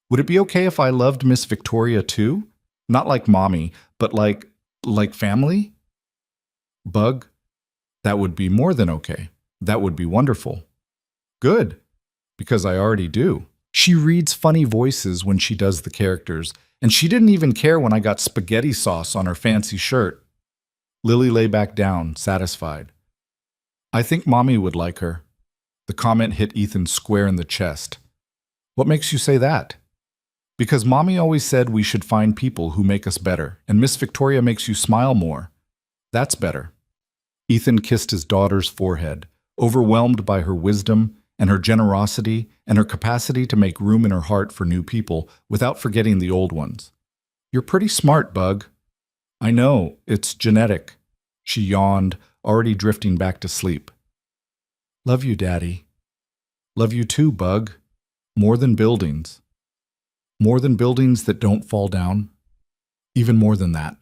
Would it be okay if I loved Miss Victoria too? Not like Mommy, but like family? Bug? That would be more than okay. That would be wonderful. Good, because I already do. She reads funny voices when she does the characters, and she didn't even care when I got spaghetti sauce on her fancy shirt. Lily lay back down, satisfied. I think Mommy would like her. The comment hit Ethan square in the chest. What makes you say that? Because Mommy always said we should find people who make us better, and Miss Victoria makes you smile more. That's better. Ethan kissed his daughter's forehead, overwhelmed by her wisdom and her generosity and her capacity to make room in her heart for new people without forgetting the old ones. You're pretty smart, Bug. I know, it's genetic. She yawned, already drifting back to sleep. Love you, Daddy. Love you too, Bug. More than buildings. More than buildings that don't fall down. Even more than that.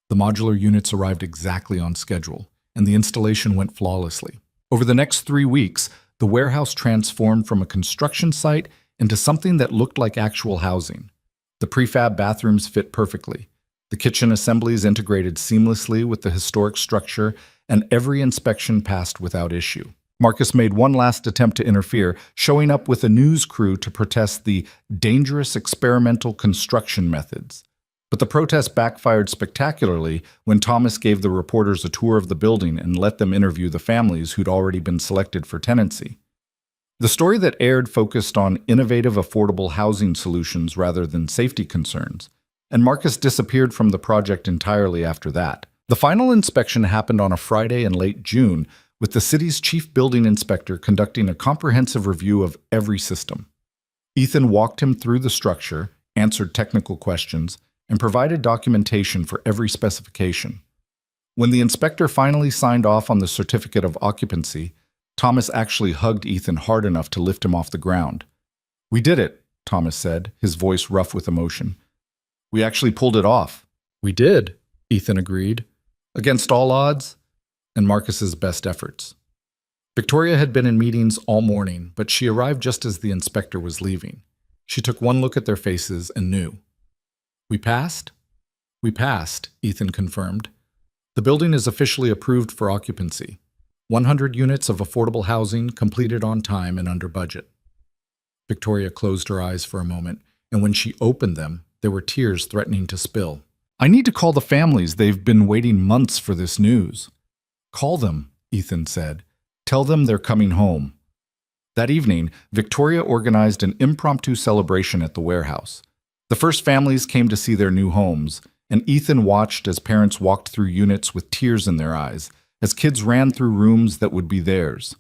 The modular units arrived exactly on schedule, and the installation went flawlessly. Over the next 3 weeks, the warehouse transformed from a construction site into something that looked like actual housing. The prefab bathrooms fit perfectly. The kitchen assemblies integrated seamlessly with the historic structure, and every inspection passed without issue. Marcus made one last attempt to interfere, showing up with a news crew to protest the dangerous experimental construction methods. But the protest backfired spectacularly when Thomas gave the reporters a tour of the building and let them interview the families who'd already been selected for tenancy. The story that aired focused on innovative, affordable housing solutions rather than safety concerns, and Marcus disappeared from the project entirely after that. The final inspection happened on a Friday in late June, with the city's chief building inspector conducting a comprehensive review of every system. Ethan walked him through the structure, answered technical questions, and provided documentation for every specification. When the inspector finally signed off on the certificate of occupancy, Thomas actually hugged Ethan hard enough to lift him off the ground. We did it, Thomas said, his voice rough with emotion. We actually pulled it off. We did, Ethan agreed. Against all odds, and Marcus's best efforts. Victoria had been in meetings all morning, but she arrived just as the inspector was leaving. She took one look at their faces and knew. We passed? We passed, Ethan confirmed. The building is officially approved for occupancy. 100 units of affordable housing completed on time and under budget. Victoria closed her eyes for a moment, and when she opened them, there were tears threatening to spill. I need to call the families. They've been waiting months for this news. Call them, Ethan said. Tell them they're coming home. That evening, Victoria organized an impromptu celebration at the warehouse. The first families came to see their new homes, and Ethan watched as parents walked through units with tears in their eyes, as kids ran through rooms that would be theirs,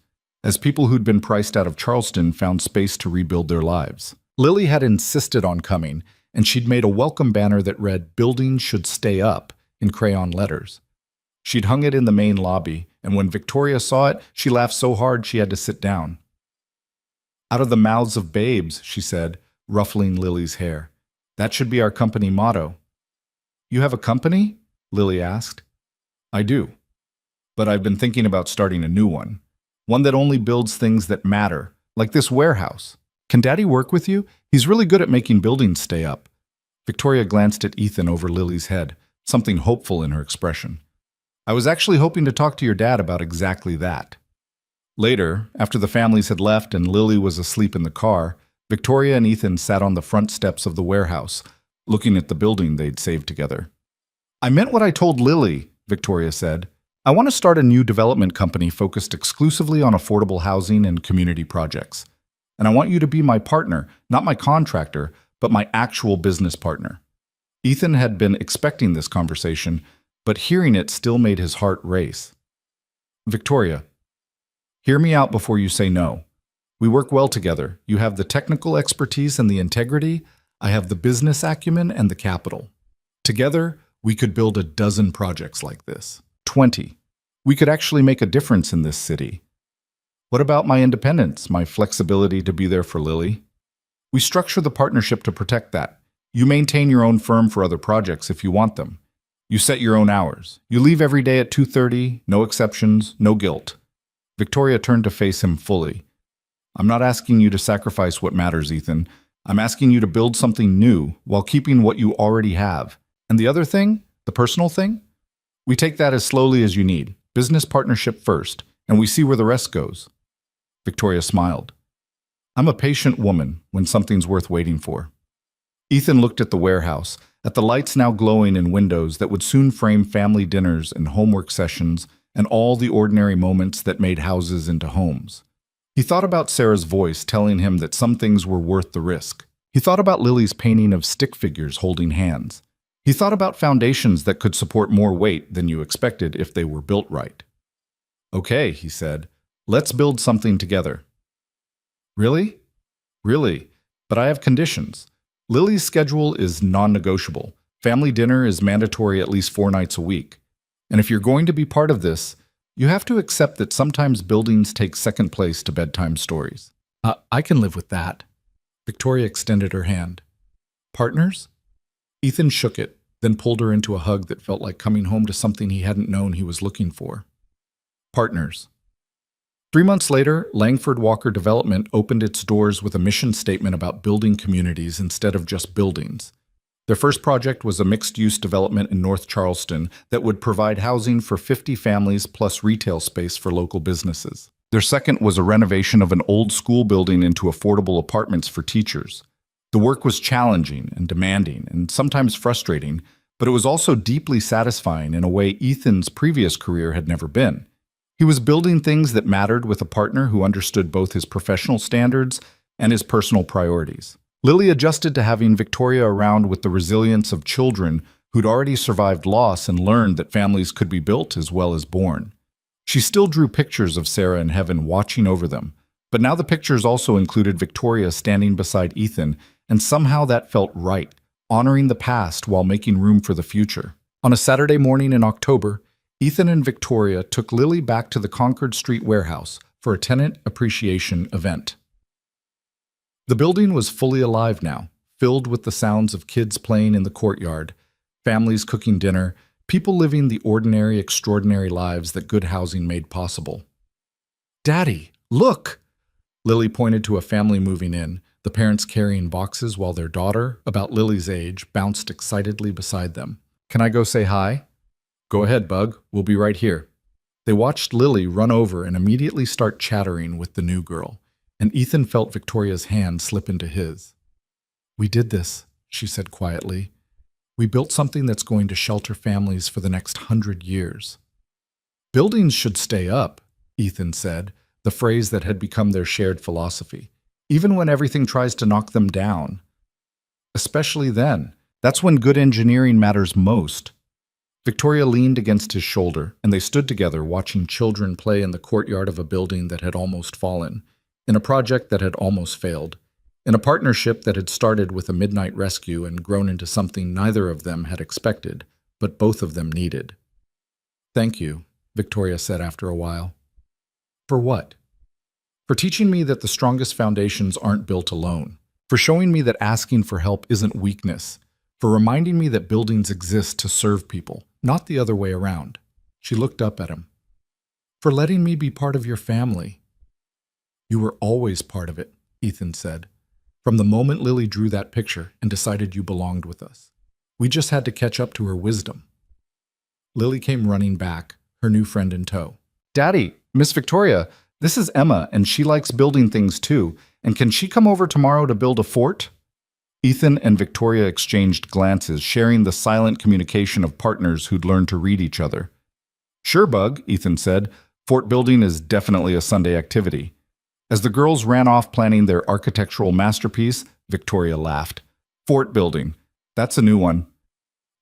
as people who'd been priced out of Charleston found space to rebuild their lives. Lily had insisted on coming, and she'd made a welcome banner that read, "Buildings should stay up," in crayon letters. She'd hung it in the main lobby, and when Victoria saw it, she laughed so hard she had to sit down. "Out of the mouths of babes," she said, ruffling Lily's hair. "That should be our company motto." "You have a company?" Lily asked. "I do. But I've been thinking about starting a new one. One that only builds things that matter, like this warehouse. Can Daddy work with you? He's really good at making buildings stay up." Victoria glanced at Ethan over Lily's head, something hopeful in her expression. "I was actually hoping to talk to your dad about exactly that." Later, after the families had left and Lily was asleep in the car, Victoria and Ethan sat on the front steps of the warehouse, looking at the building they'd saved together. "I meant what I told Lily," Victoria said. "I want to start a new development company focused exclusively on affordable housing and community projects. And I want you to be my partner, not my contractor, but my actual business partner." Ethan had been expecting this conversation, but hearing it still made his heart race. "Victoria, hear me out before you say no. We work well together. You have the technical expertise and the integrity. I have the business acumen and the capital. Together, we could build a dozen projects like this. 20. We could actually make a difference in this city. What about my independence, my flexibility to be there for Lily? We structure the partnership to protect that. You maintain your own firm for other projects if you want them. You set your own hours. You leave every day at 2:30, no exceptions, no guilt." Victoria turned to face him fully. "I'm not asking you to sacrifice what matters, Ethan. I'm asking you to build something new while keeping what you already have. And the other thing, the personal thing? We take that as slowly as you need. Business partnership first, and we see where the rest goes." Victoria smiled. "I'm a patient woman when something's worth waiting for." Ethan looked at the warehouse, at the lights now glowing in windows that would soon frame family dinners and homework sessions and all the ordinary moments that made houses into homes. He thought about Sarah's voice telling him that some things were worth the risk. He thought about Lily's painting of stick figures holding hands. He thought about foundations that could support more weight than you expected if they were built right. "Okay," he said, "let's build something together." "Really?" "Really, but I have conditions. Lily's schedule is non-negotiable. Family dinner is mandatory at least 4 nights a week. And if you're going to be part of this, you have to accept that sometimes buildings take second place to bedtime stories." I can live with that." Victoria extended her hand. "Partners?" Ethan shook it, then pulled her into a hug that felt like coming home to something he hadn't known he was looking for. Partners. 3 months later, Langford Walker Development opened its doors with a mission statement about building communities instead of just buildings. Their first project was a mixed-use development in North Charleston that would provide housing for 50 families plus retail space for local businesses. Their second was a renovation of an old school building into affordable apartments for teachers. The work was challenging and demanding and sometimes frustrating, but it was also deeply satisfying in a way Ethan's previous career had never been. He was building things that mattered with a partner who understood both his professional standards and his personal priorities. Lily adjusted to having Victoria around with the resilience of children who'd already survived loss and learned that families could be built as well as born. She still drew pictures of Sarah in heaven watching over them, but now the pictures also included Victoria standing beside Ethan, and somehow that felt right, honoring the past while making room for the future. On a Saturday morning in October, Ethan and Victoria took Lily back to the Concord Street warehouse for a tenant appreciation event. The building was fully alive now, filled with the sounds of kids playing in the courtyard, families cooking dinner, people living the ordinary, extraordinary lives that good housing made possible. "Daddy, look!" Lily pointed to a family moving in, the parents carrying boxes while their daughter, about Lily's age, bounced excitedly beside them. "Can I go say hi?" "Go ahead, Bug. We'll be right here." They watched Lily run over and immediately start chattering with the new girl, and Ethan felt Victoria's hand slip into his. "We did this," she said quietly. "We built something that's going to shelter families for the next 100 years. Buildings should stay up," Ethan said, the phrase that had become their shared philosophy, "even when everything tries to knock them down. Especially then. That's when good engineering matters most." Victoria leaned against his shoulder, and they stood together watching children play in the courtyard of a building that had almost fallen, in a project that had almost failed, in a partnership that had started with a midnight rescue and grown into something neither of them had expected, but both of them needed. "Thank you," Victoria said after a while. "For what?" "For teaching me that the strongest foundations aren't built alone. For showing me that asking for help isn't weakness. For reminding me that buildings exist to serve people, not the other way around." She looked up at him. "For letting me be part of your family." "You were always part of it," Ethan said. "From the moment Lily drew that picture and decided you belonged with us. We just had to catch up to her wisdom." Lily came running back, her new friend in tow. "Daddy, Miss Victoria, this is Emma, and she likes building things too. And can she come over tomorrow to build a fort?" Ethan and Victoria exchanged glances, sharing the silent communication of partners who'd learned to read each other. "Sure, Bug," Ethan said. "Fort building is definitely a Sunday activity." As the girls ran off planning their architectural masterpiece, Victoria laughed. "Fort building. That's a new one.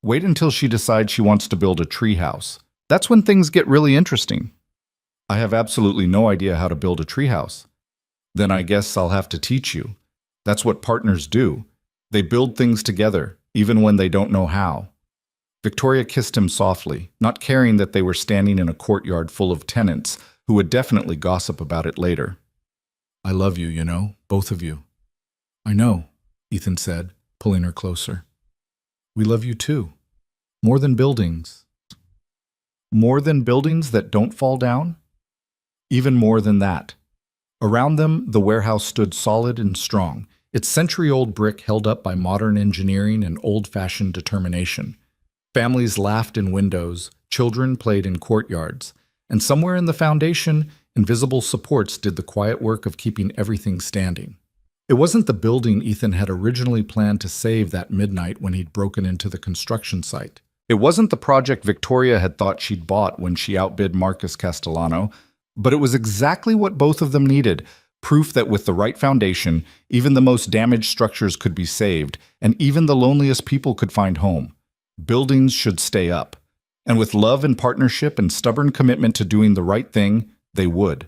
Wait until she decides she wants to build a tree house. That's when things get really interesting." "I have absolutely no idea how to build a tree house." "Then I guess I'll have to teach you. That's what partners do. They build things together, even when they don't know how." Victoria kissed him softly, not caring that they were standing in a courtyard full of tenants who would definitely gossip about it later. "I love you, both of you." "I know," Ethan said, pulling her closer. "We love you too. More than buildings." "More than buildings that don't fall down?" "Even more than that." Around them, the warehouse stood solid and strong, its century-old brick held up by modern engineering and old-fashioned determination. Families laughed in windows, children played in courtyards, and somewhere in the foundation, invisible supports did the quiet work of keeping everything standing. It wasn't the building Ethan had originally planned to save that midnight when he'd broken into the construction site. It wasn't the project Victoria had thought she'd bought when she outbid Marcus Castellano, but it was exactly what both of them needed: proof that with the right foundation, even the most damaged structures could be saved, and even the loneliest people could find home. Buildings should stay up. And with love and partnership and stubborn commitment to doing the right thing, they would.